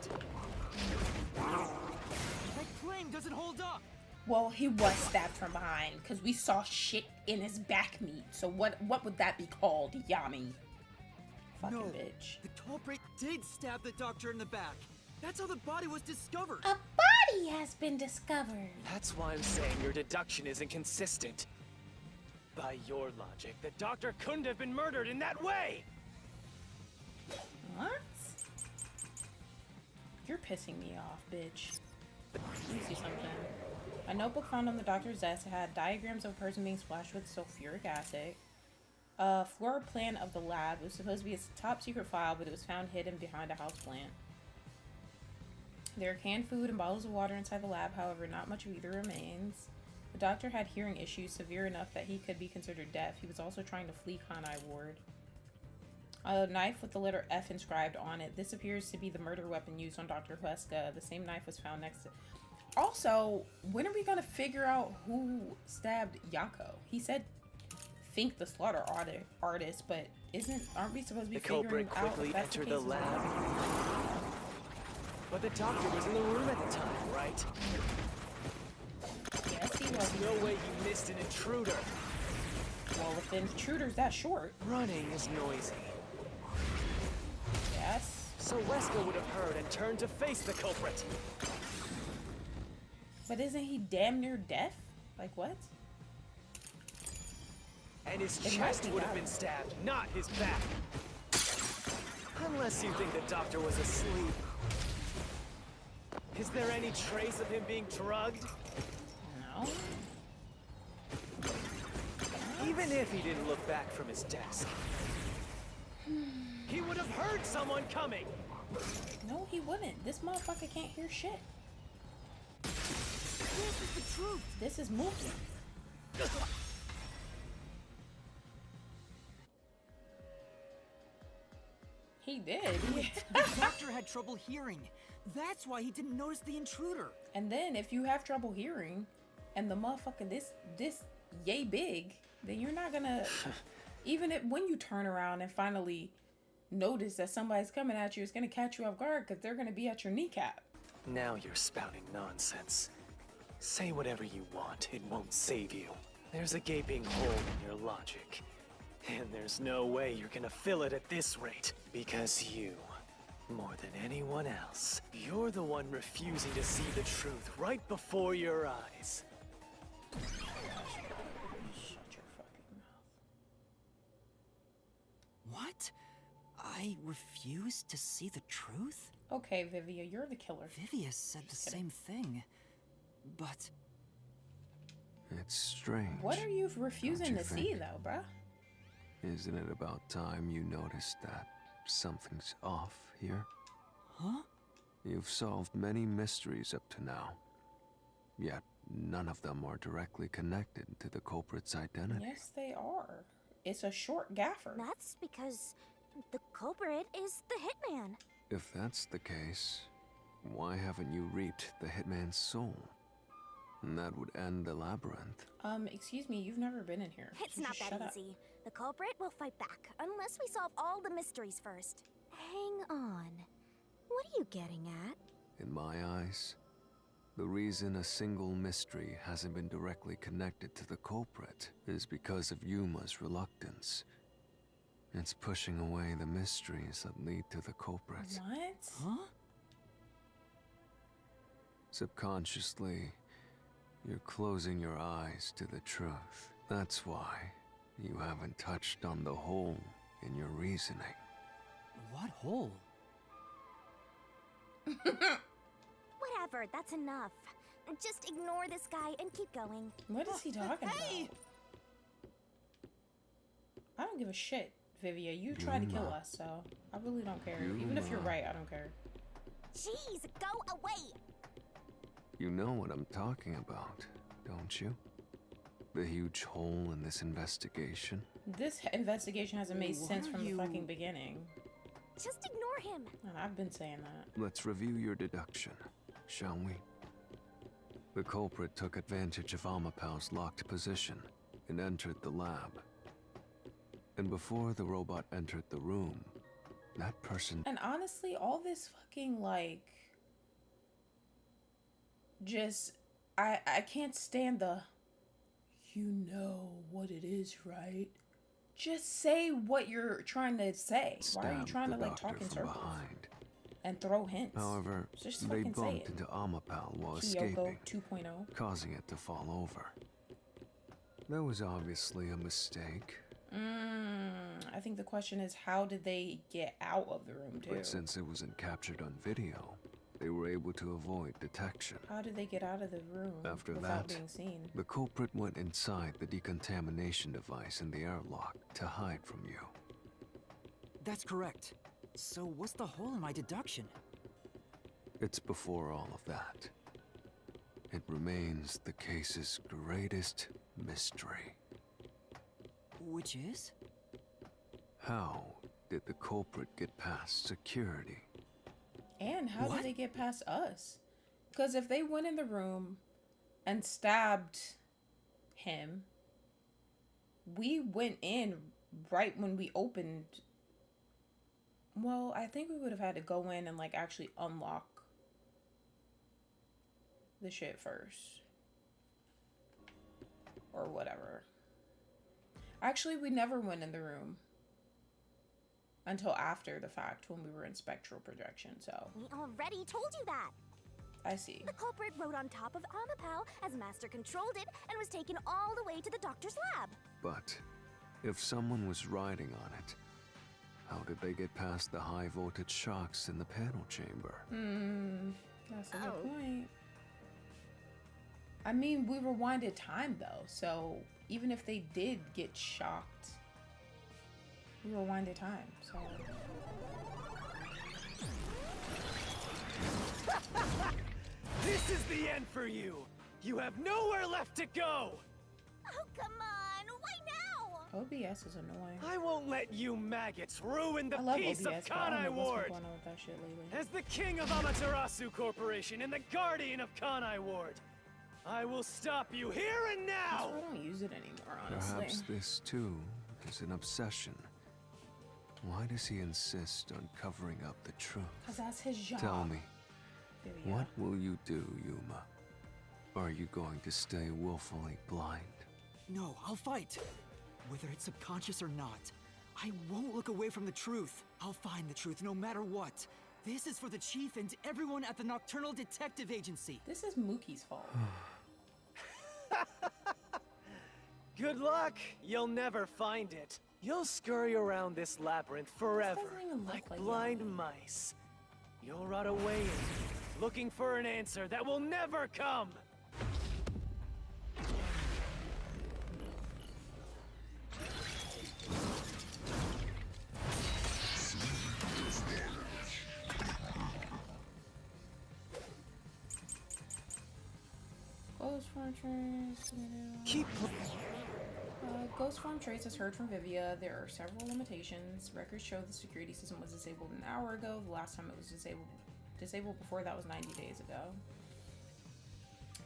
That claim doesn't hold up. Well, he was stabbed from behind because we saw shit in his back meat. So what would that be called, Yami? Fucking No, bitch. the culprit did stab the doctor in the back. That's how the body was discovered. A body has been discovered. That's why I'm saying your deduction is inconsistent. By your logic, the doctor couldn't have been murdered in that way! What? You're pissing me off, bitch. Let me see something. A notebook found on the doctor's desk had diagrams of a person being splashed with sulfuric acid. A floor plan of the lab. It was supposed to be a top secret file, but it was found hidden behind a houseplant. There are canned food and bottles of water inside the lab, however, not much of either remains. The doctor had hearing issues severe enough that he could be considered deaf. He was also trying to flee Conai Ward. A knife with the letter F inscribed on it. This appears to be the murder weapon used on Dr. Huesca. The same knife was found next to... Also, when are we gonna figure out who stabbed Yako? He said, think the slaughter artist, but aren't we supposed to be The figuring culprit out quickly if that's the entered the case as lab. well? But the doctor was in the room at the time, right? Yes, he was. There's no way you missed an intruder. Well, if the intruder's that short, Running is noisy. yes. So Wesker would have heard and turned to face the culprit. But isn't he damn near deaf? Like what? And his It might chest be would have that. been stabbed, not his back. Unless you think the doctor was asleep. Is there any trace of him being drugged? No. Even if he didn't look back from his desk, he would have heard someone coming. No, he wouldn't. This motherfucker can't hear shit. This is the truth. This is Mookie. He did. The doctor had trouble hearing. That's why he didn't notice the intruder. And then if you have trouble hearing and the motherfucker this yay big, then you're not gonna even if when you turn around and finally notice that somebody's coming at you, it's gonna catch you off guard because they're gonna be at your kneecap. Now you're spouting nonsense. Say whatever you want, it won't save you. There's a gaping hole in your logic. And there's no way you're gonna fill it at this rate. Because you, more than anyone else, you're the one refusing to see the truth right before your eyes. Shut your fucking mouth. What? I refuse to see the truth? Okay, Vivia, you're the killer. Vivia said the Just kidding. same thing. But It's strange. What are you refusing you to see think? though, bruh? Isn't it about time you noticed that something's off here? huh? You've solved many mysteries up to now, yet none of them are directly connected to the culprit's identity. Yes, they are. It's a short gaffer. That's because the culprit is the hitman. If that's the case, why haven't you reaped the hitman's soul? And that would end the labyrinth. Excuse me, you've never been in here. It's So not just that shut up. easy. The culprit will fight back, unless we solve all the mysteries first. Hang on. What are you getting at? In my eyes, the reason a single mystery hasn't been directly connected to the culprit is because of Yuma's reluctance. It's pushing away the mysteries that lead to the culprit. What? Huh? Subconsciously, you're closing your eyes to the truth. That's why you haven't touched on the hole in your reasoning. What hole? Whatever, that's enough. Just ignore this guy and keep going. What is he talking Hey! about? I don't give a shit, Vivia. You tried to kill Yuma. us, so I really don't care. Even if you're Yuma. right, I don't care. Jeez, go away! You know what I'm talking about, don't you? The huge hole in this investigation. This investigation hasn't made What sense are from the you- fucking beginning. Just ignore him. And I've been saying that. Let's review your deduction, shall we? The culprit took advantage of Amapau's locked position and entered the lab. And before the robot entered the room, that person... And honestly, all this fucking, like... Just... I can't stand the... You know what it is, right? Just say what you're trying to say. Why are you stabbed trying the to, like, doctor talk in from circles? behind. And throw hints? However, Just they fucking say bumped it. into Amapau while Kyoko escaping, 2.0. causing it to fall over. That was obviously a mistake, I think the question is, how did they get out of the room, too? but since it wasn't captured on video, they were able to avoid detection. How did they get out of the room After without that, being seen? The culprit went inside the decontamination device in the airlock to hide from you. That's correct. So what's the hole in my deduction? It's before all of that. It remains the case's greatest mystery. Which is? How did the culprit get past security? And how What? did they get past us? Because if they went in the room and stabbed him, we went in right when we opened. Well, I think we would have had to go in and, like, actually unlock the shit first. Or whatever. Actually, we never went in the room until after the fact when we were in spectral projection, so We already told you that. I see. The culprit rode on top of Amapau as Master controlled it and was taken all the way to the doctor's lab. But if someone was riding on it, how did they get past the high voltage shocks in the panel chamber? That's a Oh. good point. I mean, we rewinded time though, so even if they did get shocked, we rewinded time, so. This is the end for you! You have nowhere left to go! Oh, come on. Why now? OBS is annoying. I won't let you maggots ruin the I love peace OBS, of but I don't Kanai know what's Ward! been going on with that shit lately. As the king of Amaterasu Corporation and the guardian of Kanai Ward, I will stop you here and That's now! why I don't use it anymore, honestly. Perhaps this too is an obsession. Why does he insist on covering up the truth? Because that's his job. Tell me, Vivia. what will you do, Yuma? Are you going to stay willfully blind? No, I'll fight. Whether it's subconscious or not, I won't look away from the truth. I'll find the truth no matter what. This is for the chief and everyone at the Nocturnal Detective Agency. This is Mookie's fault. Good luck! You'll never find it. You'll scurry around this labyrinth forever, doesn't even look like like blind Yummy. mice. You'll rot away in it, looking for an answer that will never come! Ghost Farm Trace. Keep Ghost Farm Trace has heard from Vivia. There are several limitations. Records show the security system was disabled an hour ago. The last time it was disabled before that was 90 days ago.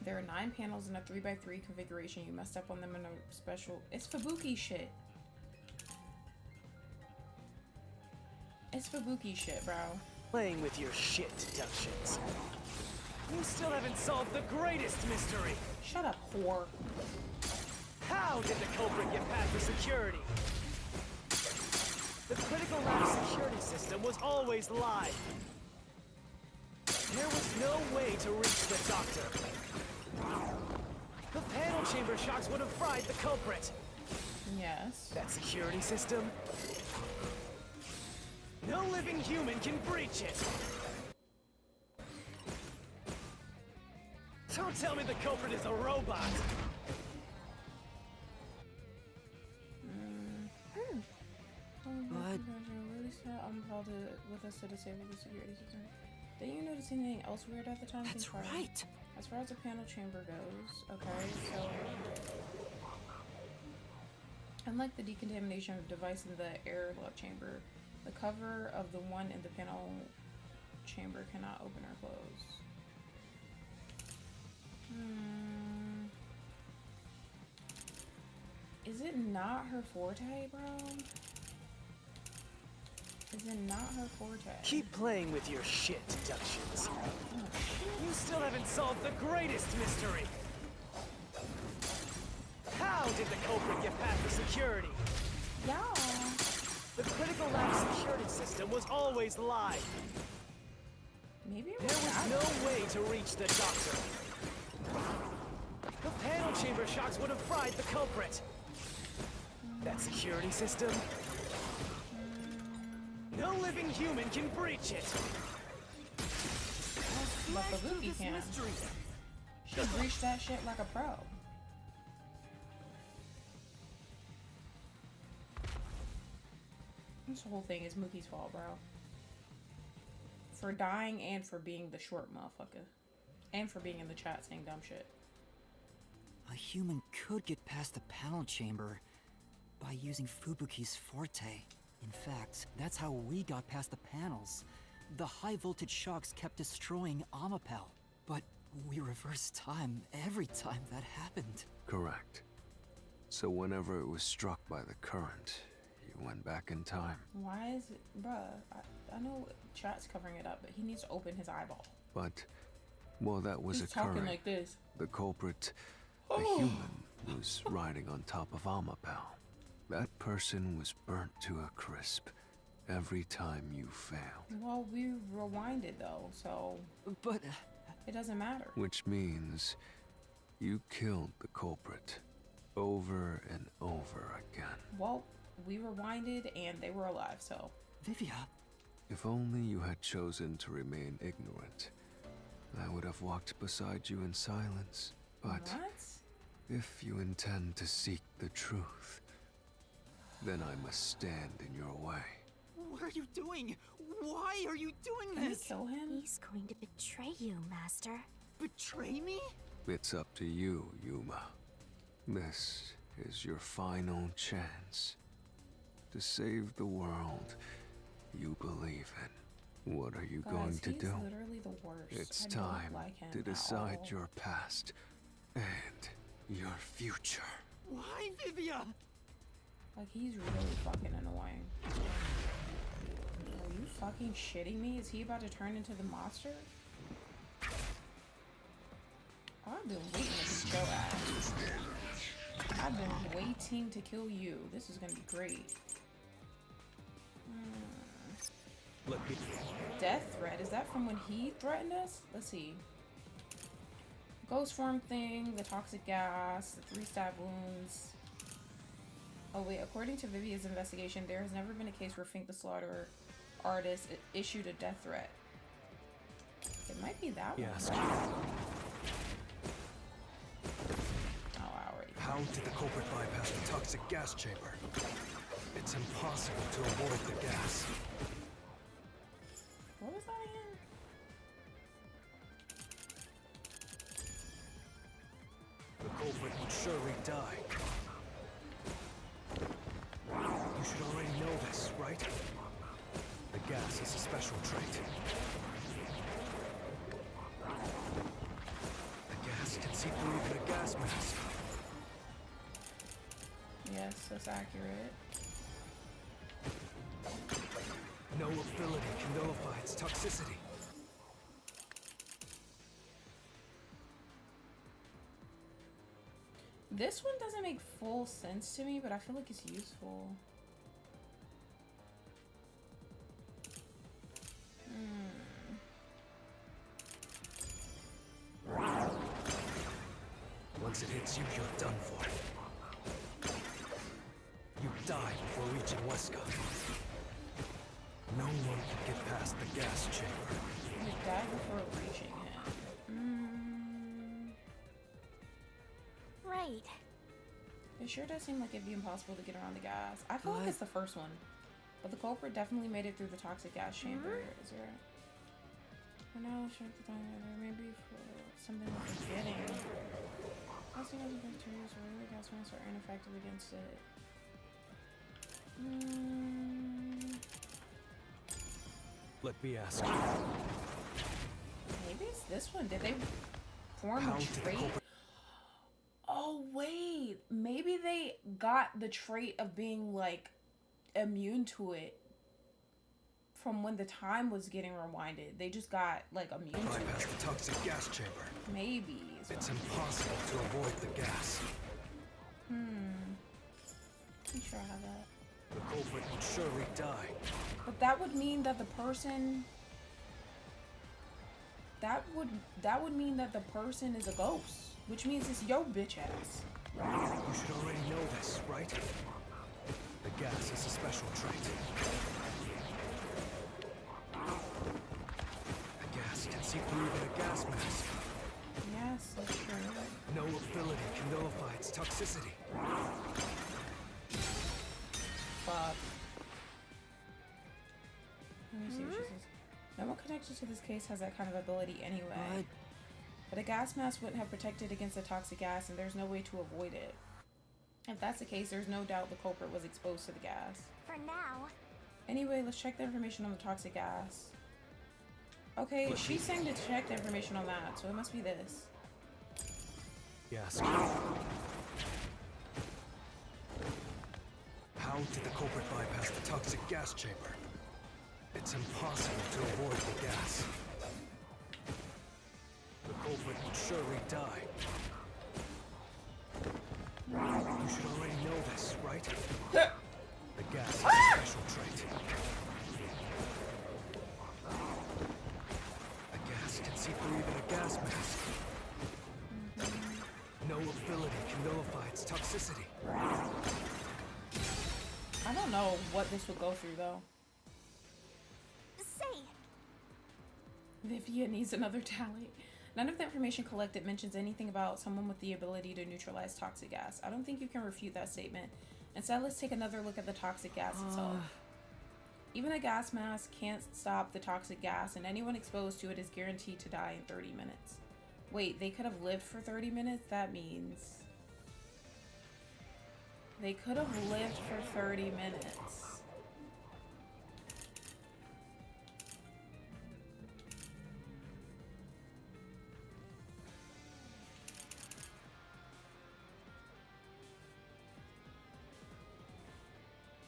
There are 9 panels in a 3x3 configuration. You messed up on them in a special... It's Fubuki shit. It's Fubuki shit, bro. Playing with your shit deductions. You still haven't solved the greatest mystery. Shut up, whore. How did the culprit get past the security? The critical lab security system was always live. There was no way to reach the doctor. The panel chamber shocks would have fried the culprit. Yes. That security system? No living human can breach it. Don't tell me the culprit is a robot. But- I'm called with us to disable the security system. Didn't you notice anything else weird at the time? That's right. As far as the panel chamber goes, okay, so unlike the decontamination device in the airlock chamber, the cover of the one in the panel chamber cannot open or close. Is it not her forte, bro? Is it not her forte? Keep playing with your shit deductions. You still haven't solved the greatest mystery. How did the culprit get past the security? Yeah. The critical lab security system was always live. Maybe it There was was no way to reach the doctor. The panel chamber shocks would have fried the culprit. That security system? No living human can breach it. But Fubuki can. She breached that shit like a pro. This whole thing is Mookie's fault, bro. For dying and for being the short motherfucker. And for being in the chat saying dumb shit. A human could get past the panel chamber by using Fubuki's forte. In fact, that's how we got past the panels. The high voltage shocks kept destroying Amapel, but we reversed time every time that happened. Correct. So whenever it was struck by the current, you went back in time. Why is it, bruh? I know chat's covering it up, but he needs to open his eyeball. But while that was He's occurring, talking like this. the culprit, the human, was riding on top of Amapel. That person was burnt to a crisp every time you failed. Well, we rewinded though, so But it doesn't matter. Which means you killed the culprit over and over again. Well, we rewinded and they were alive, so. Vivia, If only you had chosen to remain ignorant, I would have walked beside you in silence. But What? if you intend to seek the truth, then I must stand in your way. what are you doing? Why are you doing Can we this? kill him? He's going to betray you, Master. Betray me? It's up to you, Yuma. This is your final chance to save the world you believe in. What are you going Guys, to he's do? literally the worst. It's I don't time like him to at decide all. your past and your future. Why, Vivia? Like, he's really fucking annoying. Are you fucking shitting me? Is he about to turn into the monster? I've been waiting to beat your ass. I've been waiting to kill you. This is gonna be great. Look, Death threat. Is that from when he threatened us? Let's see. Ghost form thing, the toxic gas, the 3 stab wounds. Oh wait, according to Vivia's investigation, there has never been a case where Fink the Slaughter artist issued a death threat. It might be that yes. one. Right? Oh, I already. How did the culprit bypass the toxic gas chamber? It's impossible to avoid the gas. What was that again? The culprit would surely die. You should already know this, right? The gas is a special trait. The gas can see through even a gas mask. Yes, that's accurate. No ability can nullify its toxicity. This one doesn't make full sense to me, but I feel like it's useful. Once it hits you, you're done for. You die before reaching Weska. No one can get past the gas chamber. You die before reaching him. Right. It sure does seem like it'd be impossible to get around the gas. I feel like it's the first one. But the culprit definitely made it through the toxic gas chamber. Is there... For now, check the time. There may be for something we're forgetting. Plastic has bacteria, so regular gas masks are ineffective against it. Let me ask you. Maybe it's this one. Did they form How a did the trait? culprit... Oh, wait. Maybe they got the trait of being, like, immune to it from when the time was getting rewinded. They just got, like, immune to bypass it. the toxic gas chamber. Maybe. It's impossible to avoid the gas. I'm sure I have that. The culprit would surely die. But that would mean that the person... That would mean that the person is a ghost. Which means it's your bitch ass. You should already know this, right? The gas is a special trait. The gas can see through even a gas mask. Yes, that's true. No ability can nullify its toxicity. Fuck. Let me see what she says. No one connected to this case has that kind of ability anyway. But a gas mask wouldn't have protected against the toxic gas, and there's no way to avoid it. If that's the case, there's no doubt the culprit was exposed to the gas. For now. Anyway, let's check the information on the toxic gas. Okay, she's saying to check the information on that, so it must be this. Yes. How did the culprit bypass the toxic gas chamber? It's impossible to avoid the gas. The culprit would surely die. You should already know this, right? The gas is a special trait. The gas can see through even a gas mask. No ability can nullify its toxicity. I don't know what this would go through, though. Say. Vivia needs another tally. None of the information collected mentions anything about someone with the ability to neutralize toxic gas. I don't think you can refute that statement. Instead, let's take another look at the toxic gas itself. Even a gas mask can't stop the toxic gas, and anyone exposed to it is guaranteed to die in 30 minutes. Wait, they could have lived for 30 minutes? That means... They could have lived for 30 minutes.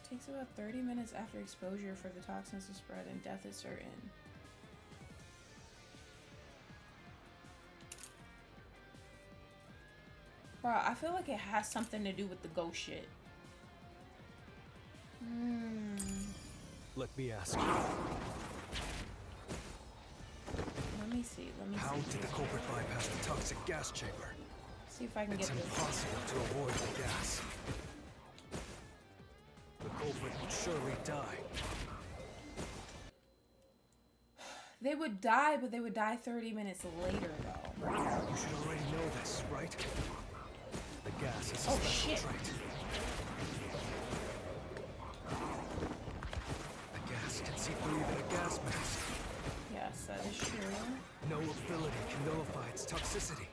Takes about 30 minutes after exposure for the toxins to spread, and death is certain. Bro, I feel like it has something to do with the ghost shit. Let me ask you. Let me see. How did the culprit bypass the toxic gas chamber? See if I can It's get this. impossible to avoid the gas. The culprit would surely die. They would die, but they would die 30 minutes later, though. You should already know this, right? The gas is a Oh, special shit. trait. The gas can see through even a gas mask. Yes, that is true. No ability can nullify its toxicity.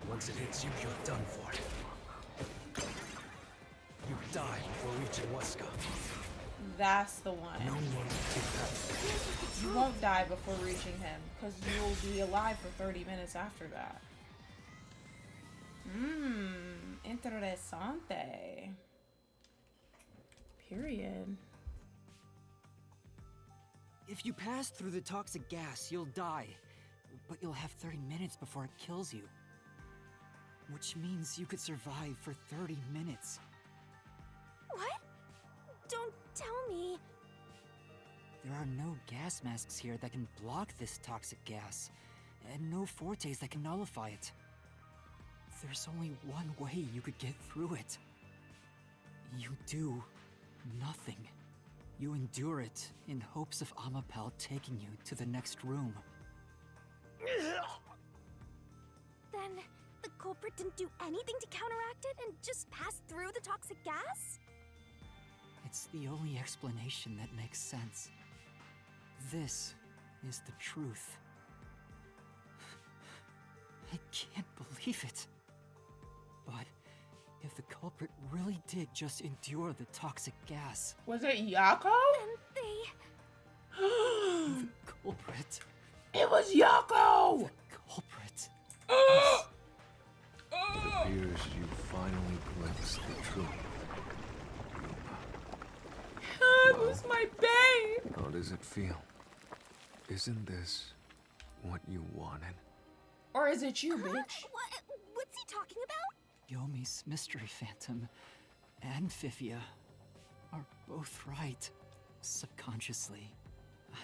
Once it hits you, you're done for. You die before reaching Weska. That's the one. No one can get past. You won't die before reaching him, because you'll be alive for 30 minutes after that. Interesante. Period. If you pass through the toxic gas, you'll die. But you'll have 30 minutes before it kills you. Which means you could survive for 30 minutes. What? Don't tell me. There are no gas masks here that can block this toxic gas, and no fortes that can nullify it. There's only one way you could get through it. You do nothing. You endure it in hopes of Amapal taking you to the next room. Then the culprit didn't do anything to counteract it and just passed through the toxic gas? It's the only explanation that makes sense. This is the truth. I can't believe it. But if the culprit really did just endure the toxic gas, Was it Yako? And they... the culprit, It was Yako! the culprit. Appears you finally glimpsed the truth. It was my babe! How does it feel? Isn't this what you wanted? Or is it you, bitch? What's he talking about? Yomi's mystery phantom and Fifia are both right. Subconsciously,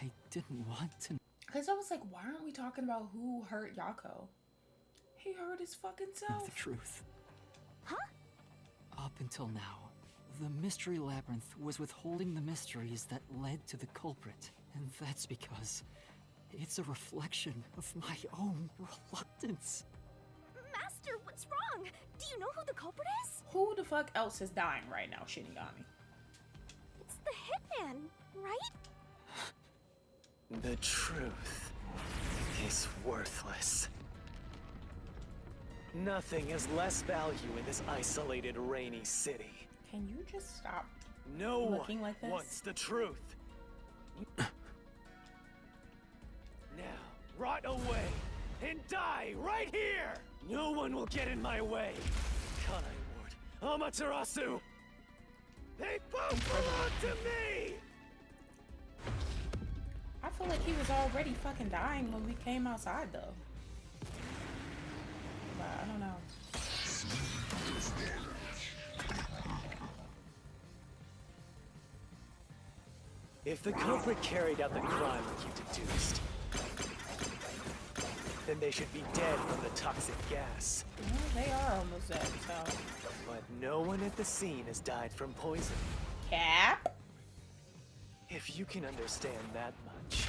I didn't want to. Because I was like, why aren't we talking about who hurt Yako? He hurt his fucking Know self. the truth. Huh? Up until now, the mystery labyrinth was withholding the mysteries that led to the culprit. And that's because it's a reflection of my own reluctance. Master, what's wrong? Do you know who the culprit is? Who the fuck else is dying right now, Shinigami? It's the hitman, right? The truth is worthless. Nothing has less value in this isolated, rainy city. Can you just stop? No Looking one like this? wants the truth. Now, rot away and die right here! No one will get in my way. Kanai Ward, Amaterasu! They both belong to me! I feel like he was already fucking dying when we came outside, though. But I don't know. If the culprit carried out the crime like you deduced, then they should be dead from the toxic gas. Well, they are almost dead, so. But no one at the scene has died from poison. Cap? If you can understand that much,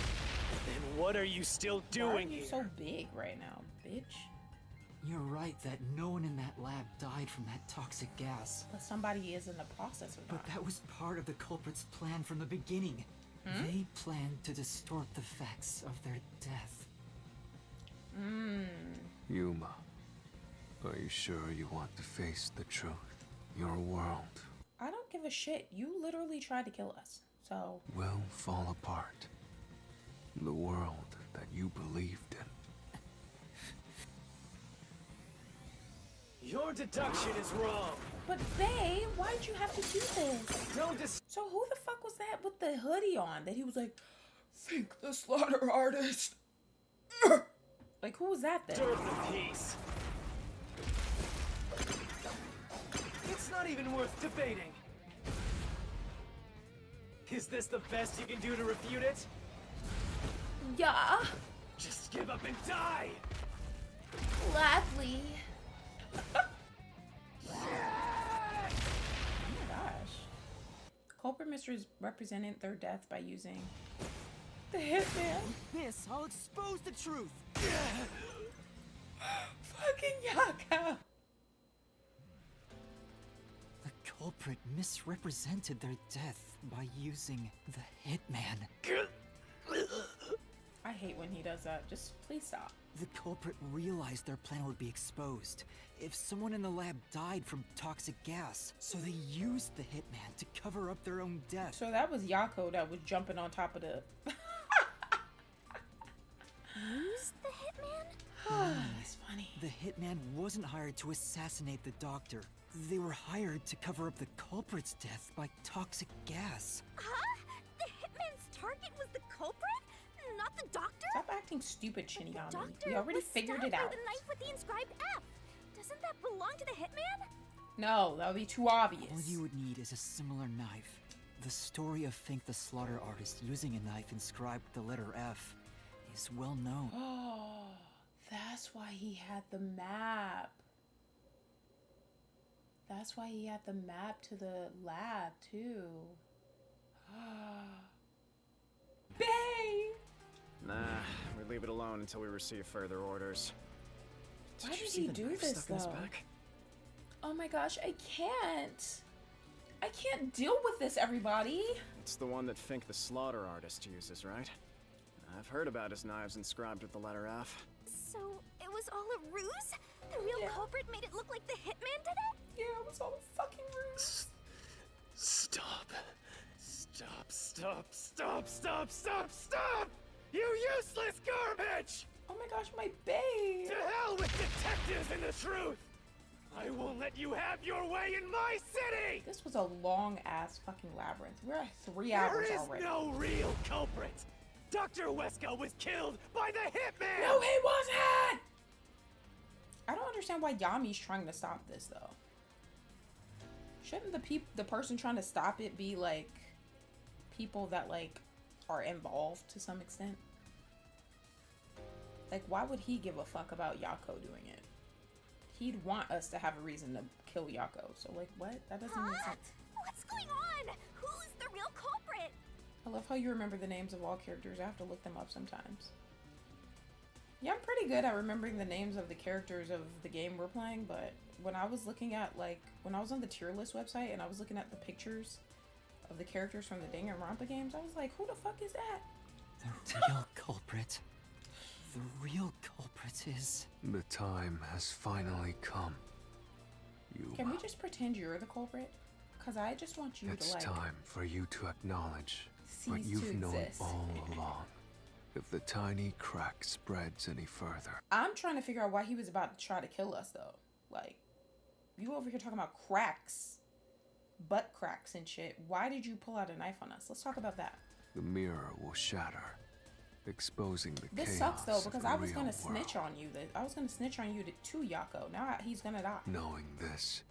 then what are you still Why are doing you here? so big right now, bitch? You're right that no one in that lab died from that toxic gas. But somebody is in the process of But that. that was part of the culprit's plan from the beginning. They planned to distort the facts of their death. Yuma, are you sure you want to face the truth? Your world I don't give a shit. You literally tried to kill us. So, will fall apart. The world that you believed in. Your deduction is wrong. but babe, why'd you have to do this? Don't dis- So who the fuck was that with the hoodie on that he was like, think the slaughter artist? Like, who was that then? disturb the peace. It's not even worth debating. Is this the best you can do to refute it? Yeah, Just give up and die! gladly. Oh my gosh. Culprit mysteries represented their death by using the hitman. This, I'll expose the truth. Fucking Yaka. The culprit misrepresented their death by using the hitman. I hate when he does that. Just please stop. The culprit realized their plan would be exposed if someone in the lab died from toxic gas, so they used the hitman to cover up their own death. So that was Yako that was jumping on top of the... Used the hitman? That's funny. The hitman wasn't hired to assassinate the doctor. They were hired to cover up the culprit's death by toxic gas. Huh? The hitman's target was the culprit? Not the doctor? Stop acting stupid, The Shinigami. doctor We already was figured stabbed it out. by the knife with the inscribed F. Doesn't that belong to the hitman? No, that would be too obvious. All you would need is a similar knife. The story of Fink the Slaughter Artist using a knife inscribed with the letter F is well known. Oh, that's why he had the map. That's why he had the map to the lab, too. Bae! Nah, we leave it alone until we receive further orders. Why you did see he the do knife this, stuck in his though? back? Oh my gosh, I can't. I can't deal with this, everybody. It's the one that Fink the Slaughter Artist uses, right? I've heard about his knives inscribed with the letter F. So, it was all a ruse? The real culprit made it look like the hitman did it? Yeah, it was all a fucking ruse. Stop. Stop, stop, stop, stop, stop, stop! You useless garbage! Oh my gosh, my babe. To hell with detectives and the truth! I won't let you have your way in my city! This was a long ass fucking labyrinth. We're at 3 hours There is already. no real culprit! Dr. Wesker was killed by the hitman! No, he wasn't! I don't understand why Yami's trying to stop this, though. Shouldn't the person trying to stop it be, like, people that, like, are involved to some extent? Like, why would he give a fuck about Yako doing it? He'd want us to have a reason to kill Yako. So, like, what? That doesn't make sense. What's going on? Who's the real culprit? I love how you remember the names of all characters. I have to look them up sometimes. Yeah, I'm pretty good at remembering the names of the characters of the game we're playing, but when I was looking at, like, when I was on the tier list website and I was looking at the pictures of the characters from the Danganronpa games, I was like, who the fuck is that? The real culprit. The real culprit is... The time has finally come. Can we just pretend you're the culprit? Because I just want you It's to, like... time for you to acknowledge what cease you've to known exist. all along. If the tiny crack spreads any further, I'm trying to figure out why he was about to try to kill us, though. Like, you over here talking about cracks. Butt cracks and shit. Why did you pull out a knife on us? Let's talk about that. the mirror will shatter, exposing the This chaos sucks, though, of because the I was real going to snitch world. on you. I was going to snitch on you to Yako. Now he's going to die. Knowing this,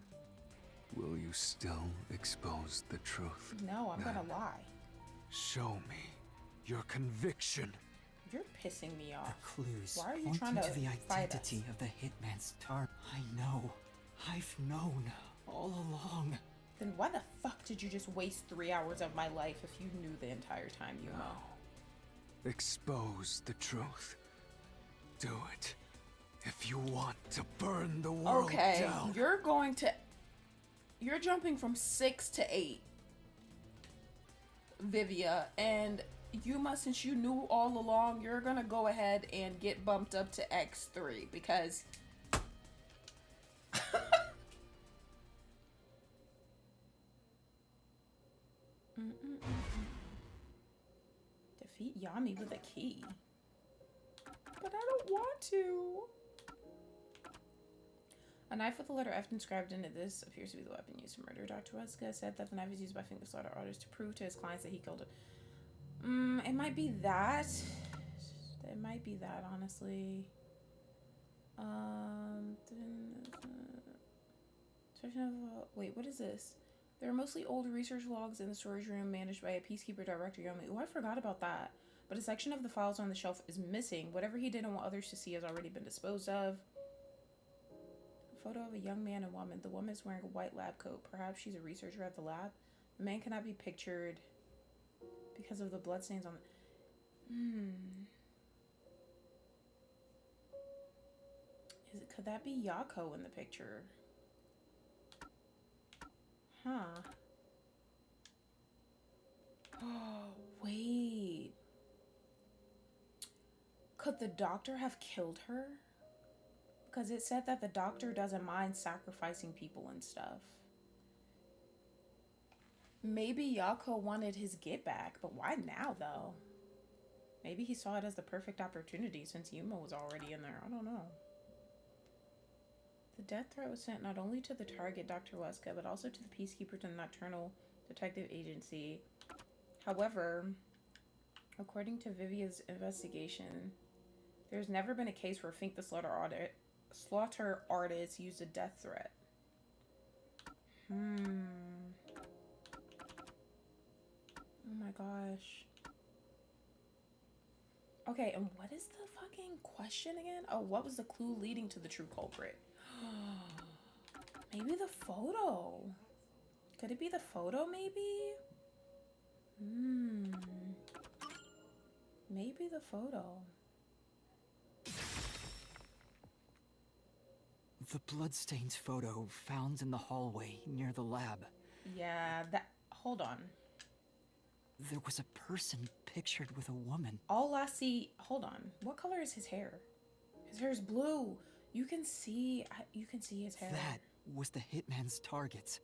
will you still expose the truth? No, I'm going to lie. Show me your conviction. You're pissing me The off. clues Why are you pointing trying to to the fight identity us? of the hitman's target. I know. I've known all along. Then why the fuck did you just waste 3 hours of my life if you knew the entire time, you know? Expose the truth. Do it. If you want to burn the world Okay, down. you're jumping from 6 to 8, Vivia, and you must, since you knew all along, you're gonna go ahead and get bumped up to X3 because defeat Yami with a key. But I don't want to. A knife with the letter F inscribed into this appears to be the weapon used to murder. Dr. Wesker said that the knife is used by Fink the Slaughter Artist to prove to his clients that he killed it. It might be that. It might be that, honestly. Wait, what is this? There are mostly old research logs in the storage room managed by a peacekeeper director, Yomi. Oh, I forgot about that. But a section of the files on the shelf is missing. Whatever he didn't want others to see has already been disposed of. A photo of a young man and woman. The woman is wearing a white lab coat. Perhaps she's a researcher at the lab. The man cannot be pictured because of the bloodstains on the... Could that be Yako in the picture? Huh. Oh, wait. Could the doctor have killed her? Because it said that the doctor doesn't mind sacrificing people and stuff. Maybe Yako wanted his get back, but why now though? Maybe he saw it as the perfect opportunity since Yuma was already in there. I don't know. The death threat was sent not only to the target, Dr. Weska, but also to the Peacekeepers and Nocturnal Detective Agency. However, according to Vivia's investigation, there's never been a case where Fink the slaughter artist used a death threat. Oh my gosh. Okay, and what is the fucking question again? Oh, what was the clue leading to the true culprit? Maybe the photo. Could it be the photo, maybe? Maybe the photo. The bloodstained photo found in the hallway near the lab. Yeah, that... Hold on. There was a person pictured with a woman. All I see... Hold on. What color is his hair? His hair is blue. You can see his hair. That was the hitman's target.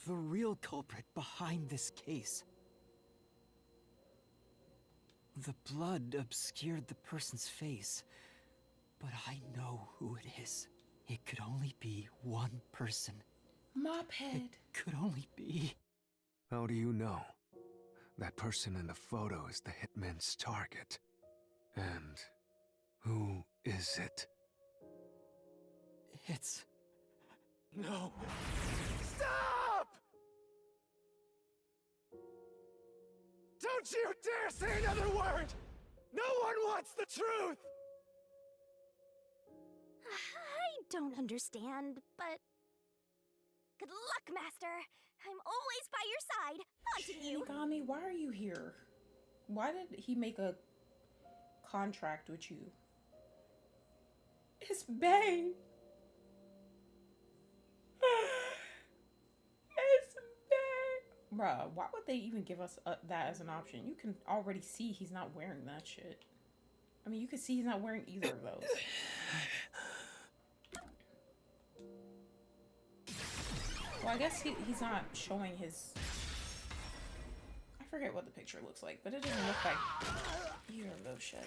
The real culprit behind this case. The blood obscured the person's face, but I know who it is. It could only be one person. Mophead. It could only be... How do you know? That person in the photo is the hitman's target. And who is it? It's... No. Stop! Don't you dare say another word! No one wants the truth! I don't understand, but... Good luck, Master! I'm always by your side, haunting you! Shinigami, why are you here? Why did he make a contract with you? It's Bae! It's Bae! Bruh, why would they even give us that as an option? You can already see he's not wearing that shit. I mean, you can see he's not wearing either of those. Well, I guess he's not showing his... I forget what the picture looks like, but it doesn't look like either of those shits.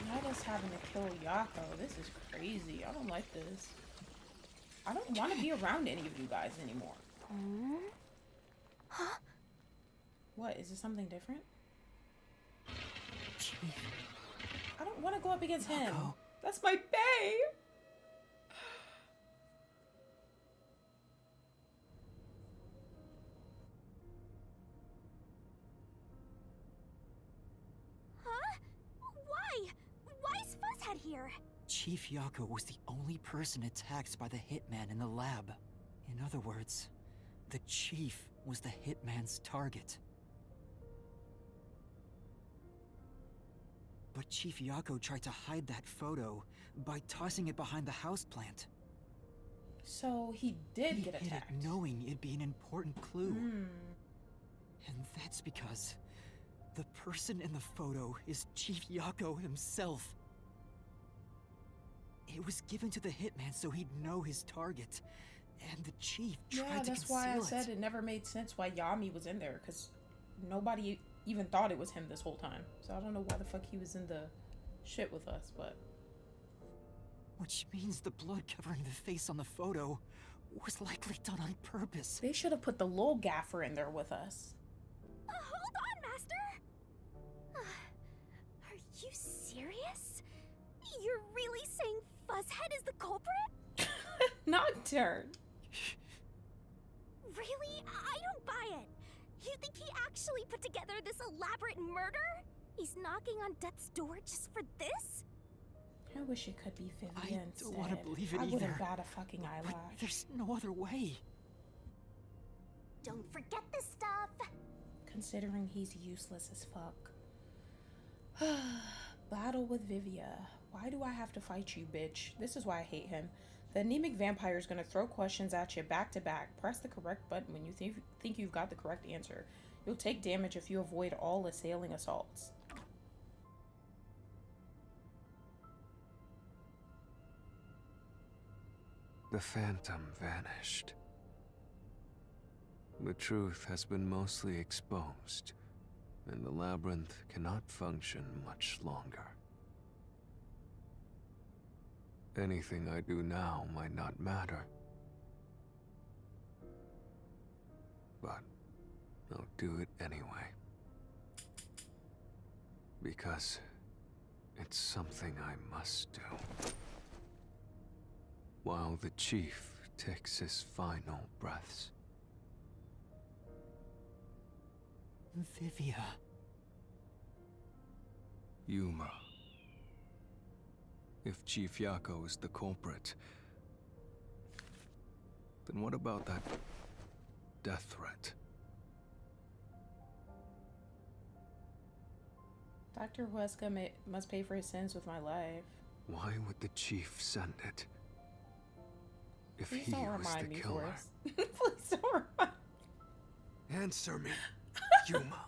Now us having to kill Yako. This is crazy. I don't like this. I don't want to be around any of you guys anymore. Huh? What? Is this something different? Chief. I don't want to go up against him. Yako. That's my bae. Huh? Why? Why is Fuzzhead here? Chief Yako was the only person attacked by the hitman in the lab. In other words, the chief was the hitman's target. But Chief Yako tried to hide that photo by tossing it behind the houseplant. So he did get He hid attacked. it knowing it'd be an important clue. Hmm. And that's because the person in the photo is Chief Yako himself. It was given to the hitman so he'd know his target, and the chief tried Yeah, to that's why I conceal said it never made sense why Yami was in there, because nobody even thought it was him this whole time. So I don't know why the fuck he was in the shit with us, but... Which means the blood covering the face on the photo was likely done on purpose. They should have put the little gaffer in there with us. Hold on, Master! Are you serious? You're really saying Fuzzhead is the culprit? Nocturne! Really? I don't buy it. You think he actually put together this elaborate murder? He's knocking on death's door just for this? I wish it could be Vivian I instead. don't want to believe it I either. wouldn't bat a fucking eyelash. But there's no other way. Don't forget this stuff. Considering he's useless as fuck. Battle with Vivia. Why do I have to fight you, bitch? This is why I hate him. The anemic vampire is going to throw questions at you back to back. Press the correct button when you think you've got the correct answer. You'll take damage if you avoid all assailing assaults. The phantom vanished. The truth has been mostly exposed, and the labyrinth cannot function much longer. Anything I do now might not matter, but I'll do it anyway. Because it's something I must do. While the chief takes his final breaths. Vivia. Yuma. If Chief Yako is the culprit, then what about that death threat? Dr. Huesca must pay for his sins with my life. Why would the chief send it? If Please he don't was remind the me, killer. Forrest. Please don't remind me. Answer me, Yuma.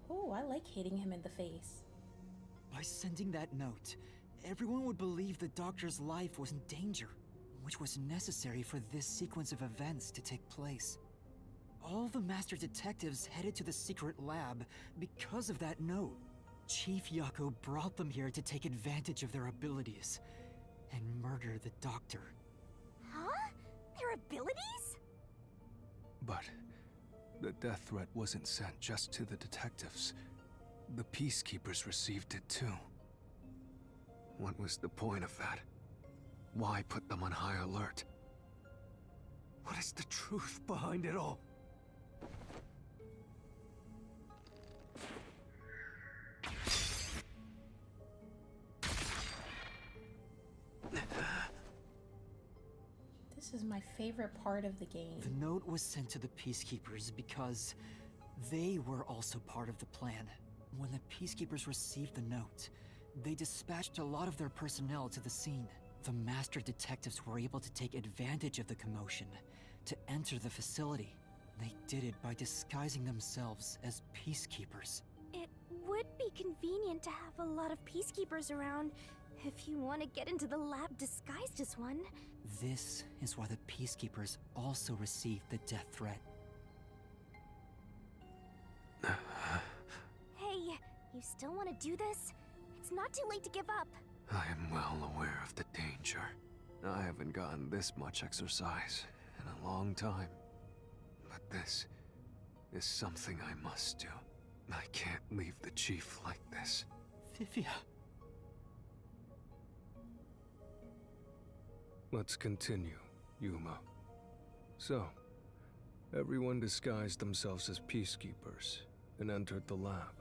Oh, I like hitting him in the face. By sending that note, everyone would believe the doctor's life was in danger, which was necessary for this sequence of events to take place. All the master detectives headed to the secret lab because of that note. Chief Yako brought them here to take advantage of their abilities and murder the doctor. Huh? Their abilities? But the death threat wasn't sent just to the detectives. The peacekeepers received it too. What was the point of that? Why put them on high alert? What is the truth behind it all? This is my favorite part of the game. The note was sent to the peacekeepers because they were also part of the plan. When the peacekeepers received the note, they dispatched a lot of their personnel to the scene. The master detectives were able to take advantage of the commotion to enter the facility. They did it by disguising themselves as peacekeepers. It would be convenient to have a lot of peacekeepers around if you want to get into the lab disguised as one. This is why the peacekeepers also received the death threat. Hey, you still want to do this? It's not too late to give up. I am well aware of the danger. I haven't gotten this much exercise in a long time. But this is something I must do. I can't leave the chief like this. Vivia. Let's continue, Yuma. So, everyone disguised themselves as peacekeepers and entered the lab.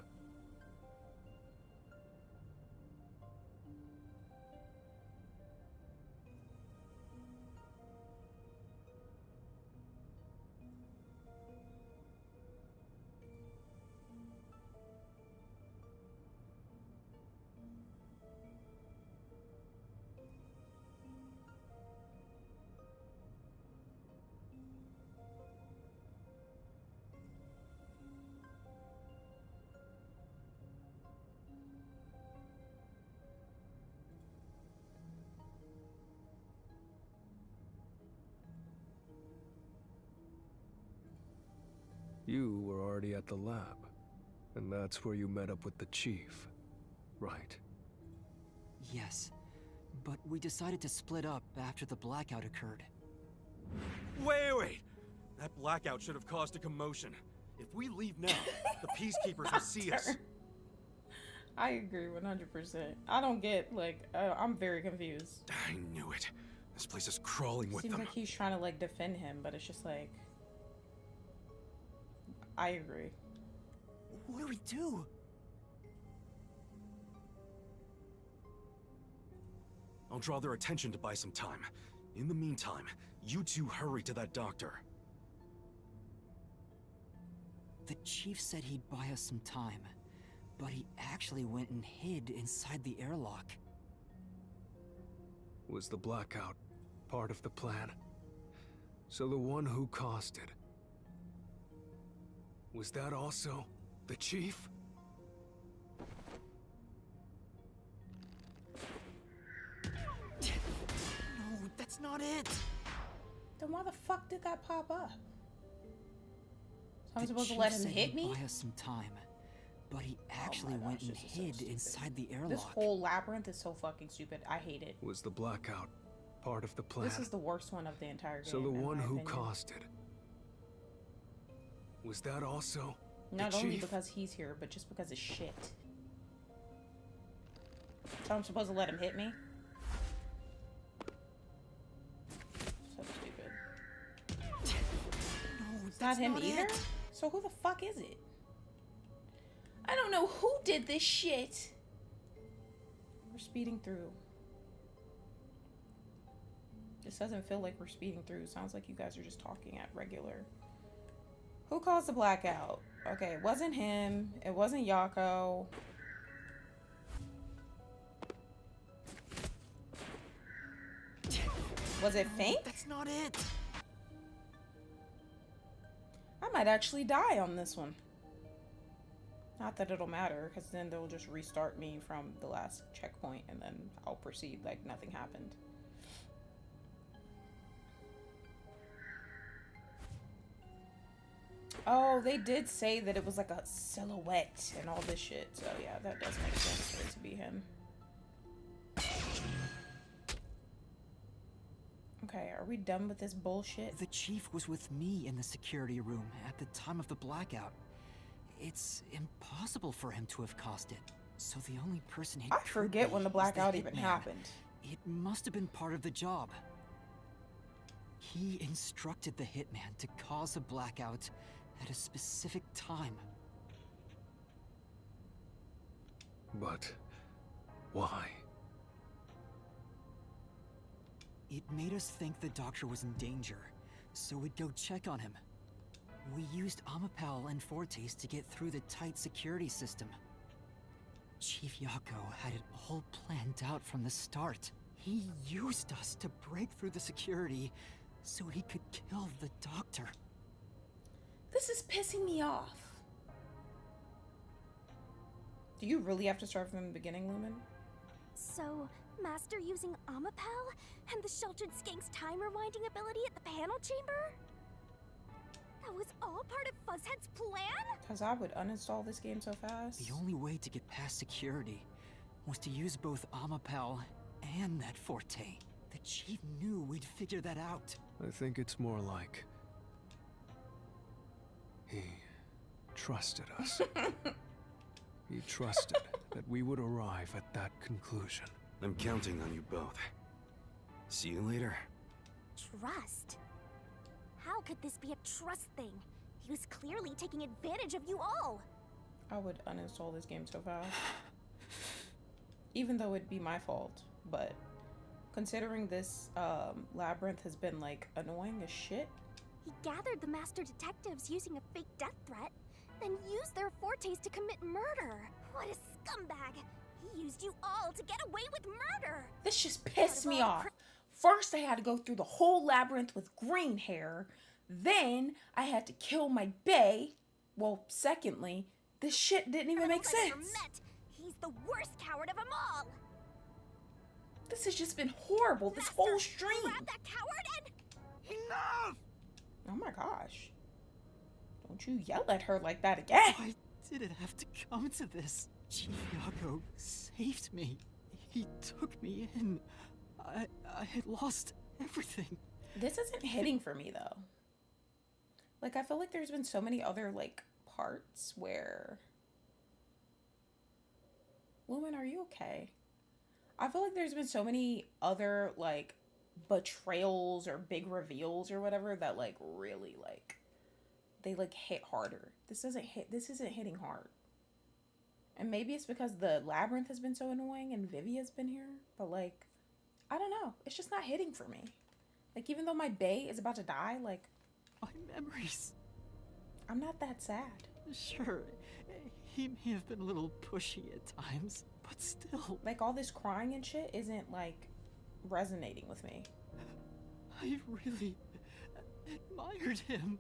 You were already at the lab, and that's where you met up with the chief, right? Yes, but we decided to split up after the blackout occurred. Wait! That blackout should have caused a commotion. If we leave now, the peacekeepers will see us. I agree 100%. I don't get, like, I'm very confused. I knew it. This place is crawling with Seems them. like he's trying to, like, defend him, but it's just like... I agree. What do we do? I'll draw their attention to buy some time. In the meantime, you two hurry to that doctor. The chief said he'd buy us some time, but he actually went and hid inside the airlock. Was the blackout part of the plan? So the one who caused it, was that also the chief? No, that's not it! Then why the fuck did that pop up? So I'm The supposed to chief let him said hit he'd me? buy us some time, but he actually went and this is so hid stupid. inside the airlock. This whole labyrinth is so fucking stupid. I hate it. Was the blackout part of the plan? This is the worst one of the entire game. So the in one my who opinion. caused it, was that also Not the only chief? because he's here, but just because it's shit. So I'm supposed to let him hit me? So stupid. No, It's not him either? So who the fuck is it? I don't know who did this shit. We're speeding through. This doesn't feel like we're speeding through. It sounds like you guys are just talking at regular. Who caused the blackout? Okay, it wasn't him. It wasn't Yako. Was it Fink? That's not it! I might actually die on this one. Not that it'll matter, because then they'll just restart me from the last checkpoint and then I'll proceed like nothing happened. Oh, they did say that it was like a silhouette and all this shit. So yeah, that does make sense for it to be him. Okay, are we done with this bullshit? The chief was with me in the security room at the time of the blackout. It's impossible for him to have caused it. So the only person he I forget when the blackout even hitman. happened. It must have been part of the job. He instructed the hitman to cause a blackout at a specific time. But why? It made us think the doctor was in danger, so we'd go check on him. We used Amapal and Fortes to get through the tight security system. Chief Yako had it all planned out from the start. He used us to break through the security so he could kill the doctor. This is pissing me off. Do you really have to start from the beginning, Lumen? So, Master using Amapal and the Sheltered Skank's time rewinding ability at the panel chamber? That was all part of Fuzzhead's plan? Because I would uninstall this game so fast. The only way to get past security was to use both Amapal and that Forte. The chief knew we'd figure that out. I think it's more like he trusted us. He trusted that we would arrive at that conclusion. I'm counting on you both. See you later. Trust? How could this be a trust thing? He was clearly taking advantage of you all. I would uninstall this game so fast. Even though it'd be my fault. But considering this labyrinth has been like annoying as shit. He gathered the master detectives using a fake death threat, then used their Fortes to commit murder. What a scumbag! He used you all to get away with murder! This just pissed me off. First I had to go through the whole labyrinth with green hair. Then I had to kill my bae. Well, secondly, this shit didn't even make sense. He's the worst coward of them all! This has just been horrible, this whole stream. Grab that coward and... Enough! Oh my gosh. Don't you yell at her like that again. Why did it have to come to this? Chief Yako saved me. He took me in. I had lost everything. This isn't hitting for me though. Like I feel like there's been so many other like parts where... Lumen, are you okay? I feel like there's been so many other like betrayals or big reveals or whatever that like really like they like hit harder. This isn't hitting hard. And maybe it's because the labyrinth has been so annoying and Vivia's been here, but like I don't know, it's just not hitting for me. Like even though my bae is about to die, like my memories. I'm not that sad. Sure, he may have been a little pushy at times, but still. Like, all this crying and shit isn't, like, resonating with me. I really admired him.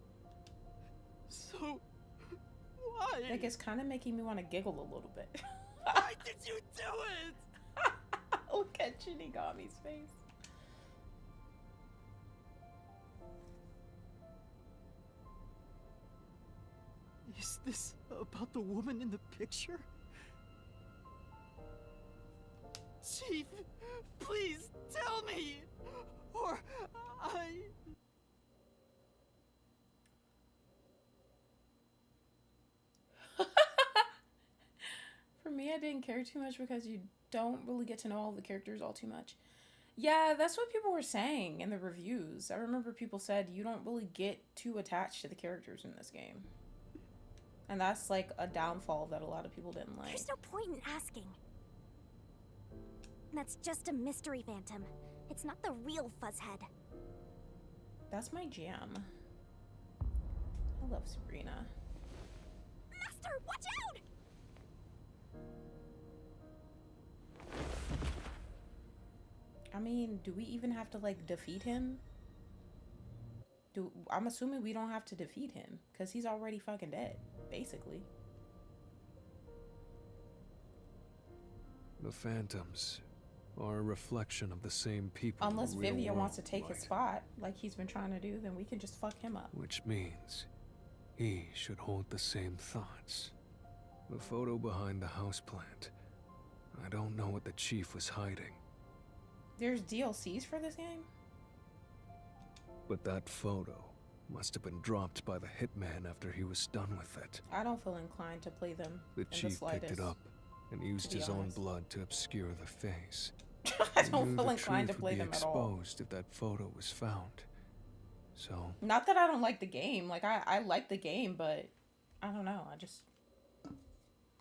So, why? Like, it's kind of making me want to giggle a little bit. Why did you do it? Look at Shinigami's face. Is this about the woman in the picture? Chief, please tell me, or I... For me, I didn't care too much because you don't really get to know all the characters all too much. Yeah, that's what people were saying in the reviews. I remember people said you don't really get too attached to the characters in this game. And that's like a downfall that a lot of people didn't like. There's no point in asking. That's just a mystery phantom. It's not the real Fuzzhead. That's my jam. I love Sabrina. Master, watch out! I mean, do we even have to, like, defeat him? I'm assuming we don't have to defeat him, because he's already fucking dead, basically. The phantoms are a reflection of the same people. Unless in the real Vivia world, wants to take his right? spot, like he's been trying to do, then we can just fuck him up. Which means he should hold the same thoughts. The photo behind the houseplant. I don't know what the chief was hiding. There's DLCs for this game? But that photo must have been dropped by the hitman after he was done with it. I don't feel inclined to play them The in chief the picked slightest. it up and used be his own honest. blood to obscure the face. I He don't knew feel the inclined to truth play would be them at all. exposed if that photo was found. So, Not that I don't like the game. Like, I like the game, but I don't know. I just...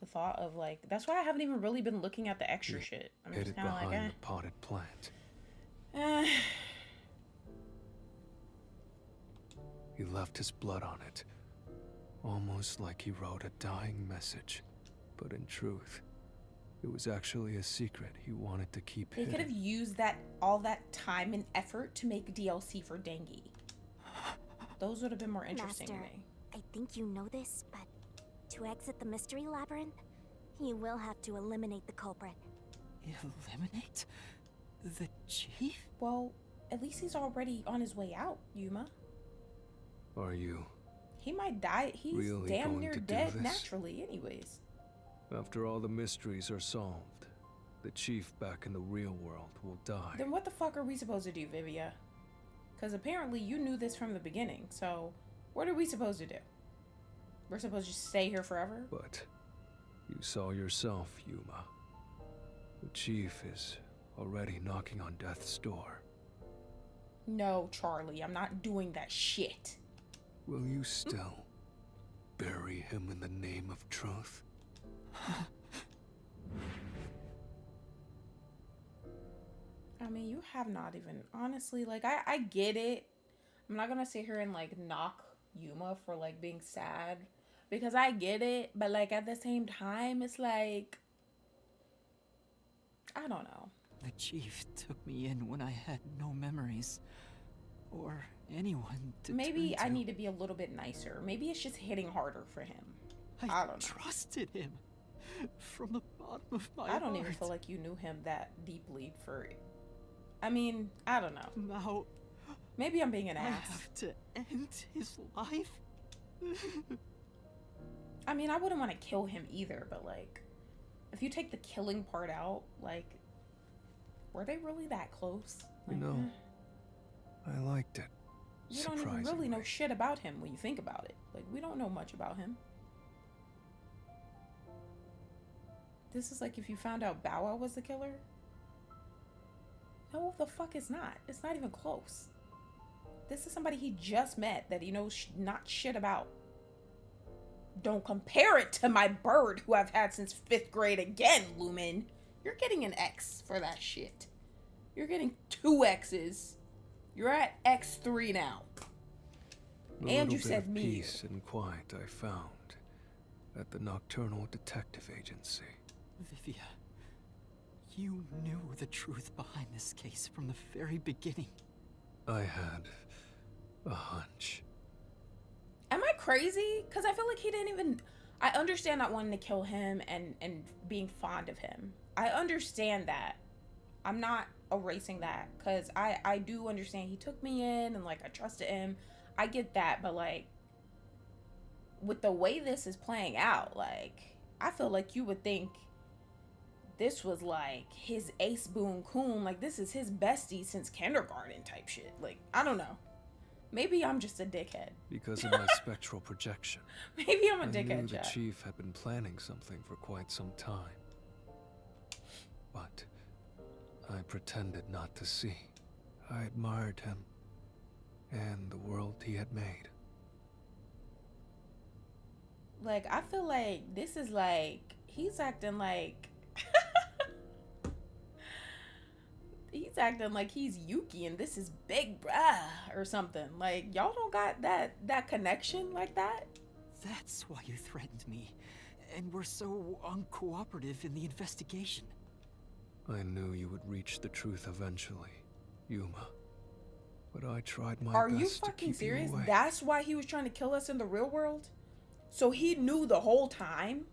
The thought of, like... That's why I haven't even really been looking at the extra shit. I'm hid just it kind of behind like, the potted plant. eh. He left his blood on it, almost like he wrote a dying message. But in truth, it was actually a secret he wanted to keep They hidden. could have used all that time and effort to make DLC for Dengue. Those would have been more interesting Master, to me. I think you know this, but to exit the mystery labyrinth, you will have to eliminate the culprit. Eliminate? The chief? Well, at least he's already on his way out, Yuma. Are you? He might die. He's Really damn going near to do dead this? naturally anyways. After all the mysteries are solved, the chief back in the real world will die. Then what the fuck are we supposed to do, Vivia? Because apparently you knew this from the beginning, so what are we supposed to do? We're supposed to just stay here forever? But you saw yourself, Yuma. The chief is already knocking on death's door. No, Charlie, I'm not doing that shit. Will you still bury him in the name of truth? I mean, you have not even, honestly, like, I get it. I'm not gonna sit here and, like, knock Yuma for, like, being sad. Because I get it, but, like, at the same time, it's like, I don't know. The chief took me in when I had no memories. Or anyone to Maybe turn I to. need to be a little bit nicer. Maybe it's just hitting harder for him. I don't know. Trusted him. From the bottom of my I don't even heart. feel like you knew him that deeply for... I mean, I don't know. Now Maybe I'm being an I ass. have to end his life. I mean, I wouldn't want to kill him either, but, like, if you take the killing part out, like, were they really that close? You Like, know, I liked it. we don't even really know Surprisingly. shit about him when you think about it. Like, we don't know much about him. This is like if you found out Bow Wow was the killer. No, the fuck is not. It's not even close. This is somebody he just met that he knows not shit about. Don't compare it to my bird who I've had since 5th grade again, Lumen. You're getting an X for that shit. You're getting 2 X's. You're at X3 now. The And little you bit said of me. peace and quiet I found at the Nocturnal Detective Agency. Vivia, you knew the truth behind this case from the very beginning. I had a hunch. Am I crazy? Because I feel like he didn't even... I understand not wanting to kill him and being fond of him. I understand that. I'm not erasing that. Because I do understand he took me in and, like, I trusted him. I get that. But, like, with the way this is playing out, like, I feel like you would think this was, like, his ace boon coon. Like, this is his bestie since kindergarten type shit. Like, I don't know. Maybe I'm just a dickhead. Because of my spectral projection. Maybe I'm a I dickhead, knew the Jack. chief had been planning something for quite some time. But I pretended not to see. I admired him and the world he had made. Like, I feel like this is like, he's acting like... he's acting like he's Yuki and this is Big Bruh or something. Like, y'all don't got that connection like that? That's why you threatened me, and were so uncooperative in the investigation. I knew you would reach the truth eventually, Yuma. But I tried my Are best you to fucking keep serious? you away. That's why he was trying to kill us in the real world? So he knew the whole time?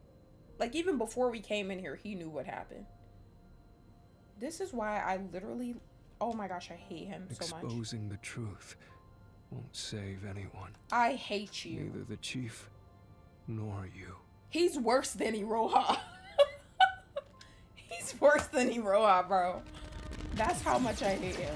Like, even before we came in here, he knew what happened. This is why I literally... Oh my gosh, I hate him so much. Exposing the truth won't save anyone. I hate you. Neither the chief nor you. He's worse than Iroha. He's worse than Iroha, bro. That's how much I hate him.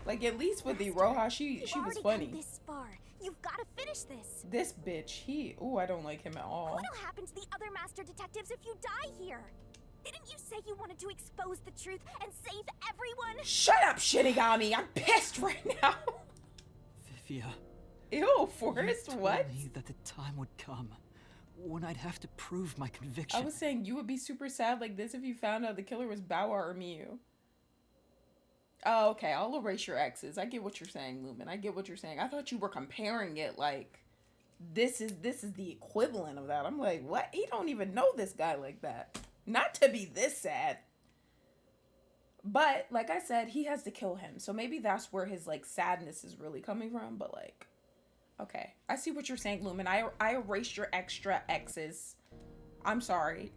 Like, at least with Iroha, she was funny. This far. You've got to finish this. This bitch, ooh, I don't like him at all. What'll happen to the other master detectives if you die here? Didn't you say you wanted to expose the truth and save everyone? Shut up, Shinigami! I'm pissed right now. Vivia. Ew, Forrest, you told what? me that the time would come when I'd have to prove my conviction. I was saying you would be super sad like this if you found out the killer was Bow Wow or Miu. Oh, okay, I'll erase your exes. I get what you're saying, Lumen. I get what you're saying. I thought you were comparing it like this is the equivalent of that. I'm like, what? He don't even know this guy like that. Not to be this sad. But like I said, he has to kill him. So maybe that's where his like sadness is really coming from. But like, okay, I see what you're saying, Lumen. I erased your extra X's. I'm sorry.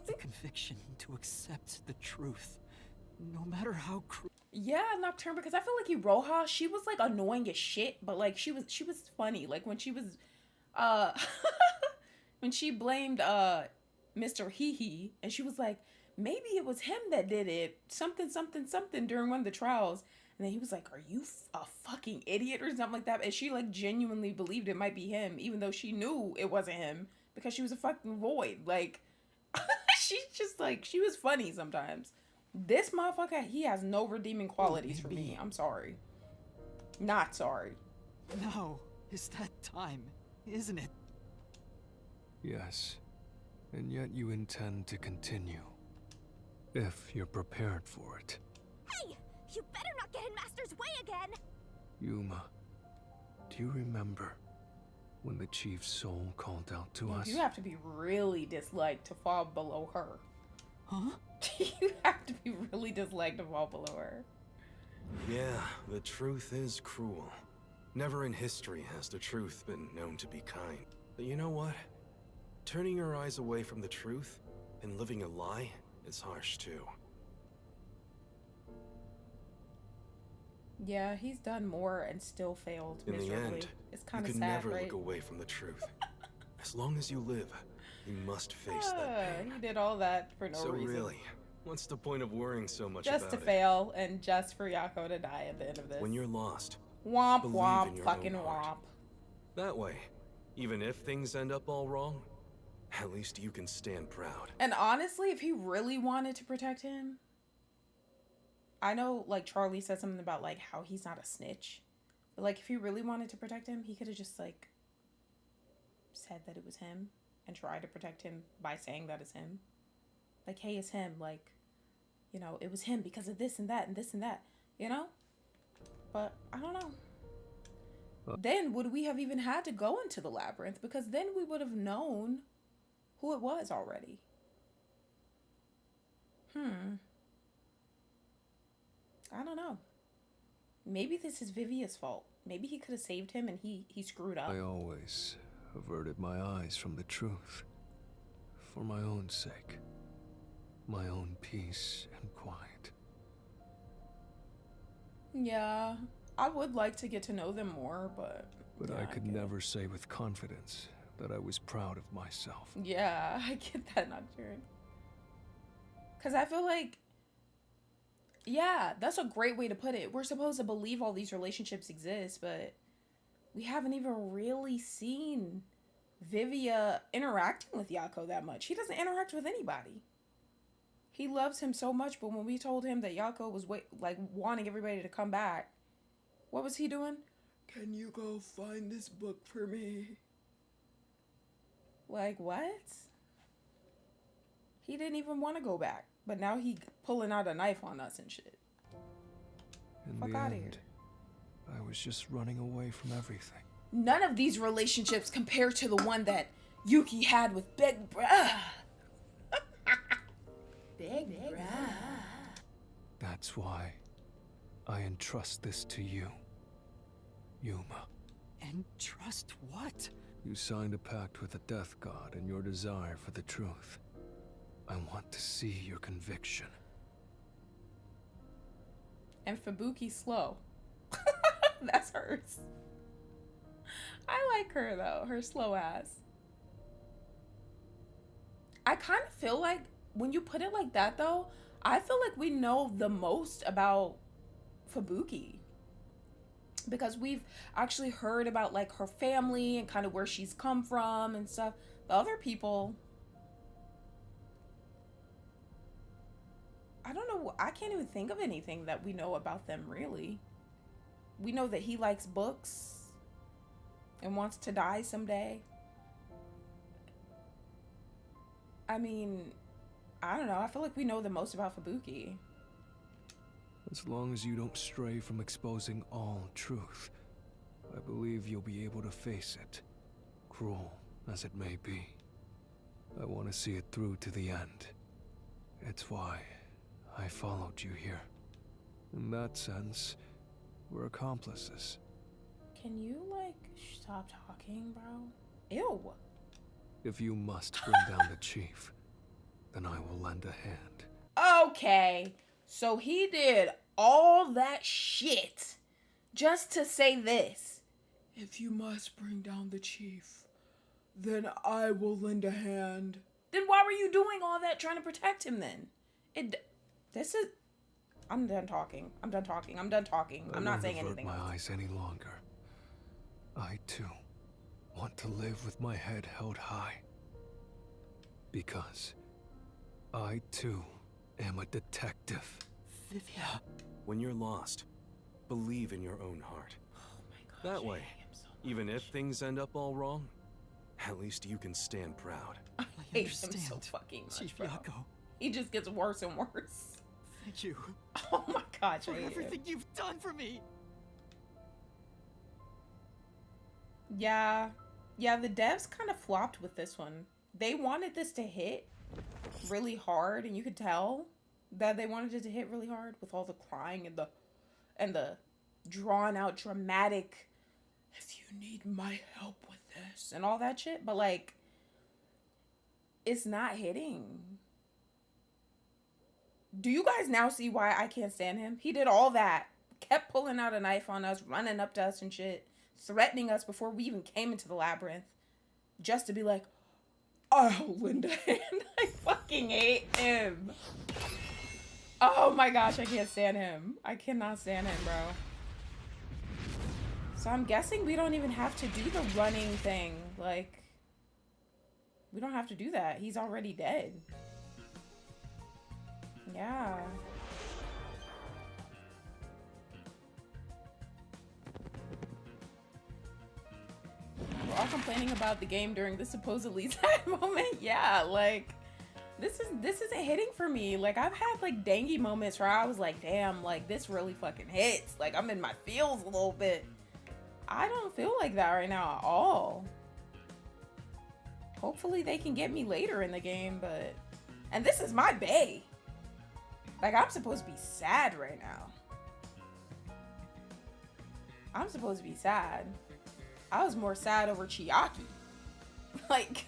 The conviction to accept the truth, no matter how yeah, Nocturne, because I feel like Iroha, she was like annoying as shit, but like she was funny. Like when she was when she blamed Mr. Hee and she was like, maybe it was him that did it, something during one of the trials, and then he was like, are you a fucking idiot or something like that, and she like genuinely believed it might be him even though she knew it wasn't him because she was a fucking void. Like she's just like, she was funny sometimes. This motherfucker, he has no redeeming qualities for me. I'm sorry. Not sorry. Now is that time, isn't it? Yes. And yet you intend to continue. If you're prepared for it. Hey! You better not get in Master's way again! Yuma, do you remember when the chief's soul called out to us? You have to be really disliked to fall below her. Huh? You have to be really disliked to fall below her. Yeah, the truth is cruel. Never in history has the truth been known to be kind. But you know what? Turning your eyes away from the truth and living a lie is harsh too. Yeah, he's done more and still failed In miserably. the end, It's kind you of can sad, never right? look away from the truth. As long as you live, you must face that pain. He did all that for no So reason. really, what's the point of worrying so much Just about to it? fail and just for Yako to die at the end of this. When you're lost, womp believe in womp your fucking own heart. womp. That way, even if things end up all wrong, at least you can stand proud. And honestly, if he really wanted to protect him, I know like Charlie said something about like how he's not a snitch. But like if he really wanted to protect him, he could have just like said that it was him and tried to protect him by saying that it's him. Like, hey, it's him. Like, you know, it was him because of this and that and this and that, you know? But I don't know. then would we have even had to go into the labyrinth? Because then we would have known who it was already. I don't know. Maybe this is Vivia's fault. Maybe he could have saved him and he screwed up. I always averted my eyes from the truth. For my own sake. My own peace and quiet. Yeah, I would like to get to know them more, but yeah, I could never say with confidence that I was proud of myself. Yeah, I get that, Nocturne. Because I feel like, yeah, that's a great way to put it. We're supposed to believe all these relationships exist, but we haven't even really seen Vivia interacting with Yako that much. He doesn't interact with anybody. He loves him so much, but when we told him that Yako was wanting everybody to come back, what was he doing? Can you go find this book for me? Like, what? He didn't even want to go back, but now he pulling out a knife on us and shit. In the end, I was just running away from everything. None of these relationships compare to the one that Yuki had with Big Bruh. Big Bruh. That's why I entrust this to you, Yuma. Entrust what? You signed a pact with the Death God and your desire for the truth. I want to see your conviction. And Fubuki's slow. That's hers. I like her though, her slow ass. I kind of feel like when you put it like that though, I feel like we know the most about Fubuki. Because we've actually heard about like her family and kind of where she's come from and stuff. The other people, I don't know, I can't even think of anything that we know about them really. We know that he likes books and wants to die someday. I mean, I don't know. I feel like we know the most about Fubuki. As long as you don't stray from exposing all truth, I believe you'll be able to face it, cruel as it may be. I want to see it through to the end. It's why I followed you here. In that sense, we're accomplices. Can you, like, stop talking, bro? Ew. If you must bring down the chief, then I will lend a hand. Okay, so he did all that shit just to say this. If you must bring down the chief, then I will lend a hand. Then why were you doing all that trying to protect him then? I'm done talking. I'm done talking. I'm not saying anything else. My eyes any longer. I too want to live with my head held high. Because I too am a detective. Vivia. When you're lost, believe in your own heart. Oh my god. That way, even if things end up all wrong, at least you can stand proud. I hate him so fucking much, Chief bro. Yako. He just gets worse and worse. Thank you. Oh my god, for everything you've done for me. Yeah, the devs kind of flopped with this one. They wanted this to hit really hard, and you could tell that they wanted it to hit really hard with all the crying and the drawn out dramatic, if you need my help with this and all that shit, but like it's not hitting. Do you guys now see why I can't stand him? He did all that, kept pulling out a knife on us, running up to us and shit, threatening us before we even came into the labyrinth, just to be like, oh, Linda, I fucking hate him. Oh my gosh, I can't stand him. I cannot stand him, bro. So I'm guessing we don't even have to do the running thing. Like, we don't have to do that. He's already dead. Yeah. We're all complaining about the game during the supposedly sad moment. Yeah, like, this isn't hitting for me. Like, I've had like dangy moments where I was like, damn, like this really fucking hits. Like, I'm in my feels a little bit. I don't feel like that right now at all. Hopefully they can get me later in the game, but... And this is my bae. Like, I'm supposed to be sad right now. I'm supposed to be sad. I was more sad over Chiaki. Like...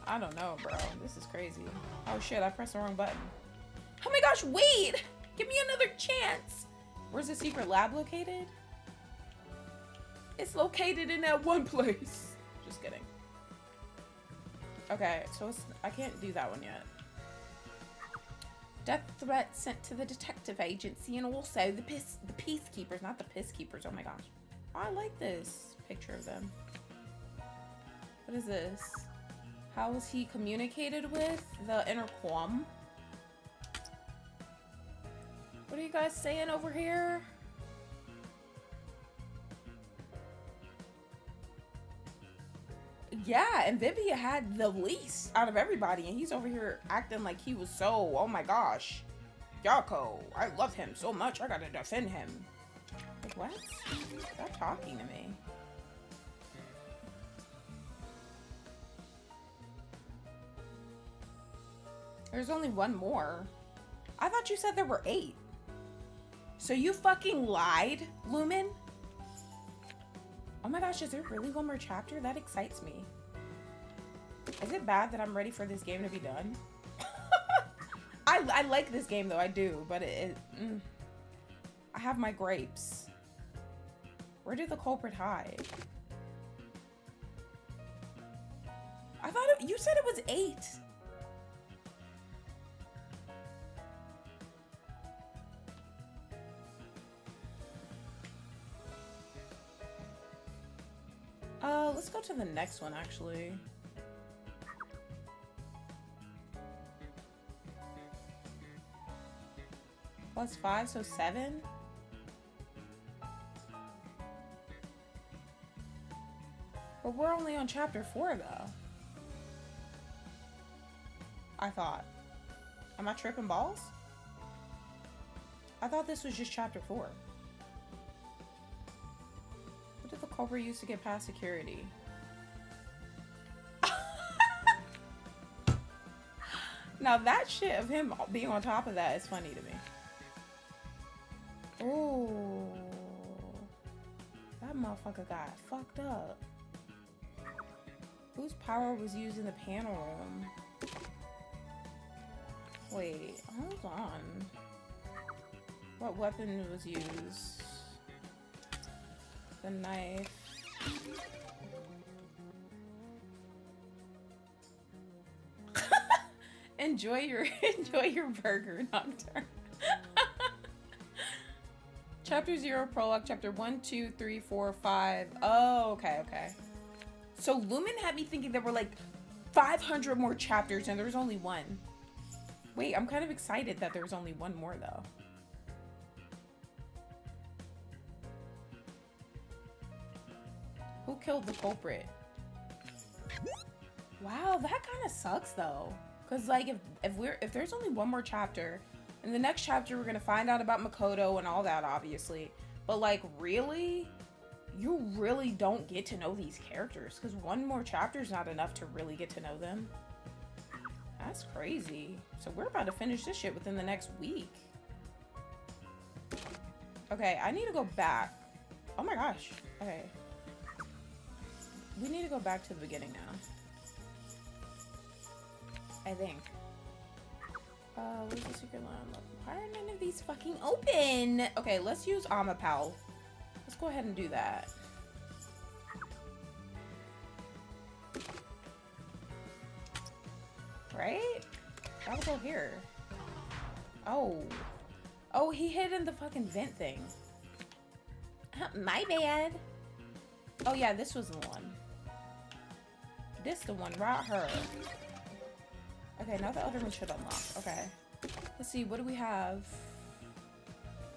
I don't know, bro. This is crazy. Oh shit, I pressed the wrong button. Oh my gosh, wait! Give me another chance! Where's the secret lab located? It's located in that one place. Just kidding. Okay, so I can't do that one yet. Death threat sent to the detective agency and also the peacekeepers, not the peacekeepers. Oh my gosh. Oh, I like this picture of them. What is this? How was he communicated with? The intercom. What are you guys saying over here? Yeah, and Vivia had the least out of everybody, and he's over here acting like he was so, oh my gosh, Yako, I love him so much, I gotta defend him. Like, what? Stop talking to me. There's only one more. I thought you said there were 8. So you fucking lied, Lumen? Oh my gosh, is there really one more chapter? That excites me. Is it bad that I'm ready for this game to be done? I like this game though, I do, but I have my grapes. Where did the culprit hide? I thought you said it was 8. Let's go to the next one, actually. +5, so 7? But we're only on chapter 4, though. I thought. Am I tripping balls? I thought this was just chapter 4. What did the culprit use to get past security? Now that shit of him being on top of that is funny to me. Oh, that motherfucker got fucked up. Whose power was used in the panel room? Wait, hold on. What weapon was used? The knife. enjoy your burger, Nocturne. Chapter 0 prologue, chapter 1, 2, 3, 4, 5. Oh, okay. So Lumen had me thinking there were like 500 more chapters and there's only 1. Wait, I'm kind of excited that there's only 1 more though. Who killed the culprit? Wow, that kind of sucks though. Cause like if there's only 1 more chapter, in the next chapter we're gonna find out about Makoto and all that, obviously. But like, really, you really don't get to know these characters because 1 more chapter is not enough to really get to know them. That's crazy. So we're about to finish this shit within the next week. Okay, I need to go back. Oh my gosh. Okay. We need to go back to the beginning now. I think. Where's the secret line? Why are none of these fucking open? Okay, let's use Amapal. Let's go ahead and do that. Right? I'll go here. Oh. Oh, he hid in the fucking vent thing. My bad. Oh yeah, this was the one. This the one, right her. Okay, now the other one should unlock. Okay. Let's see, what do we have?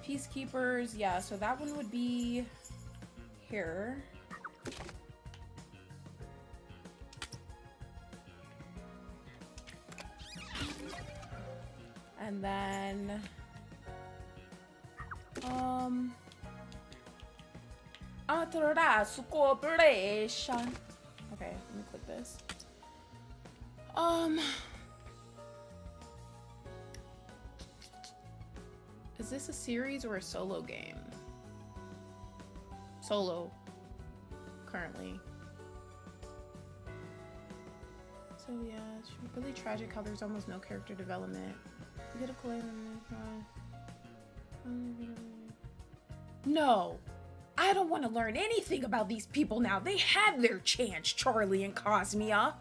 Peacekeepers, yeah, so that one would be here. And then Natural cooperation. Okay, let me click this. Is this a series or a solo game? Solo, currently. So yeah, it's really tragic how there's almost no character development. You get a play No, I don't want to learn anything about these people now. They had their chance, Charlie and Cosmia.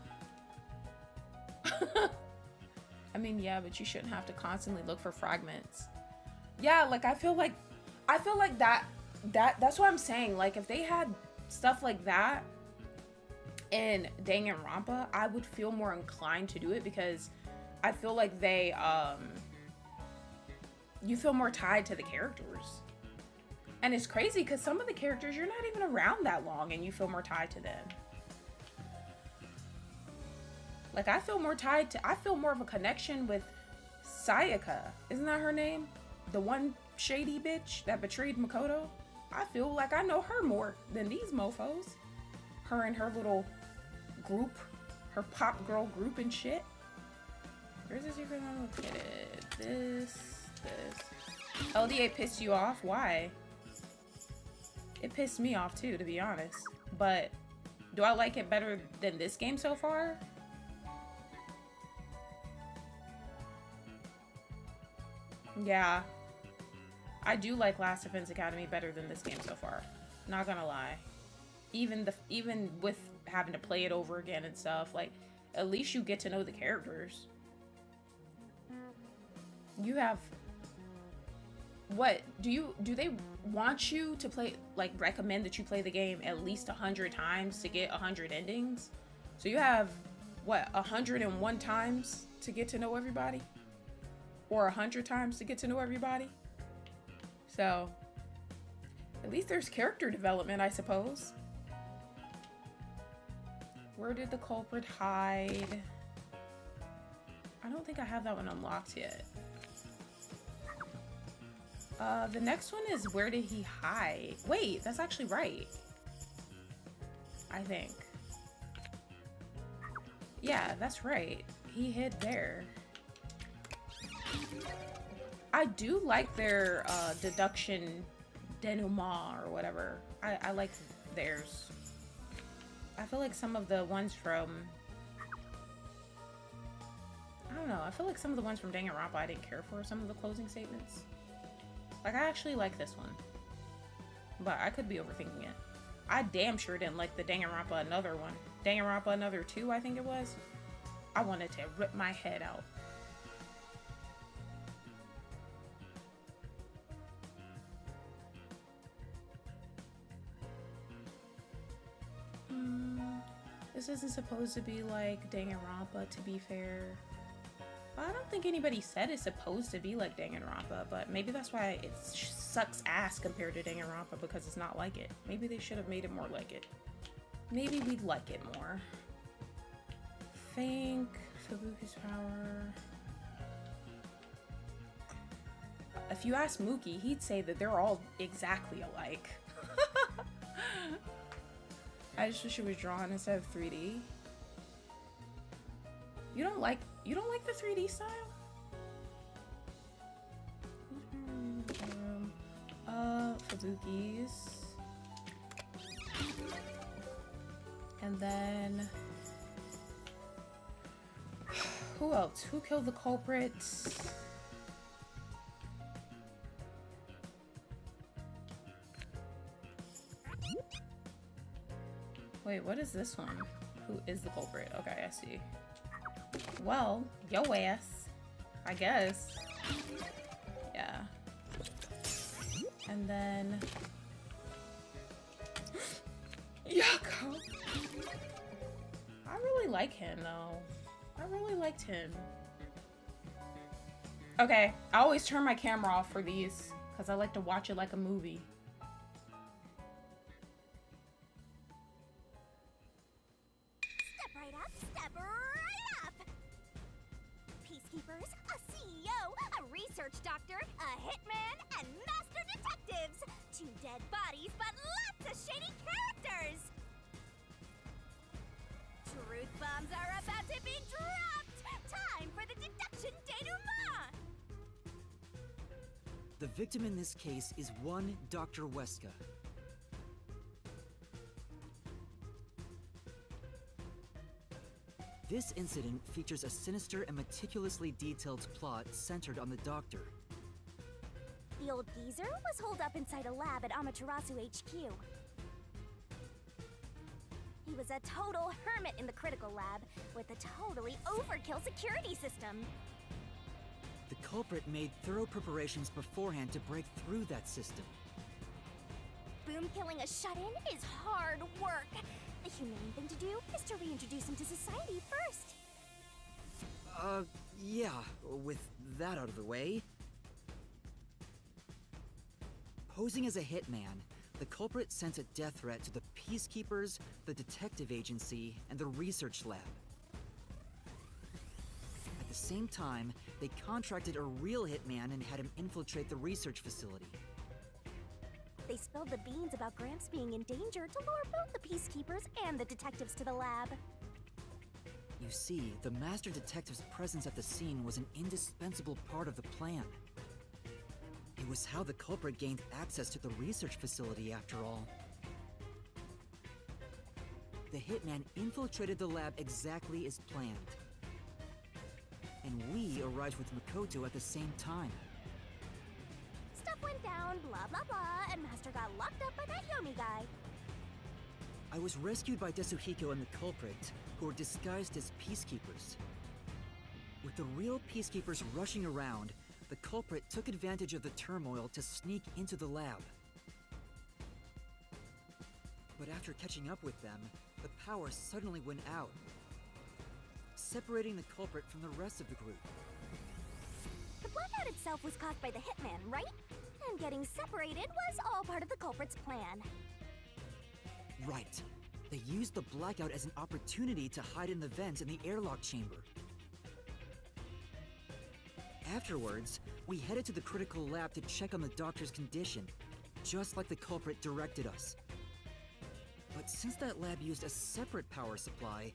I mean, yeah, but you shouldn't have to constantly look for fragments. Yeah, like I feel like that's what I'm saying. Like if they had stuff like that in Danganronpa, I would feel more inclined to do it because I feel like they you feel more tied to the characters. And it's crazy because some of the characters you're not even around that long and you feel more tied to them. Like I feel more of a connection with Sayaka. Isn't that her name? The one shady bitch that betrayed Makoto. I feel like I know her more than these mofos. Her and her little group, her pop girl group and shit. Where's the secret? Look at it. This. LDA pissed you off? Why? It pissed me off too, to be honest. But do I like it better than this game so far? Yeah. I do like Last Defense Academy better than this game so far. Not gonna lie. Even with having to play it over again and stuff, like at least you get to know the characters. You have what do they want you to play, like recommend that you play the game at least 100 times to get 100 endings? So you have what, 101 times to get to know everybody, or 100 times to get to know everybody? So at least there's character development, I suppose. Where did the culprit hide? I don't think I have that one unlocked yet. The next one is where did he hide? Wait, that's actually right. I think. Yeah, that's right. He hid there. I do like their deduction denouement or whatever. I like theirs. I feel like some of the ones from... I don't know. I feel like some of the ones from Danganronpa I didn't care for, some of the closing statements. Like, I actually like this one. But I could be overthinking it. I damn sure didn't like the Danganronpa Another one. Danganronpa Another 2, I think it was. I wanted to rip my head out. This isn't supposed to be like Danganronpa, to be fair. Well, I don't think anybody said it's supposed to be like Danganronpa, but maybe that's why it sucks ass compared to Danganronpa, because it's not like it. Maybe they should have made it more like it. Maybe we'd like it more. Think Fubuki's power. If you ask Mookie, he'd say that they're all exactly alike. I just wish it was drawn instead of 3D. You don't like the 3D style? Fubuki's. And then who else? Who killed the culprit? Wait, what is this one? Who is the culprit? Okay, I see. Well, yo ass, I guess. Yeah. And then Yako. I really like him though. I really liked him. Okay, I always turn my camera off for these because I like to watch it like a movie. Step right up, step right up. Piece peacekeepers, a CEO, a research doctor, a hitman, and master detectives! 2 dead bodies, but lots of shady characters! Truth bombs are about to be dropped! Time for the deduction denouement! The victim in this case is one Dr. Weska. This incident features a sinister and meticulously detailed plot centered on the Doctor. The old geezer was holed up inside a lab at Amaterasu HQ. He was a total hermit in the critical lab, with a totally overkill security system. The culprit made thorough preparations beforehand to break through that system. Boom killing a shut-in is hard work. The humane thing to do is to reintroduce him to society first. Yeah, with that out of the way. Posing as a hitman, the culprit sent a death threat to the Peacekeepers, the Detective Agency, and the Research Lab. At the same time, they contracted a real hitman and had him infiltrate the research facility. They spilled the beans about Gramps being in danger to lure both the Peacekeepers and the detectives to the lab. You see, the Master Detective's presence at the scene was an indispensable part of the plan. It was how the culprit gained access to the research facility, after all. The hitman infiltrated the lab exactly as planned. And we arrived with Makoto at the same time. Stuff went down, blah blah blah, and Master got locked up by that Yomi guy. I was rescued by Tetsuhiko and the culprit, who were disguised as peacekeepers. With the real peacekeepers rushing around, the culprit took advantage of the turmoil to sneak into the lab. But after catching up with them, the power suddenly went out, separating the culprit from the rest of the group. The blackout itself was caused by the hitman, right? And getting separated was all part of the culprit's plan. Right. They used the blackout as an opportunity to hide in the vents in the airlock chamber. Afterwards, we headed to the critical lab to check on the doctor's condition, just like the culprit directed us. But since that lab used a separate power supply,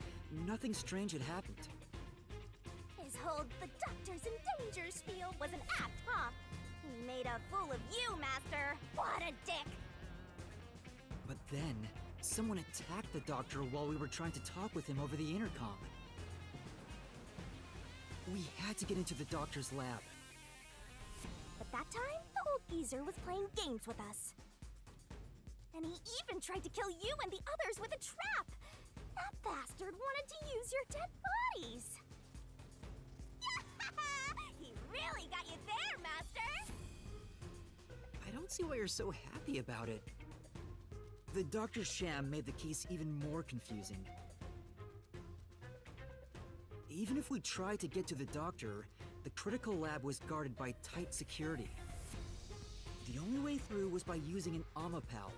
nothing strange had happened. His whole "the doctor's in danger" spiel was an act, huh? He made a fool of you, Master! What a dick! But then, someone attacked the doctor while we were trying to talk with him over the intercom. We had to get into the doctor's lab. But that time, the old geezer was playing games with us. And he even tried to kill you and the others with a trap! That bastard wanted to use your dead bodies! He really got you there, Master! I don't see why you're so happy about it. The doctor's sham made the case even more confusing. Even if we tried to get to the doctor, the critical lab was guarded by tight security. The only way through was by using an Amapal.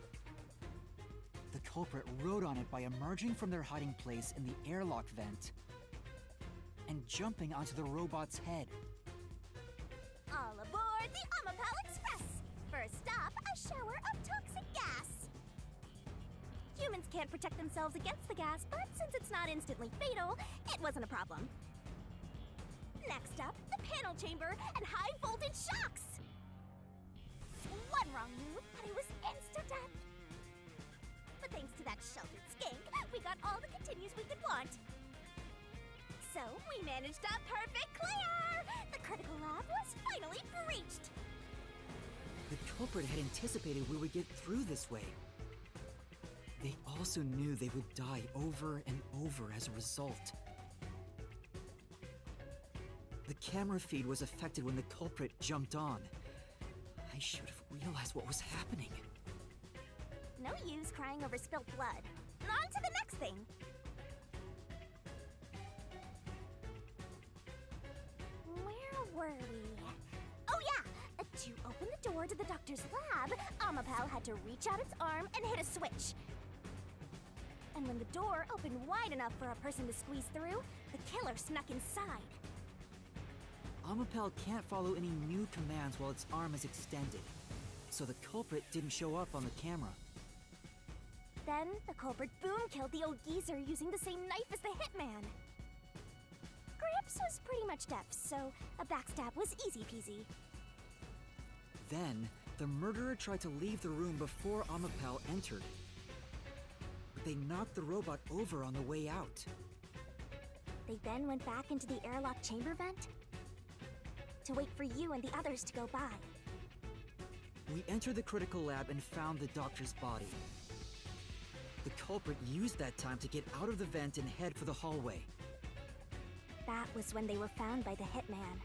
The culprit rode on it by emerging from their hiding place in the airlock vent and jumping onto the robot's head. All aboard the Amapal Express! First stop, a shower of toxic gas! Humans can't protect themselves against the gas, but since it's not instantly fatal, it wasn't a problem. Next up, the panel chamber and high-voltage shocks! One wrong move, and it was insta-death. But thanks to that sheltered skink, we got all the continues we could want. So, we managed a perfect clear! The critical lab was finally breached! The culprit had anticipated we would get through this way. They also knew they would die over and over as a result. The camera feed was affected when the culprit jumped on. I should have realized what was happening. No use crying over spilt blood. On to the next thing! Where were we? Oh yeah! To open the door to the doctor's lab, Amapal had to reach out its arm and hit a switch. And when the door opened wide enough for a person to squeeze through, the killer snuck inside. Amapel can't follow any new commands while its arm is extended, so the culprit didn't show up on the camera. Then, the culprit boom killed the old geezer using the same knife as the hitman. Gramps was pretty much deaf, so a backstab was easy peasy. Then, the murderer tried to leave the room before Amapel entered. But they knocked the robot over on the way out. They then went back into the airlock chamber vent to wait for you and the others to go by. We entered the critical lab and found the doctor's body. The culprit used that time to get out of the vent and head for the hallway. That was when they were found by the hitman.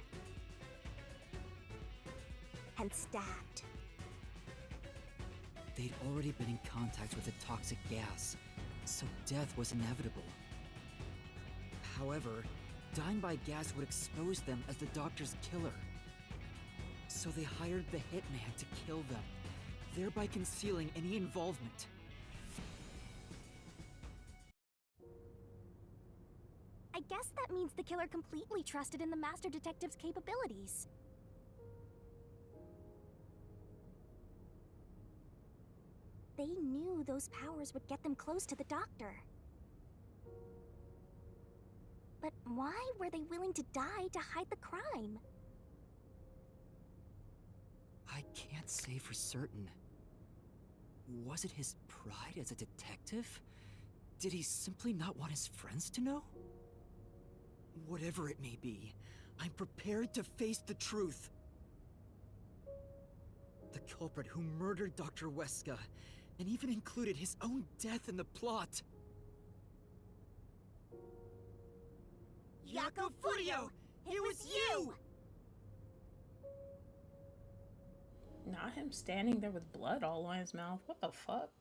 And stabbed. They'd already been in contact with a toxic gas, so death was inevitable. However, dying by gas would expose them as the doctor's killer. So they hired the hitman to kill them, thereby concealing any involvement. I guess that means the killer completely trusted in the Master Detective's capabilities. They knew those powers would get them close to the Doctor. But why were they willing to die to hide the crime? I can't say for certain. Was it his pride as a detective? Did he simply not want his friends to know? Whatever it may be, I'm prepared to face the truth. The culprit who murdered Dr. Weska, and even included his own death in the plot. Jaco Furio! It was you! Not him standing there with blood all on his mouth. What the fuck?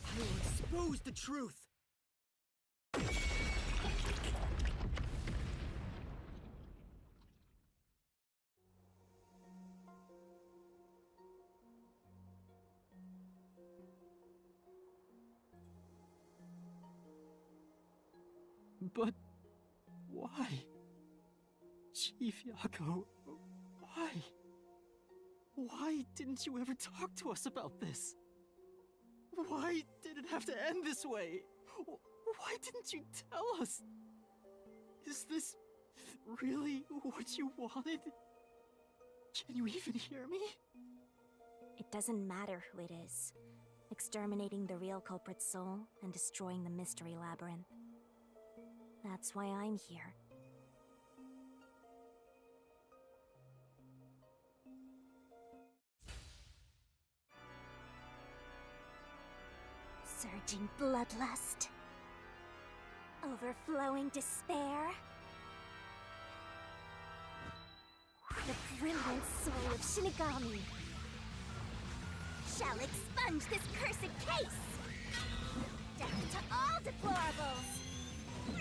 I will expose the truth! But why? Chief Jaco, why? Why didn't you ever talk to us about this? Why did it have to end this way? Why didn't you tell us? Is this really what you wanted? Can you even hear me? It doesn't matter who it is. Exterminating the real culprit's soul and destroying the mystery labyrinth. That's why I'm here. Surging bloodlust. Overflowing despair. The brilliant soul of Shinigami shall expunge this cursed case! Death to all deplorables!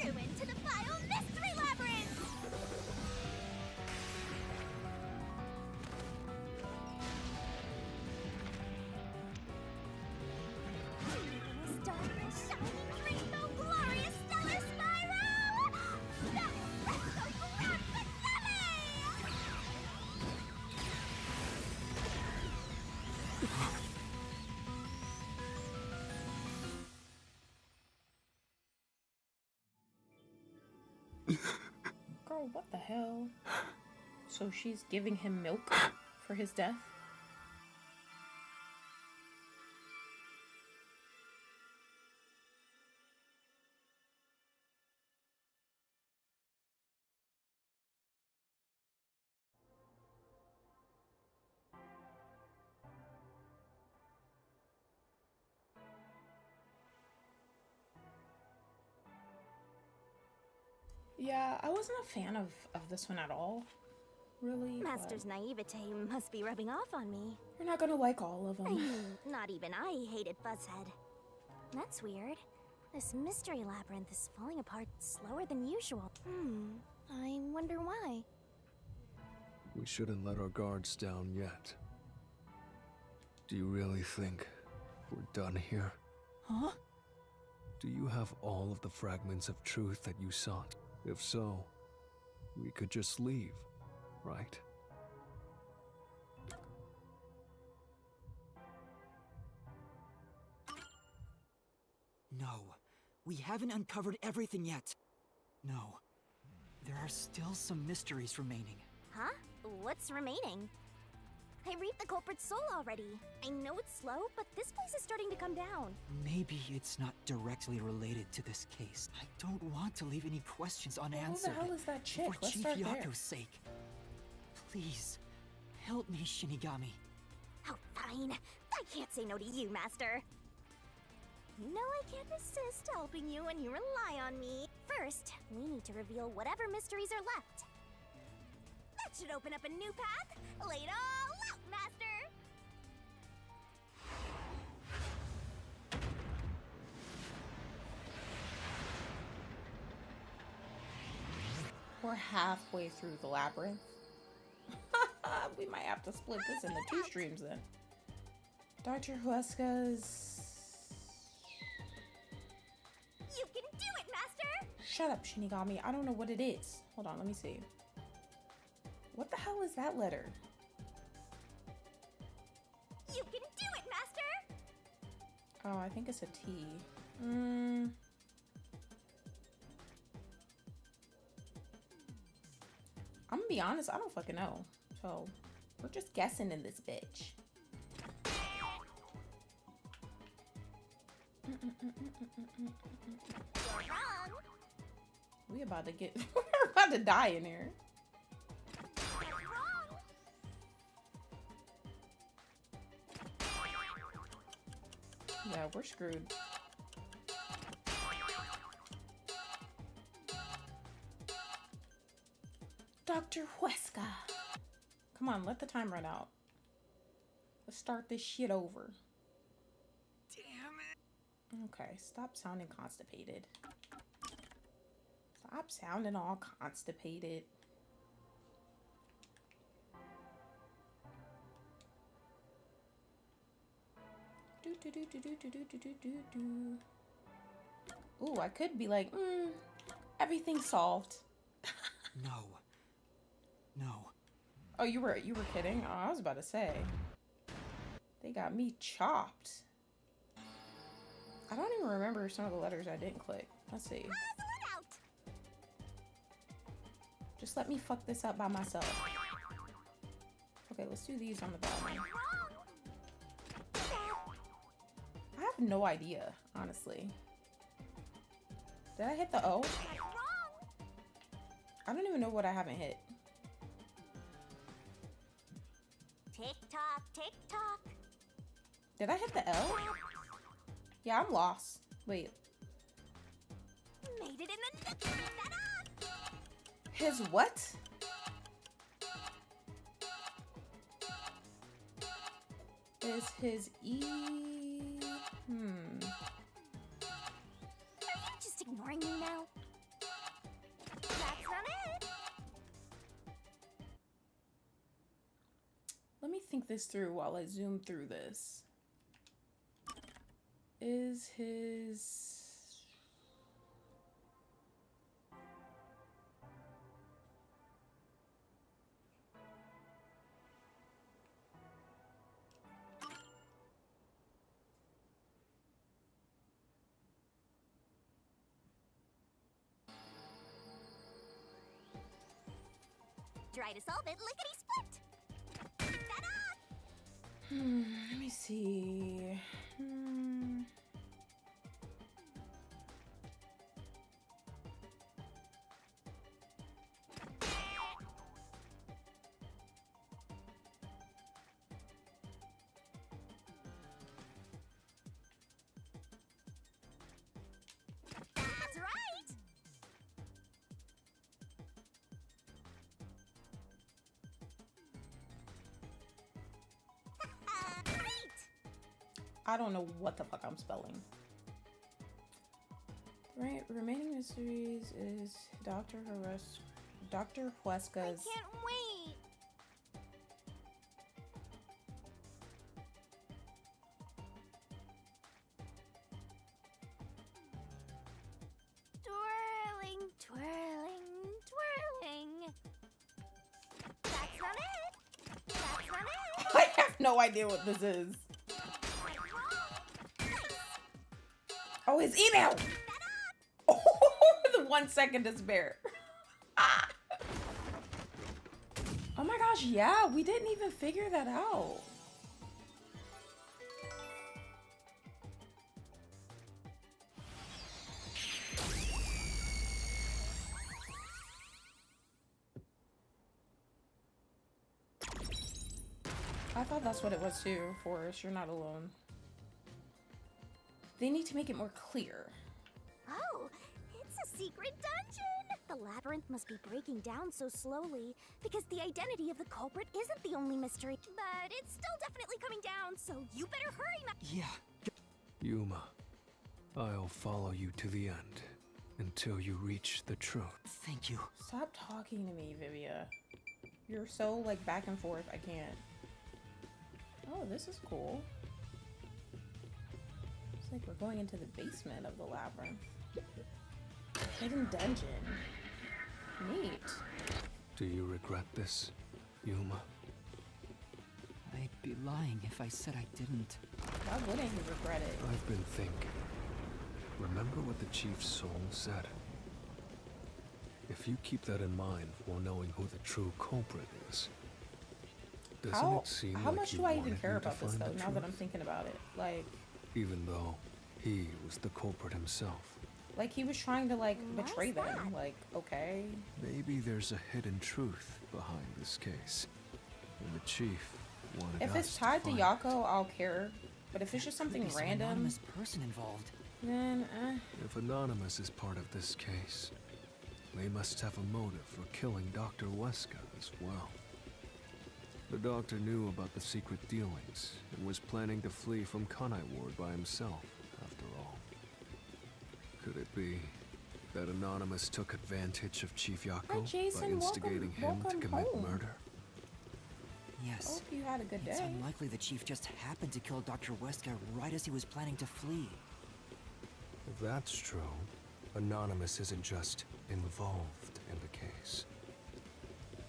Ruin to the vile mystery labyrinth! Luminous darkness, shining rainbow, glorious stellar spiral! Now presto grand finale! Girl, what the hell? So she's giving him milk for his death? Yeah, I wasn't a fan of this one at all. Really? Master's naivete must be rubbing off on me. You're not gonna like all of I them. mean, not even I hated Buzzhead. That's weird. This mystery labyrinth is falling apart slower than usual. I wonder why. We shouldn't let our guards down yet. Do you really think we're done here? Huh? Do you have all of the fragments of truth that you sought? If so, we could just leave, right? No, we haven't uncovered everything yet. No, there are still some mysteries remaining. Huh? What's remaining? I reaped the culprit's soul already. I know it's slow, but this place is starting to come down. Maybe it's not directly related to this case. I don't want to leave any questions unanswered. Who the hell is that chick? For Let's Chief start there. Yako's sake. Please, help me, Shinigami. Oh, fine. I can't say no to you, Master. You know I can't resist helping you when you rely on me. First, we need to reveal whatever mysteries are left. That should open up a new path. Lay it all out, Master! We're halfway through the labyrinth. We might have to split this into 2 streams then. Dr. Huesca's... You can do it, Master! Shut up, Shinigami. I don't know what it is. Hold on, let me see. What the hell is that letter? You can do it, Master! Oh, I think it's a T. I'm gonna be honest, I don't fucking know. So, we're just guessing in this bitch. You're wrong! We about to get... we're about to die in here. You're wrong! Yeah, we're screwed. Dr. Huesca. Come on, let the time run out. Let's start this shit over. Damn it. Okay, stop sounding constipated. Stop sounding all constipated. Do do do do do do do do do do. Ooh, I could be like, everything's solved. No. No. Oh, you were kidding? Oh, I was about to say. They got me chopped. I don't even remember some of the letters I didn't click. Let's see. Just let me fuck this up by myself. Okay, let's do these on the bottom. I have no idea, honestly. Did I hit the O? I don't even know what I haven't hit. Tick-tock, tick-tock. Did I hit the L? Yeah, I'm lost. Wait. Made it in the nick of that. His what? Is his E... Are you just ignoring me now? That's not it. Let me think this through while I zoom through this. Is his... Try to solve it, lickety-split. Ta-da! Let me see. That's right! Great! I don't know what the fuck I'm spelling. Right, remaining mysteries is Dr. Huesca's... I can't wait! Twirling, twirling. That's not it. That's not it. I have no idea what this is. Oh, his email! Oh, the 1 second despair. Ah. Oh my gosh, yeah, we didn't even figure that out. I thought that's what it was too, Forrest. You're not alone. They need to make it more clear. Oh, it's a secret dungeon! The labyrinth must be breaking down so slowly because the identity of the culprit isn't the only mystery. But it's still definitely coming down, so you better hurry, Yeah. Yuma, I'll follow you to the end until you reach the truth. Thank you. Stop talking to me, Vivia. You're so, like, back and forth. I can't. Oh, this is cool. It's like we're going into the basement of the labyrinth. Hidden dungeon. Neat. Do you regret this, Yuma? I'd be lying if I said I didn't. Why wouldn't he regret it? I've been thinking. Remember what the Chief's soul said? If you keep that in mind while knowing who the true culprit is, doesn't it seem How like much you do I even wanted care him to about this, find though, the now that I'm truth? thinking about it? Like, Even though he was the culprit himself. he was trying to, like, Why's betray them. that? Like, okay. Maybe there's a hidden truth behind this case. And the Chief wanted If us it's tied to find Yako, I'll care. But if it's just Could be something some random, anonymous person involved. then, it. If Anonymous is part of this case, they must have a motive for killing Dr. Weska as well. The doctor knew about the secret dealings and was planning to flee from Kanai Ward by himself, after all. Could it be that Anonymous took advantage of Chief Yako Hi, by Jason. instigating him to Welcome commit home. murder? Yes. Hope you had a good It's day. unlikely the Chief just happened to kill Dr. Weska right as he was planning to flee. If that's true, Anonymous isn't just involved in the case.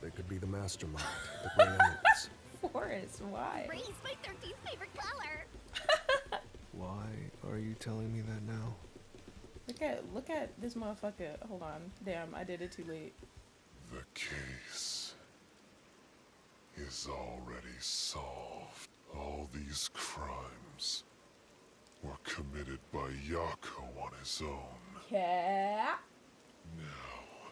They could be the mastermind, the Grey Emeralds. Forrest, why? Ray's my 13th favorite color. Why are you telling me that now? Look at this motherfucker. Hold on. Damn, I did it too late. The case is already solved. All these crimes were committed by Yako on his own. Yeah. Now,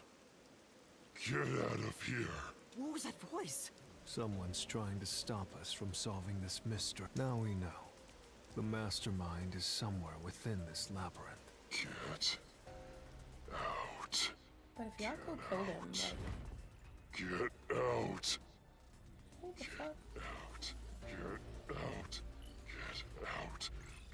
get out of here. What was that voice? Someone's trying to stop us from solving this mystery. Now we know. The mastermind is somewhere within this labyrinth. Get out. But if Yako killed him, like, Get out. who the fuck? Out. Get out. Get out.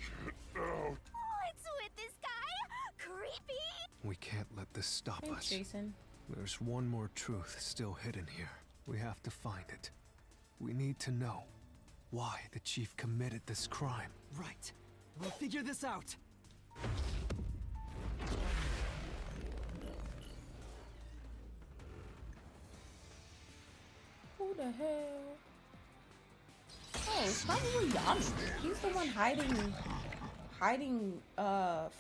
Get out. What's with this guy? Creepy. We can't let this stop Thanks, us. Jason. There's one more truth still hidden here. We have to find it. We need to know why the Chief committed this crime. Right. We'll figure this out. Who the hell? Oh, it's probably Yami. He's the one hiding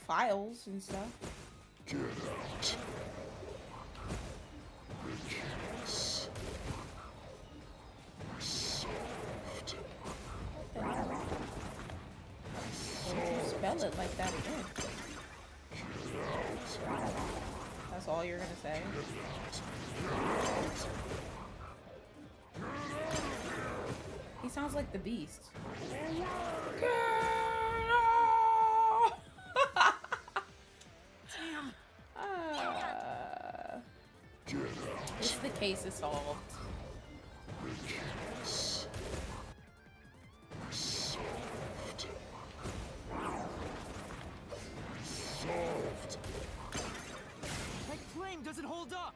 files and stuff. Get out. The case is solved. What the hell? Don't you spell it like that again? That's all you're gonna say? He sounds like the Beast. Damn. It's the case is solved. The case is solved. Solved. That claim doesn't hold up.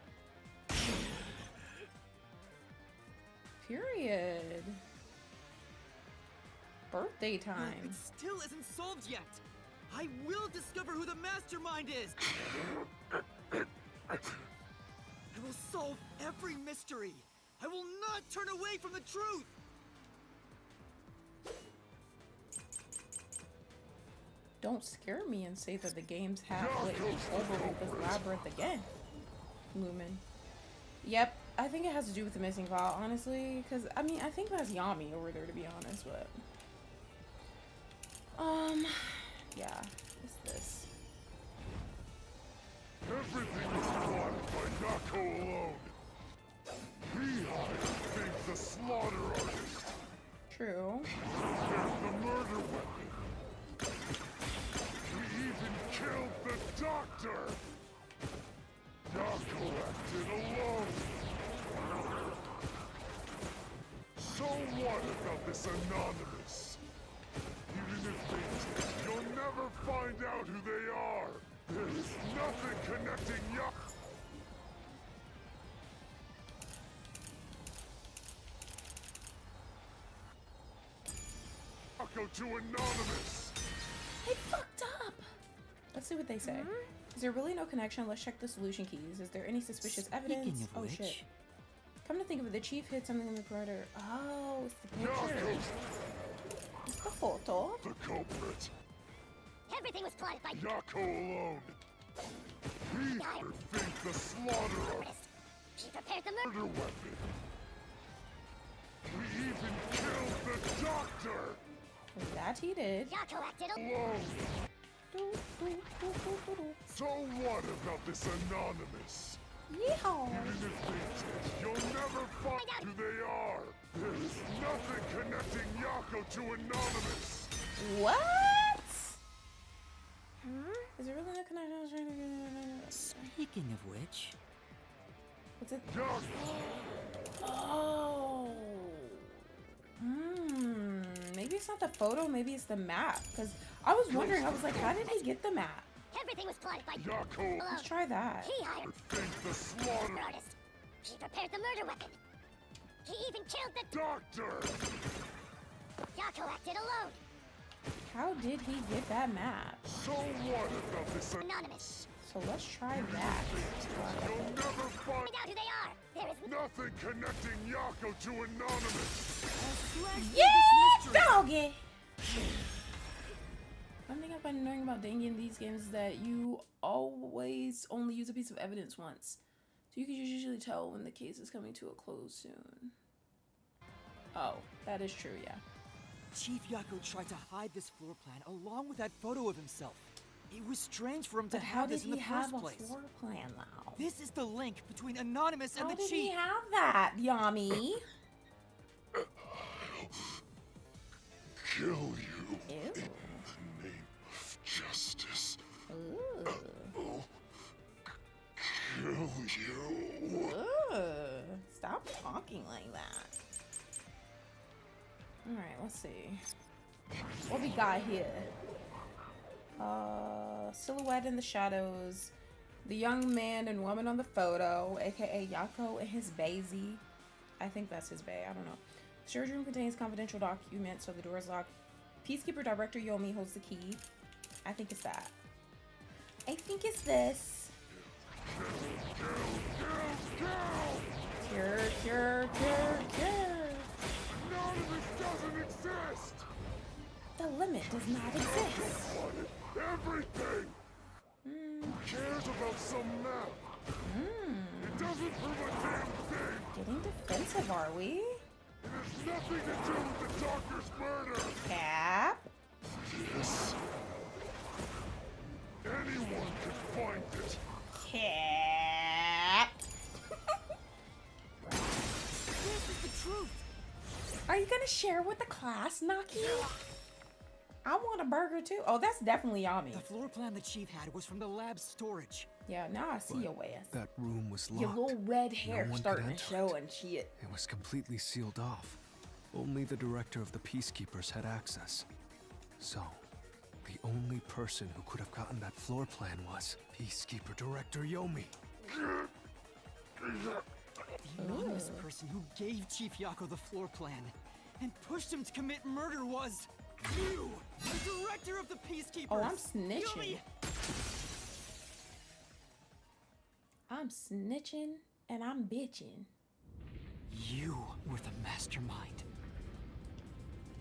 Period. Birthday It time. still isn't solved yet. I will discover who the mastermind is. I will solve every mystery. I will not turn away from the truth. Don't scare me and say that the game's halfway over with this labyrinth again. Lumen. Yep, I think it has to do with the missing file, honestly. Because, I mean, I think that's Yami over there, to be honest, but... yeah. What's this? Everything was caused by Yako alone. He hired the slaughter artist. True. There's the murder weapon. We even killed the doctor. Yako acted alone. So what about this anonymous? Even if they did, you'll never find out who they are. There is nothing connecting Yako to anonymous. They fucked up. Let's see what they say. Is there really no connection? Let's check the solution keys. Is there any suspicious evidence? Speaking of which, shit. Come to think of it, the chief hid something in the corridor. Oh, it's the picture. It's the photo. The culprit. Everything was plotted by Yako alone. He could think the slaughter artist. He prepared the murder. Murder weapon. We even killed the doctor. That he did. Yako acted Alone. Do, do, do, do, do, do. So what about this anonymous? Yeehaw. Even if they did, you'll never find out who they are. There is nothing connecting Yako to anonymous. What? Is there really no connection? speaking of which, What's it? Yako. Oh. Maybe it's not the photo, maybe it's the map. Because I was wondering, I was like, how did he get the map? Everything was plotted by Yako. Let's try that. He hired Think the slaughter the artist. He prepared the murder weapon. He even killed the doctor. Yako acted alone. How did he get that map? So what about this Anonymous. So let's try that. You'll never find Find out who they are. There is nothing connecting Yako to anonymous. Yeah, doggy! One thing I've been knowing about Dengue in these games is that you always only use a piece of evidence once. So you can usually tell when the case is coming to a close soon. Oh, that is true, yeah. Chief Yako tried to hide this floor plan along with that photo of himself. It was strange for him to But how have did this in the he have first a place. floor plan now? This is the link between Anonymous and How the did Chief. he have that, Yami? Kill you Ew. in the name of justice. Ooh. I'll kill you. Ooh. Stop talking like that. Alright, let's see. What we got here? Silhouette in the shadows. The young man and woman on the photo, aka Yako and his bazy. I think that's his bae, I don't know. The storage room contains confidential documents, so the door is locked. Peacekeeper Director Yomi holds the key. I think it's that. I think it's this. Cure, cure, cure, cure. None of this doesn't exist. The limit does not exist. Everything. Who cares about some map? It doesn't prove a damn thing. Getting defensive, are we? It has nothing to do with the doctor's murder. Cap? This. Anyone could find it. Cap? This is the truth. Are you gonna share with the class, Naki? I want a burger too. Oh, that's definitely Yami. The floor plan the Chief had was from the lab's storage. Yeah, now I see your ass. That room was locked. Your little red hair one could starting to enter show it. and shit. It was completely sealed off. Only the director of the Peacekeepers had access. So, the only person who could have gotten that floor plan was Peacekeeper Director Yomi. The anonymous person who gave Chief Yako the floor plan and pushed him to commit murder was you, the director of the Peacekeepers. Oh, I'm snitching. Yomi. I'm I'm snitching and I'm bitching. You were the mastermind.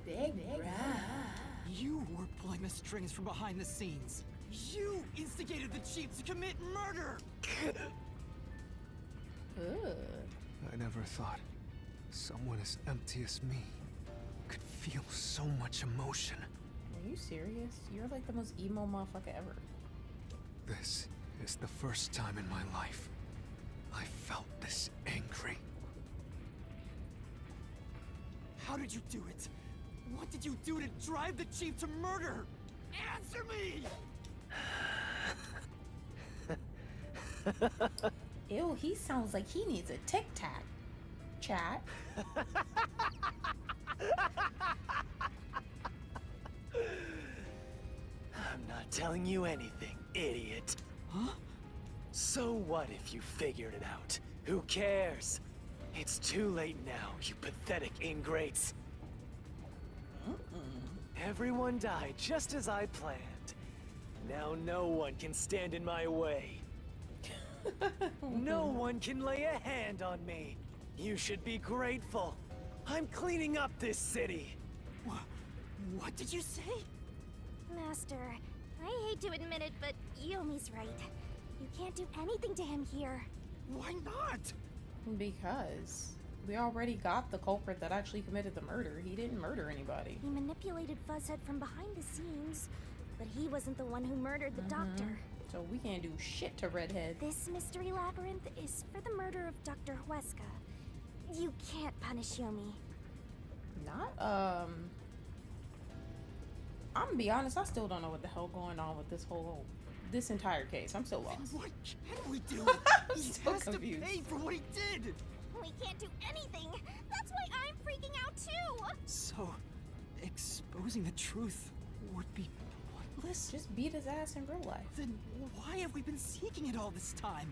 Big rat. You were pulling the strings from behind the scenes. You instigated the chief to commit murder! Ugh. I never thought someone as empty as me could feel so much emotion. Are you serious? You're like the most emo motherfucker ever. This is the first time in my life I felt this angry. How did you do it? What did you do to drive the chief to murder? Answer me! Ew, he sounds like he needs a tic tac. Chat. I'm not telling you anything, idiot. Huh? So what if you figured it out? Who cares? It's too late now, you pathetic ingrates. Everyone died just as I planned. Now no one can stand in my way. No one can lay a hand on me. You should be grateful. I'm cleaning up this city. What did you say? Master, I hate to admit it, but Yomi's right. You can't do anything to him here. Why not? Because we already got the culprit that actually committed the murder. He didn't murder anybody. He manipulated Fuzzhead from behind the scenes, but he wasn't the one who murdered the doctor. So we can't do shit to Redhead. This mystery labyrinth is for the murder of Dr. Huesca. You can't punish Yomi. Not, I'm gonna be honest, I still don't know what the hell going on with this entire case. I'm still lost. What can we do? I'm He so has confused. to pay for what he did! We can't do anything. That's why I'm freaking out too. So, exposing the truth would be pointless? Just beat his ass in real life. Then why have we been seeking it all this time?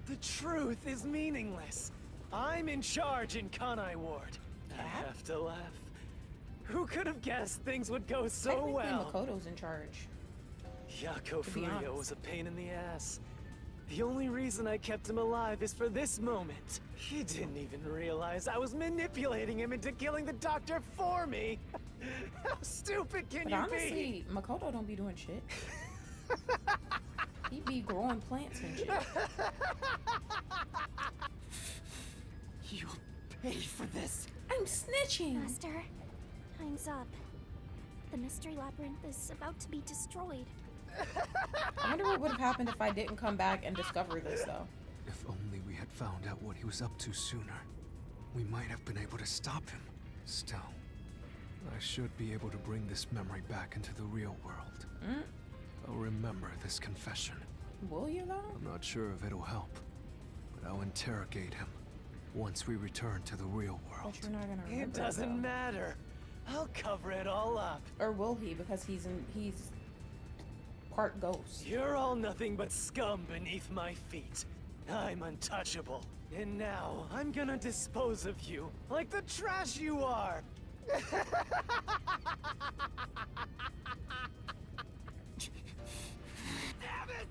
The truth is meaningless. I'm in charge in Kanai Ward. I have to laugh. Who could have guessed things would go so Technically, well? Makoto's in charge. Yako To be Furio honest. was a pain in the ass. The only reason I kept him alive is for this moment. He didn't even realize I was manipulating him into killing the doctor for me. How stupid can But you honestly, Makoto don't be doing shit. He be growing plants and shit. You'll pay for this. I'm snitching. Master, time's up. The mystery labyrinth is about to be destroyed. I wonder what would have happened if I didn't come back and discover this, though. If only we had found out what he was up to sooner, we might have been able to stop him. Still, I should be able to bring this memory back into the real world. I'll remember this confession. Will you, though? I'm not sure if it'll help, but I'll interrogate him once we return to the real world. But you're not gonna remember It doesn't though. matter. I'll cover it all up. Or will he? Because he's part ghost. You're all nothing but scum beneath my feet. I'm untouchable. And now, I'm gonna dispose of you like the trash you are! Damn it!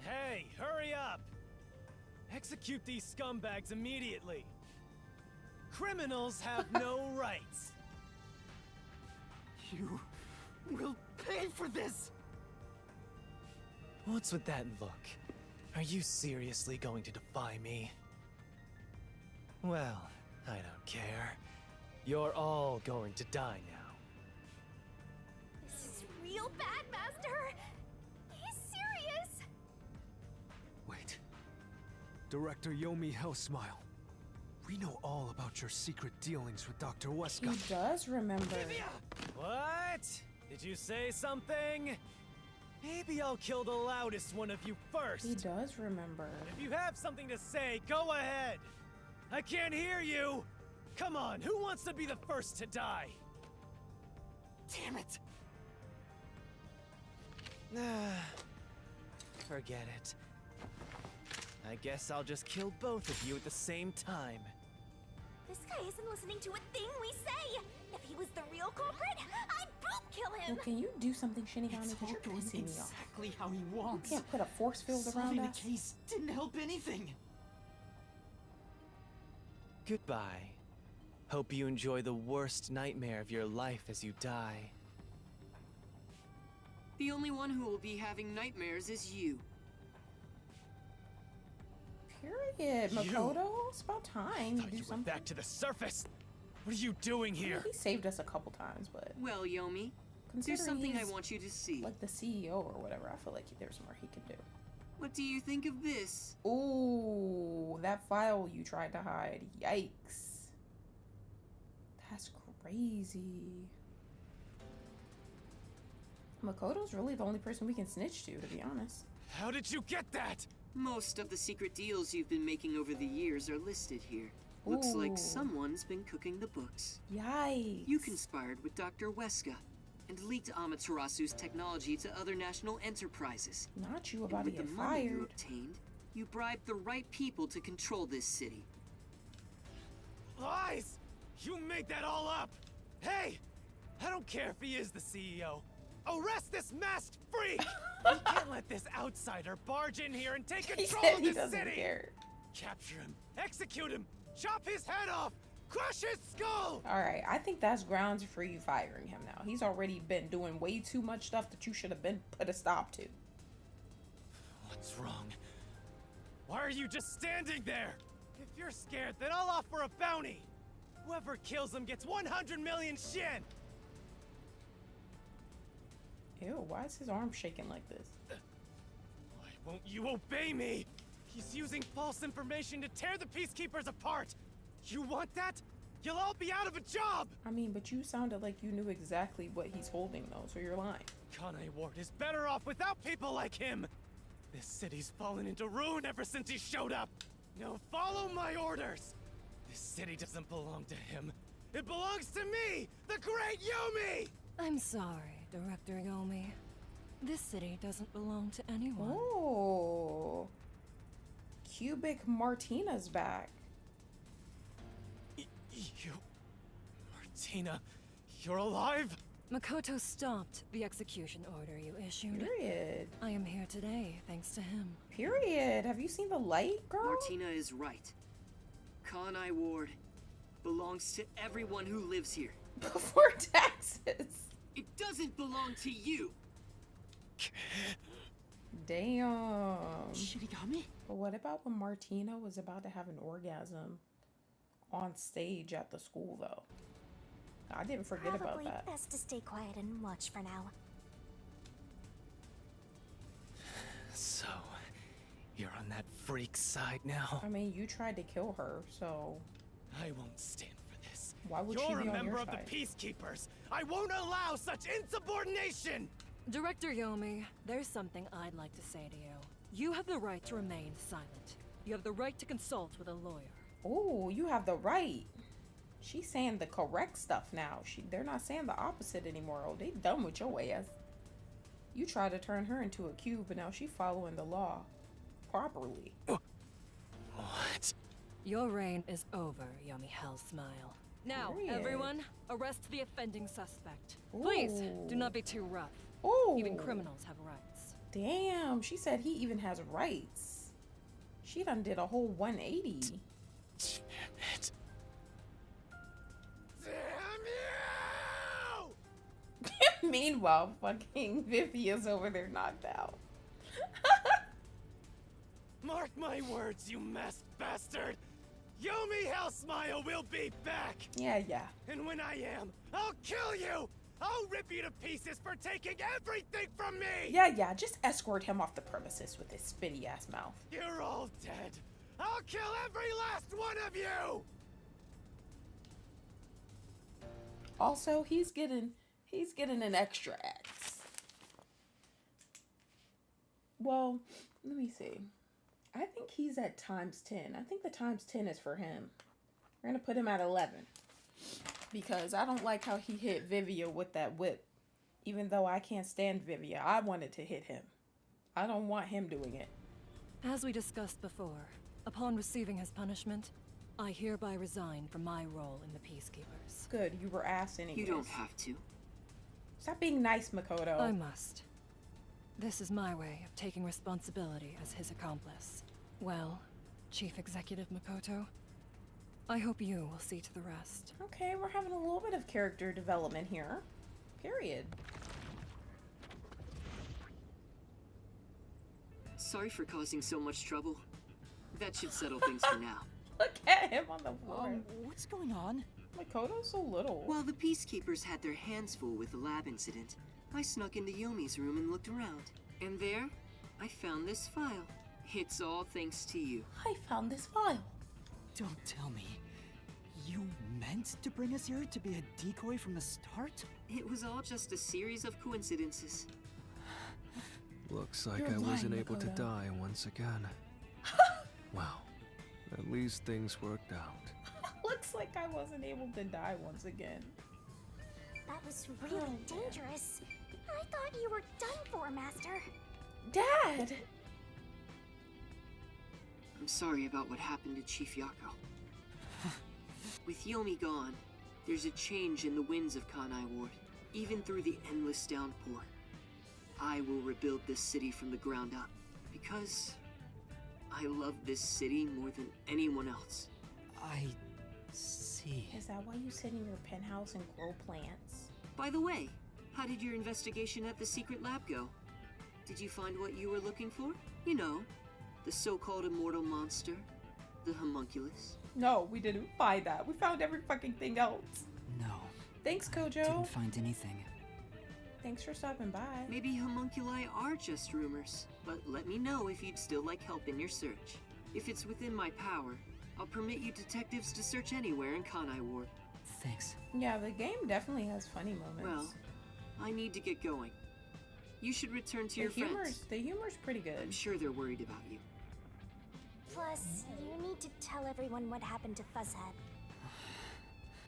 Hey, hurry up! Execute these scumbags immediately! Criminals have no rights! You will pay for this! What's with that look? Are you seriously going to defy me? Well, I don't care. You're all going to die now. This is real bad, Master. He's serious. Wait. Director Yomi Hellsmile. We know all about your secret dealings with Dr. He Huesca. does remember. What? Did you say something? Maybe I'll kill the loudest one of you first. He does remember. If you have something to say, go ahead. I can't hear you. Come on, who wants to be the first to die? Damn it! Forget it. I guess I'll just kill both of you at the same time. This guy isn't listening to a thing we say! If he was the real culprit, I'd boot kill him! Well, can you do something, Shinigami? It's Because all you're going pissing me off. exactly how he You wants. can't put a force field around Solving us. the case didn't help anything. Goodbye. Hope you enjoy the worst nightmare of your life as you die. The only one who will be having nightmares is you. Period, Makoto. It's about time you Thought do you went something. back to the surface. What are you doing I mean, here? he saved us a couple times, but Well, Yomi, there's considering something I he's want you to see. like the CEO or whatever, I feel like there's more he could do. What do you think of this? Ooh, that file you tried to hide. Yikes. That's crazy. Makoto's really the only person we can snitch to be honest. How did you get that? Most of the secret deals you've been making over the years are listed here. Looks Ooh. like someone's been cooking the books. Yikes. You conspired with Dr. Weska and leaked Amaterasu's technology to other national enterprises. Not you And about to with the get money you fired. obtained, you bribed the right people to control this city. Lies! You made that all up! Hey! I don't care if he is the CEO. Arrest this masked freak! We can't let this outsider barge in here and take He control said of he this doesn't city! care. Capture him! Execute him! Chop his head off! Crush his skull! Alright, I think that's grounds for you firing him now. He's already been doing way too much stuff that you should have been put a stop to. What's wrong? Why are you just standing there? If you're scared, then I'll offer a bounty! Whoever kills him gets 100 million shin! Ew, why is his arm shaking like this? Why won't you obey me? He's using false information to tear the Peacekeepers apart! You want that? You'll all be out of a job! I mean, but you sounded like you knew exactly what he's holding though, so you're lying. Kanai Ward is better off without people like him! This city's fallen into ruin ever since he showed up! Now follow my orders! This city doesn't belong to him. It belongs to me, the great Yomi! I'm sorry, Director Yomi. This city doesn't belong to anyone. Oh. Cubic Martina's back. You... Martina, you're alive? Makoto stopped the execution order you issued. Period. I am here today thanks to him. Period. Have you seen the light, girl? Martina is right. Kanai Ward belongs to everyone who lives here. Before taxes. It doesn't belong to you. Damn. Shinigami? But what about when Martina was about to have an orgasm on stage at the school, though? I didn't forget Probably about that. best to stay quiet and watch for now. So, you're on that freak's side now? I mean, you tried to kill her, so I won't stand for this. why would You're she a be on member your of side? the Peacekeepers! I won't allow such insubordination! Director Yomi, there's something I'd like to say to you. You have the right to remain silent. You have the right to consult with a lawyer. Oh, you have the right. She's saying the correct stuff now. They're not saying the opposite anymore. Oh, they done with your ass. You tried to turn her into a cube, but now she's following the law properly. What? Your reign is over, Yomi Hellsmile. Now, Period. everyone, arrest the offending suspect. Please, do not be too rough. Oh, Even criminals have rights. damn. She said he even has rights. She done did a whole 180. Damn it. Damn you! Meanwhile, fucking Vivi is over there knocked out. Mark my words, you masked bastard! Yomi Hellsmile will be back! Yeah. And when I am, I'll kill you! I'll rip you to pieces for taking everything from me! Yeah. Just escort him off the premises with his spitty ass mouth. You're all dead! I'll kill every last one of you! Also, he's getting an extra X. Well, let me see. I think he's at ×10. I think the ×10 is for him. We're gonna put him at 11. Because I don't like how he hit Vivia with that whip. Even though I can't stand Vivia, I wanted to hit him. I don't want him doing it. As we discussed before, upon receiving his punishment, I hereby resign from my role in the Peacekeepers. Good, you were asked anyways. You don't have to. Stop being nice, Makoto. I must. This is my way of taking responsibility as his accomplice. Well, Chief Executive Makoto, I hope you will see to the rest. Okay, we're having a little bit of character development here. Period. Sorry for causing so much trouble. That should settle things for now. Look at him on the floor. What's going on? Makoto's so little. While the Peacekeepers had their hands full with the lab incident, I snuck into Yomi's room and looked around. And there, I found this file. It's all thanks to you. I found this file. Don't tell me. You meant to bring us here to be a decoy from the start? It was all just a series of coincidences. Looks like You're I wasn't lying, able to Makoto. die once again. Well, at least things worked out. Looks like I wasn't able to die once again. That was really dangerous. I thought you were done for, Master. Dad! I'm sorry about what happened to Chief Yako. With Yomi gone, there's a change in the winds of Kanai Ward, even through the endless downpour. I will rebuild this city from the ground up, because I love this city more than anyone else. I see. Is that why you sit in your penthouse and grow plants? By the way, how did your investigation at the secret lab go? Did you find what you were looking for? You know, the so-called immortal monster, the homunculus. No, we didn't find that. We found every fucking thing else. No. Thanks, Kojo. Didn't find anything. Thanks for stopping by. Maybe homunculi are just rumors, but let me know if you'd still like help in your search. If it's within my power, I'll permit you detectives to search anywhere in Kanai Ward. Thanks. Yeah, the game definitely has funny moments. Well, I need to get going. You should return to your friends. The humor's pretty good. I'm sure they're worried about you. Plus, you need to tell everyone what happened to Fuzzhead.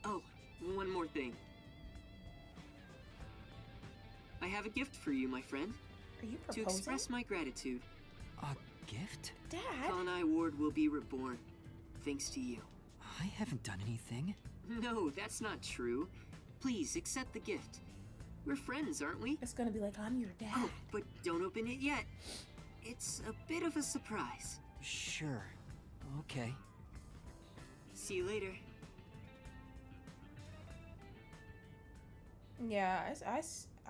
Oh, one more thing. I have a gift for you, my friend. Are you To proposing? express my gratitude, A gift? Dad? Kanai Ward will be reborn, thanks to you. I haven't done anything. No, that's not true. Please, accept the gift. We're friends, aren't we? It's gonna be like, I'm your dad. Oh, but don't open it yet. It's a bit of a surprise. Sure. Okay. See you later. Yeah,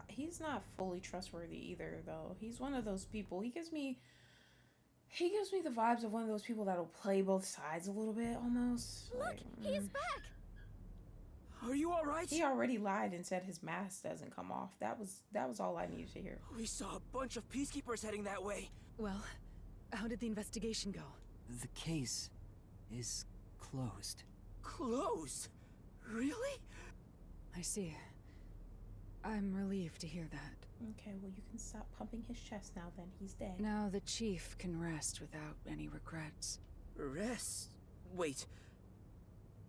he's not fully trustworthy either, though. He's one of those people. He gives me the vibes of one of those people that'll play both sides a little bit, almost. Look, Like, he's back! Are you alright? He already lied and said his mask doesn't come off. That was all I needed to hear. We saw a bunch of peacekeepers heading that way. Well, how did the investigation go? The case is closed. Closed? Really? I see. I'm relieved to hear that. Okay, well, you can stop pumping his chest now then. He's dead. Now the chief can rest without any regrets. Rest? Wait.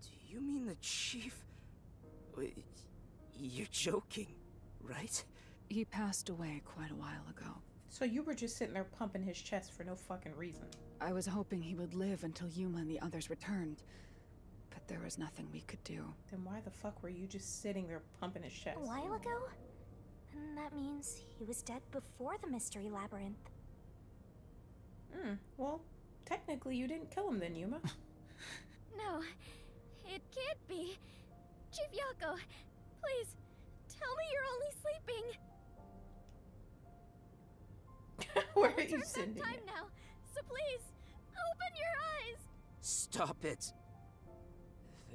Do you mean the chief? Wait, you're joking, right? He passed away quite a while ago. So you were just sitting there pumping his chest for no fucking reason. I was hoping he would live until Yuma and the others returned, but there was nothing we could do. Then why the fuck were you just sitting there pumping his chest? A while ago? And that means he was dead before the mystery labyrinth. Well, technically you didn't kill him then, Yuma. No, it can't be. Chief Yako, please, tell me you're only sleeping. Where are you Turn sending back time it? now, so please, open your eyes. Stop it.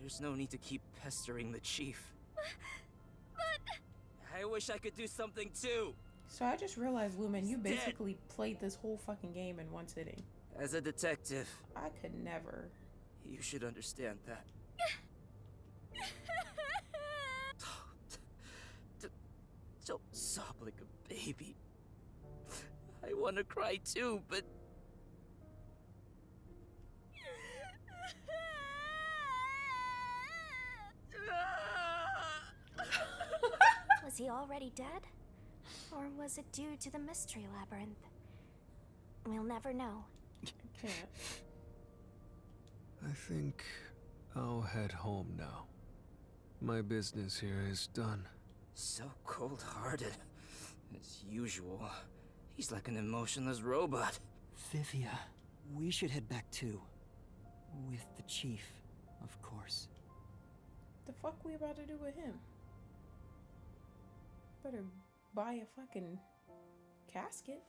There's no need to keep pestering the chief. But I wish I could do something too. So I just realized, Lumen, you He's dead. basically played this whole fucking game in one sitting. As a detective, I could never. you should understand that. Don't sob like a baby. I want to cry too, but was he already dead? Or was it due to the mystery labyrinth? We'll never know. Can't. I think I'll head home now. My business here is done. So cold-hearted. As usual. He's like an emotionless robot. Vivia, we should head back too. With the chief, of course. The fuck we about to do with him? Better buy a fucking casket.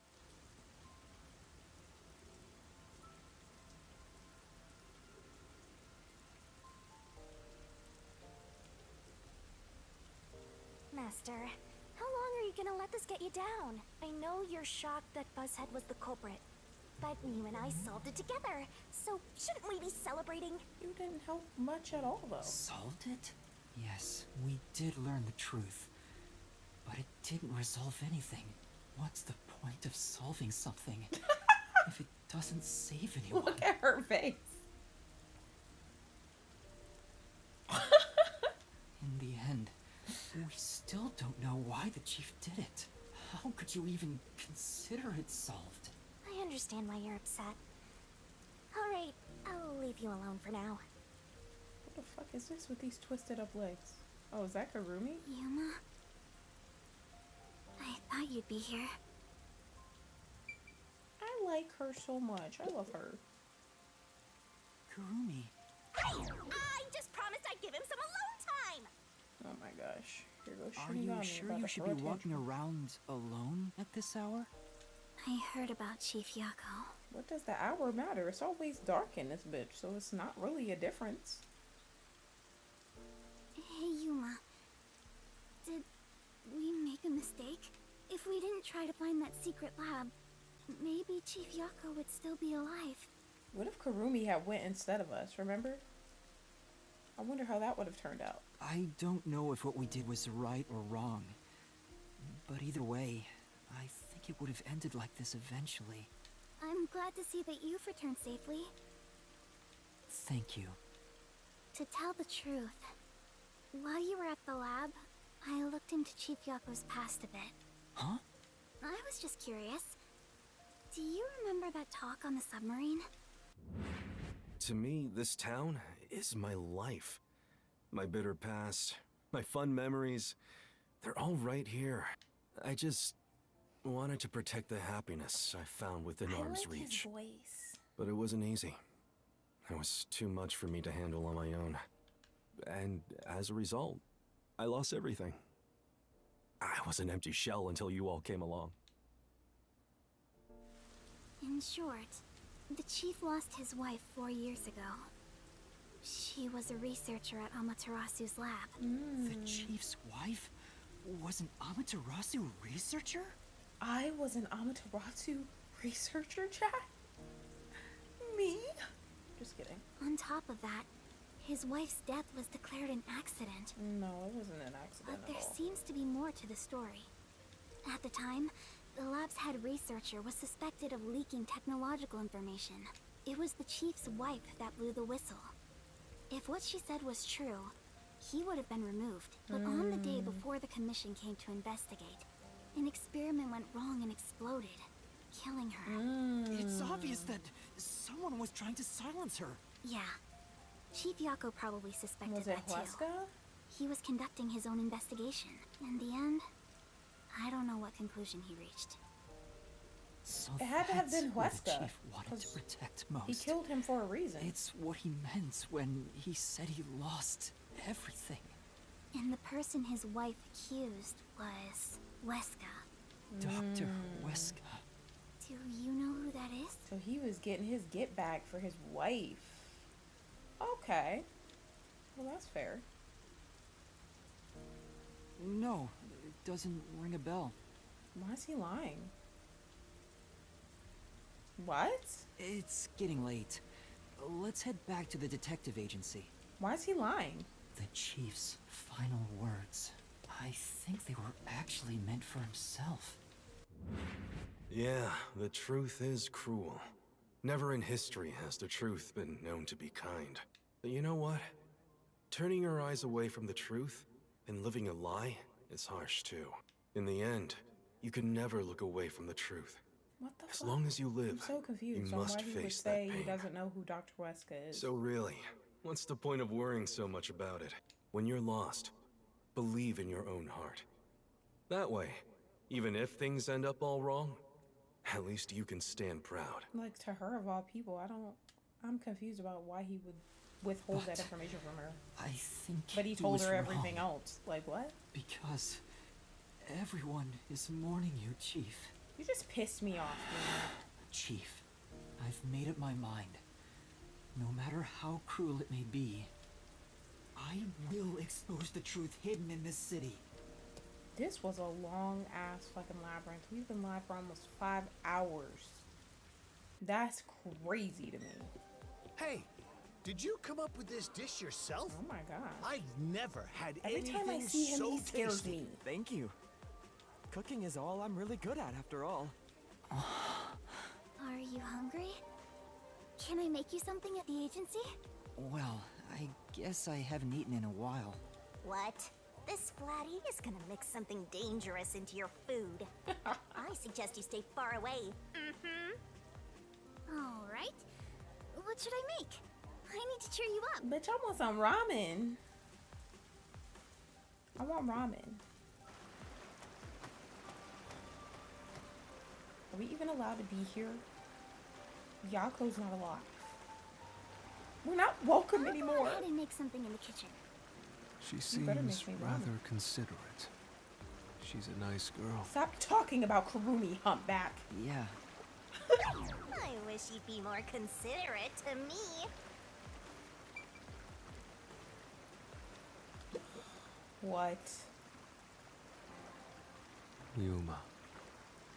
Master, how long are you gonna let this get you down? I know you're shocked that Buzzhead was the culprit, but you and I solved it together, so shouldn't we be celebrating? You didn't help much at all, though. Solved it? Yes, we did learn the truth. But it didn't resolve anything. What's the point of solving something if it doesn't save anyone? Look at her face. In the end, we still don't know why the chief did it. How could you even consider it solved? I understand why you're upset. Alright, I'll leave you alone for now. What the fuck is this with these twisted up legs? Oh, is that Karumi? Yuma? I thought you'd be here. I like her so much. I love her. Karumi. I just promised I'd give him some alone time! Oh my gosh. Here goes Are you sure you should be walking around alone at this hour? I heard about Chief Yako. What does the hour matter? It's always dark in this bitch, so it's not really a difference. Hey, Yuma. Did we make a mistake? If we didn't try to find that secret lab, maybe Chief Yako would still be alive. What if Karumi had went instead of us, remember? I wonder how that would have turned out. I don't know if what we did was right or wrong. But either way, I think it would have ended like this eventually. I'm glad to see that you've returned safely. Thank you. To tell the truth, while you were at the lab, I looked into Chief Yako's past a bit. Huh? I was just curious. Do you remember that talk on the submarine? To me, this town is my life. My bitter past, my fun memories, they're all right here. I just wanted to protect the happiness I found within arm's reach. His voice. But it wasn't easy. It was too much for me to handle on my own. And as a result, I lost everything. I was an empty shell until you all came along. In short, the chief lost his wife 4 years ago. She was a researcher at Amaterasu's lab. The chief's wife was an Amaterasu researcher? I was an Amaterasu researcher, chat? Me? Just kidding. On top of that, his wife's death was declared an accident. No, it wasn't an accident But there seems to be more to the story. At the time, the lab's head researcher was suspected of leaking technological information. It was the chief's wife that blew the whistle. If what she said was true, he would have been removed. But on the day before the commission came to investigate, an experiment went wrong and exploded, killing her. It's obvious that someone was trying to silence her. Yeah. Chief Yako probably suspected Was it that too. Huesca? He was conducting his own investigation. In the end, I don't know what conclusion he reached. So It had to have that's been who the Huesca, chief wanted to 'cause protect most. He killed him for a reason. It's what he meant when he said he lost everything. And the person his wife accused was Huesca. Dr. Huesca. Do you know who that is? So he was getting his get back for his wife. Okay. Well, that's fair. No, it doesn't ring a bell. Why is he lying? What? It's getting late. Let's head back to the detective agency. Why is he lying? The chief's final words. I think they were actually meant for himself. Yeah, the truth is cruel. Never in history has the truth been known to be kind. But you know what? Turning your eyes away from the truth and living a lie is harsh too. In the end, you can never look away from the truth. What the As fuck? long as you live, I'm so confused you on must why he would face say that he pain. doesn't know who Dr. Weska is. So really, what's the point of worrying so much about it? When you're lost, believe in your own heart. That way, even if things end up all wrong, at least you can stand proud. Like, to her of all people, I'm confused about why he would withhold that information from her. I think But he told her everything else. Like, what? Because everyone is mourning you, Chief. You just pissed me off, man. Chief, I've made up my mind. No matter how cruel it may be, I will expose the truth hidden in this city. This was a long ass fucking labyrinth. We've been live for almost 5 hours. That's crazy to me. Hey, did you come up with this dish yourself? Oh my god. I've never had Every anything time I see him, so he scares tasty. me. Thank you. Cooking is all I'm really good at, after all. Are you hungry? Can I make you something at the agency? Well, I guess I haven't eaten in a while. What? This flatty is gonna mix something dangerous into your food. I suggest you stay far away. Alright. What should I make? I need to cheer you up. Bitch, I want some ramen. I want ramen. Are we even allowed to be here? Yako's not alive. We're not welcome I'll anymore. Go ahead and make something in the kitchen. She better seems make me rather ramen. considerate. She's a nice girl. Stop talking about Kurumi, humpback. Yeah. I wish you'd be more considerate to me. What? Yuma,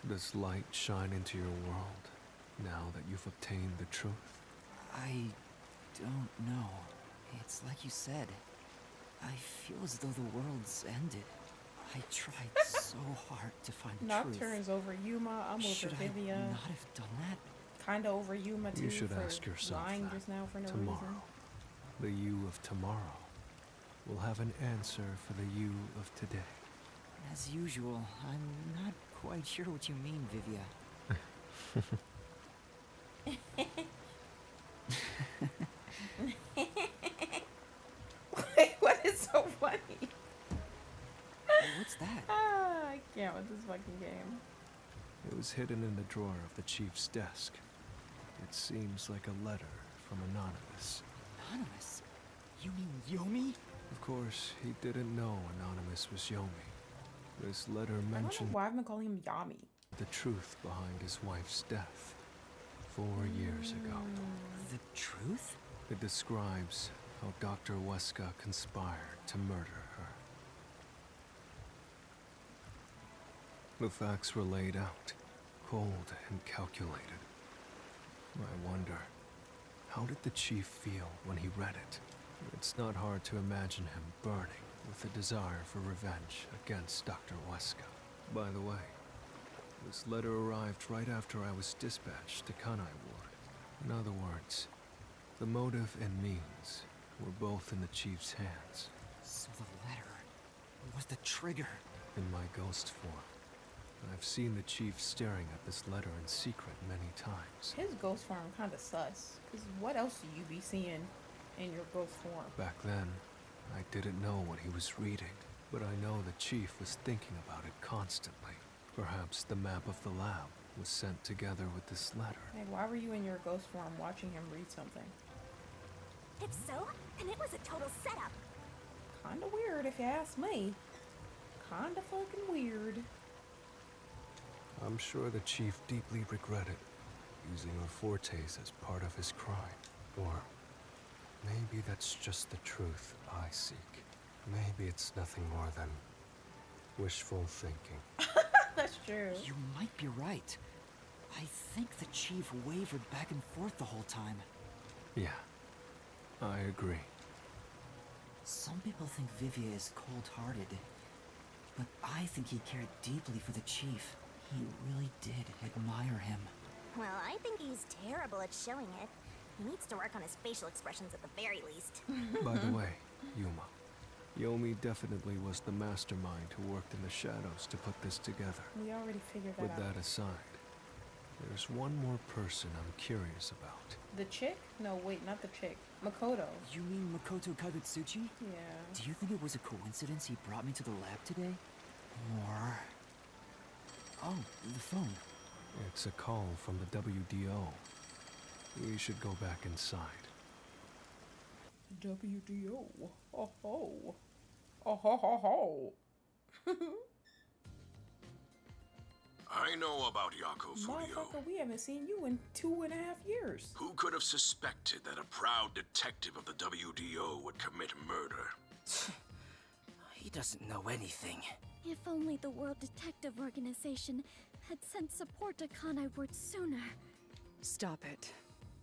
does light shine into your world now that you've obtained the truth? I don't know. It's like you said. I feel as though the world's ended. I tried so hard to find truth. Nocturne's over Yuma. I'm over Should I Vivia. not have done that? Kinda over Yuma too. You should for ask yourself lying that just now for no tomorrow. reason. The you of tomorrow will have an answer for the you of today. As usual, I'm not quite sure what you mean, Vivia. Wait, what is so funny? What's that? I can't with this fucking game. It was hidden in the drawer of the chief's desk. It seems like a letter from Anonymous. Anonymous? You mean Yomi? Of course, he didn't know Anonymous was Yomi. This letter I don't know mentioned why I've been calling him Yami. the truth behind his wife's death 4 years ago. The truth? It describes how Dr. Weska conspired to murder her. The facts were laid out, cold and calculated. I wonder, how did the chief feel when he read it? It's not hard to imagine him burning with a desire for revenge against Dr. Weska. By the way, this letter arrived right after I was dispatched to Kanai Ward. In other words, the motive and means were both in the chief's hands. So the letter was the trigger. In my ghost form, I've seen the chief staring at this letter in secret many times. His ghost form kinda sus. Cause what else do you be seeing in your ghost form? Back then, I didn't know what he was reading, but I know the chief was thinking about it constantly. Perhaps the map of the lab was sent together with this letter. Like, why were you in your ghost form watching him read something? If so, then it was a total setup. Kinda weird if you ask me. Kinda fucking weird. I'm sure the chief deeply regretted using her fortes as part of his crime. Or maybe that's just the truth I seek. Maybe it's nothing more than wishful thinking. That's true. You might be right. I think the chief wavered back and forth the whole time. Yeah, I agree. Some people think Vivia is cold-hearted, but I think he cared deeply for the chief. He really did admire him. Well, I think he's terrible at showing it. He needs to work on his facial expressions at the very least. By the way, Yuma, Yomi definitely was the mastermind who worked in the shadows to put this together. We already figured that With out. that aside, There's one more person I'm curious about. The chick? No, wait, not the chick. Makoto. You mean Makoto Kagutsuchi? Yeah. Do you think it was a coincidence he brought me to the lab today? Or... Oh, the phone. It's a call from the WDO. We should go back inside. WDO. Oh ho. Oh ho ho ho. I know about Yako Furio. Motherfucker, we haven't seen you in 2.5 years. Who could have suspected that a proud detective of the WDO would commit murder? He doesn't know anything. If only the World Detective Organization had sent support to Kanai Ward sooner. Stop it.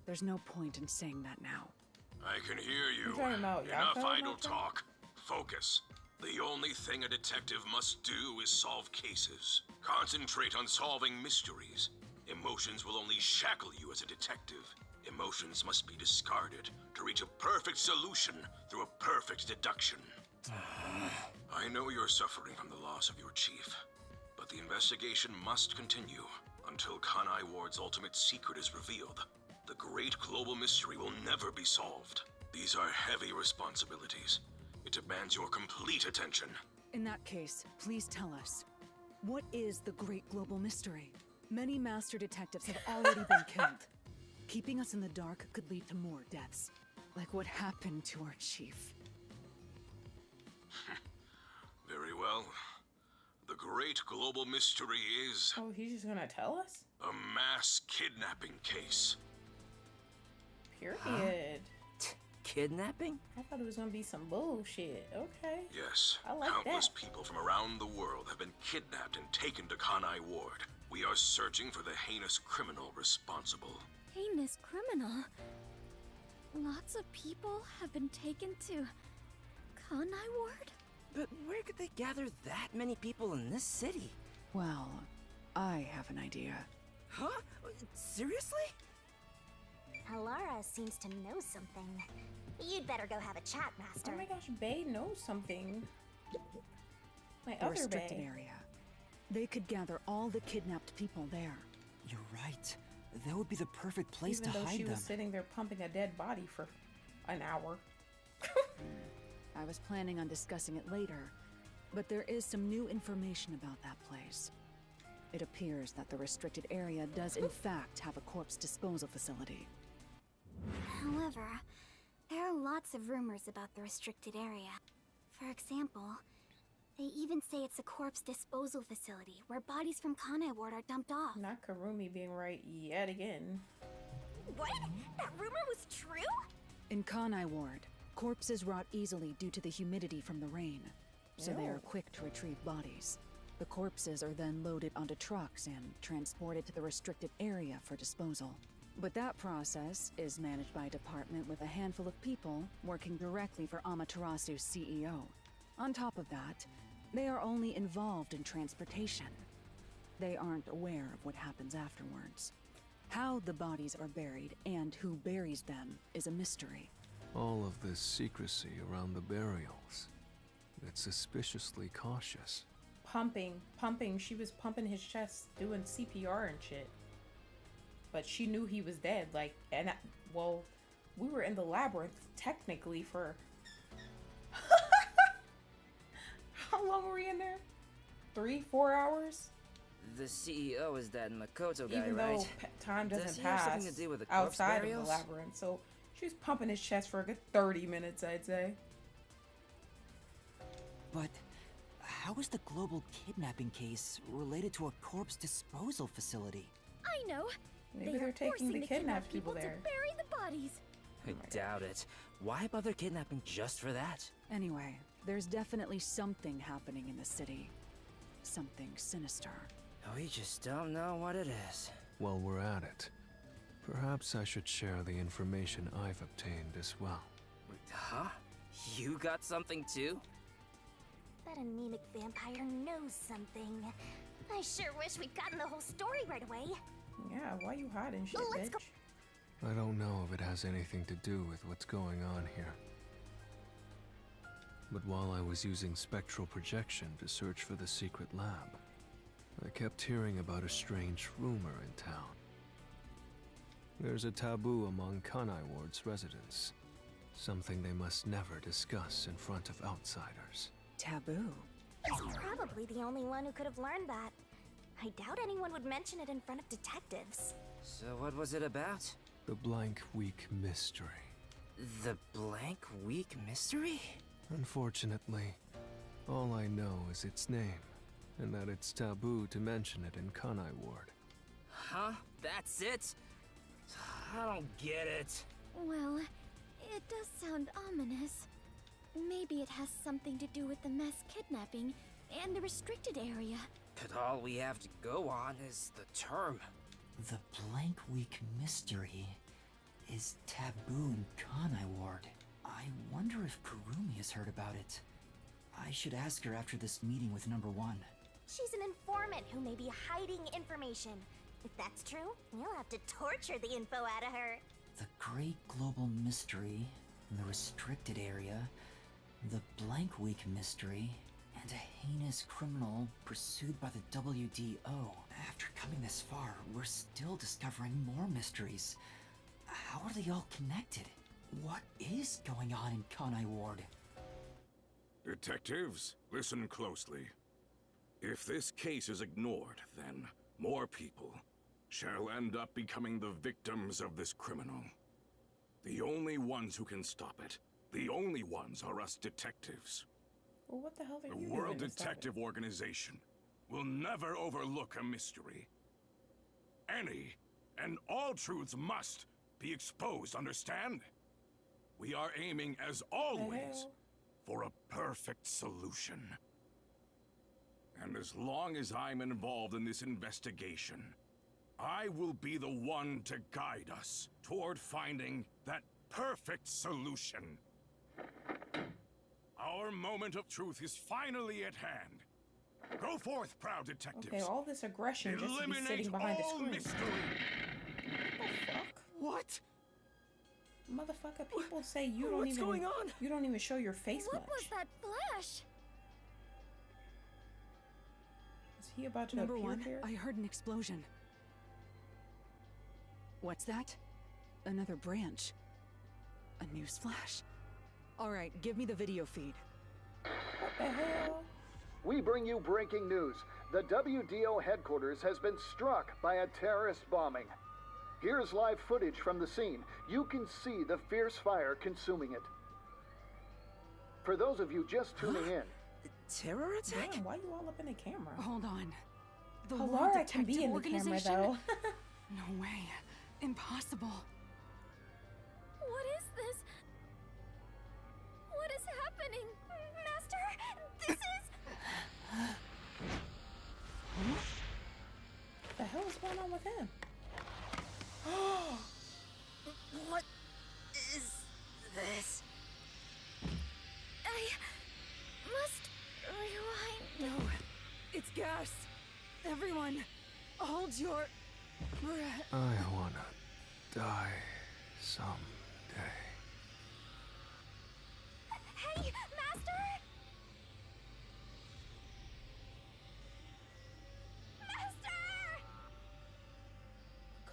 There's no point in saying that now. I can hear you. You're talking about Enough Yako, idle Yako? talk. Focus. The only thing a detective must do is solve cases. Concentrate on solving mysteries. Emotions will only shackle you as a detective. Emotions must be discarded to reach a perfect solution through a perfect deduction. I know you're suffering from the loss of your chief, but the investigation must continue until Kanai Ward's ultimate secret is revealed. The great global mystery will never be solved. These are heavy responsibilities. It demands your complete attention. In that case, please tell us. What is the great global mystery? Many master detectives have already been killed. Keeping us in the dark could lead to more deaths. Like what happened to our chief. Very well. The great global mystery is Oh, he's just gonna tell us? a mass kidnapping case. Period. Kidnapping? I thought it was gonna be some bullshit. Okay. Yes, I like countless that. people from around the world have been kidnapped and taken to Kanai Ward. We are searching for the heinous criminal responsible. Heinous criminal. Lots of people have been taken to Kanai Ward? But where could they gather that many people in this city? Well, I have an idea. Huh? Seriously? Alara seems to know something. You'd better go have a chat, Master. Oh my gosh, Bae knows something. My The other restricted Bae. area. They could gather all the kidnapped people there. You're right. That would be the perfect place Even to though hide she them. was sitting there pumping a dead body for an hour. I was planning on discussing it later, but there is some new information about that place. It appears that the restricted area does in fact have a corpse disposal facility. However, there are lots of rumors about the restricted area. For example, they even say it's a corpse disposal facility where bodies from Kanai Ward are dumped off. Not Karumi being right yet again. What? That rumor was true? In Kanai Ward, corpses rot easily due to the humidity from the rain, so they are Ew. quick to retrieve bodies. The corpses are then loaded onto trucks and transported to the restricted area for disposal. But that process is managed by a department with a handful of people working directly for Amaterasu's CEO. On top of that, they are only involved in transportation. They aren't aware of what happens afterwards. How the bodies are buried and who buries them is a mystery. All of this secrecy around the burials. It's suspiciously cautious. Pumping. She was pumping his chest, doing CPR and shit. But she knew he was dead. Like, and well, we were in the labyrinth technically for. How long were we in there? 3-4 hours? The CEO is that Makoto guy, Even right? though time Does doesn't he have pass something to do with the corpse outside of burials? the labyrinth. So she was pumping his chest for a good 30 minutes, I'd say. But how is the global kidnapping case related to a corpse disposal facility? I know. Maybe They they're are taking forcing the the kidnapped people to there. bury the bodies. I doubt it. Why bother kidnapping just for that? Anyway, there's definitely something happening in the city. Something sinister. We just don't know what it is. While we're at it, perhaps I should share the information I've obtained as well. Huh? You got something too? That anemic vampire knows something. I sure wish we'd gotten the whole story right away. Yeah, why you hiding shit, Let's bitch? go. I don't know if it has anything to do with what's going on here. But while I was using spectral projection to search for the secret lab, I kept hearing about a strange rumor in town. There's a taboo among Kanai Ward's residents. Something they must never discuss in front of outsiders. Taboo? He's probably the only one who could have learned that. I doubt anyone would mention it in front of detectives. So what was it about? The Blank Week Mystery. The Blank Week Mystery? Unfortunately, all I know is its name, and that it's taboo to mention it in Kanai Ward. Huh? That's it? I don't get it. Well, it does sound ominous. Maybe it has something to do with the mass kidnapping and the restricted area. But all we have to go on is the term. The Blank Week Mystery is taboo in Kanai Ward. I wonder if Kurumi has heard about it. I should ask her after this meeting with number 1. She's an informant who may be hiding information. If that's true, you'll have to torture the info out of her. The Great Global Mystery, the Restricted Area, the Blank Week Mystery, and a heinous criminal pursued by the WDO. After coming this far, we're still discovering more mysteries. How are they all connected? What is going on in Kanai Ward? Detectives, listen closely. If this case is ignored, then more people shall end up becoming the victims of this criminal. The only ones who can stop it, the only ones are us detectives. Well, what the hell are you The doing World to stop it? Detective Organization will never overlook a mystery. Any and all truths must be exposed, understand? We are aiming, as always, for a perfect solution. And as long as I'm involved in this investigation, I will be the one to guide us toward finding that perfect solution. Our moment of truth is finally at hand. Go forth, proud detectives. Okay, all this aggression just to be sitting behind a screen. Mystery. What the fuck? What? Motherfucker, people say you don't What's even going on? You don't even show your face What much. was that flash? Is he about to Number appear 1, here? I heard an explosion. What's that? Another branch. A news flash. Alright, give me the video feed. What the hell? We bring you breaking news. The WDO headquarters has been struck by a terrorist bombing. Here's live footage from the scene. You can see the fierce fire consuming it. For those of you just tuning in, Terror attack? Damn, why you all up in the camera? Hold on. The World Halara can be Detective in the camera Organization? though. No way. Impossible. What is this? What is happening? Master, this is... What the hell is going on with him? What is this? I must rewind. No. It's gas. Everyone, hold your breath. I wanna die someday. Hey, Master!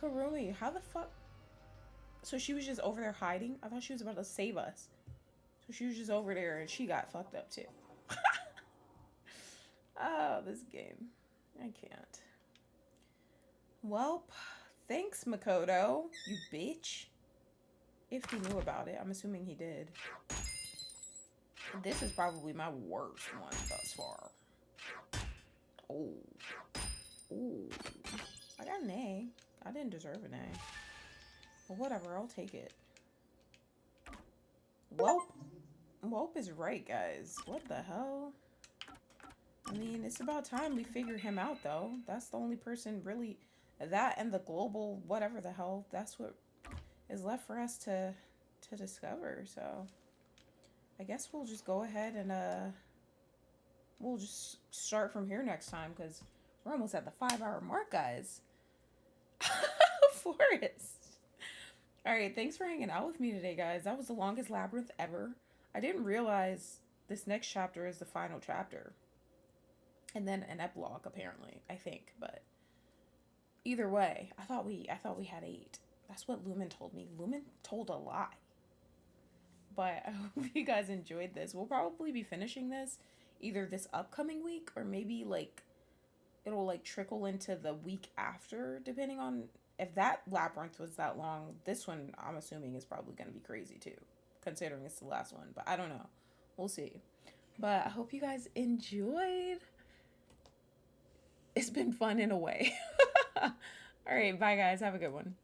Kurumi, how the fuck? So she was just over there hiding? I thought she was about to save us. So she was just over there and she got fucked up too. Oh, this game. I can't. Welp, thanks, Makoto, you bitch. If he knew about it, I'm assuming he did. This is probably my worst one thus far. Oh. Ooh. I got an A. I didn't deserve an A. But whatever, I'll take it. Welp. Welp is right, guys. What the hell? I mean, it's about time we figure him out, though. That's the only person really... That and the global whatever the hell. That's what is left for us to discover, so... I guess we'll just go ahead and, we'll just start from here next time, because we're almost at the 5-hour mark, guys. Forest. Alright, thanks for hanging out with me today, guys. That was the longest labyrinth ever. I didn't realize this next chapter is the final chapter. And then an epilogue, apparently, I think, but either way, I thought we had 8. That's what Lumen told me. Lumen told a lie. But I hope you guys enjoyed this. We'll probably be finishing this either this upcoming week or maybe like it'll like trickle into the week after, depending on if that labyrinth was that long. This one I'm assuming is probably going to be crazy too, considering it's the last one, but I don't know. We'll see. But I hope you guys enjoyed. It's been fun in a way. All right, bye guys. Have a good one.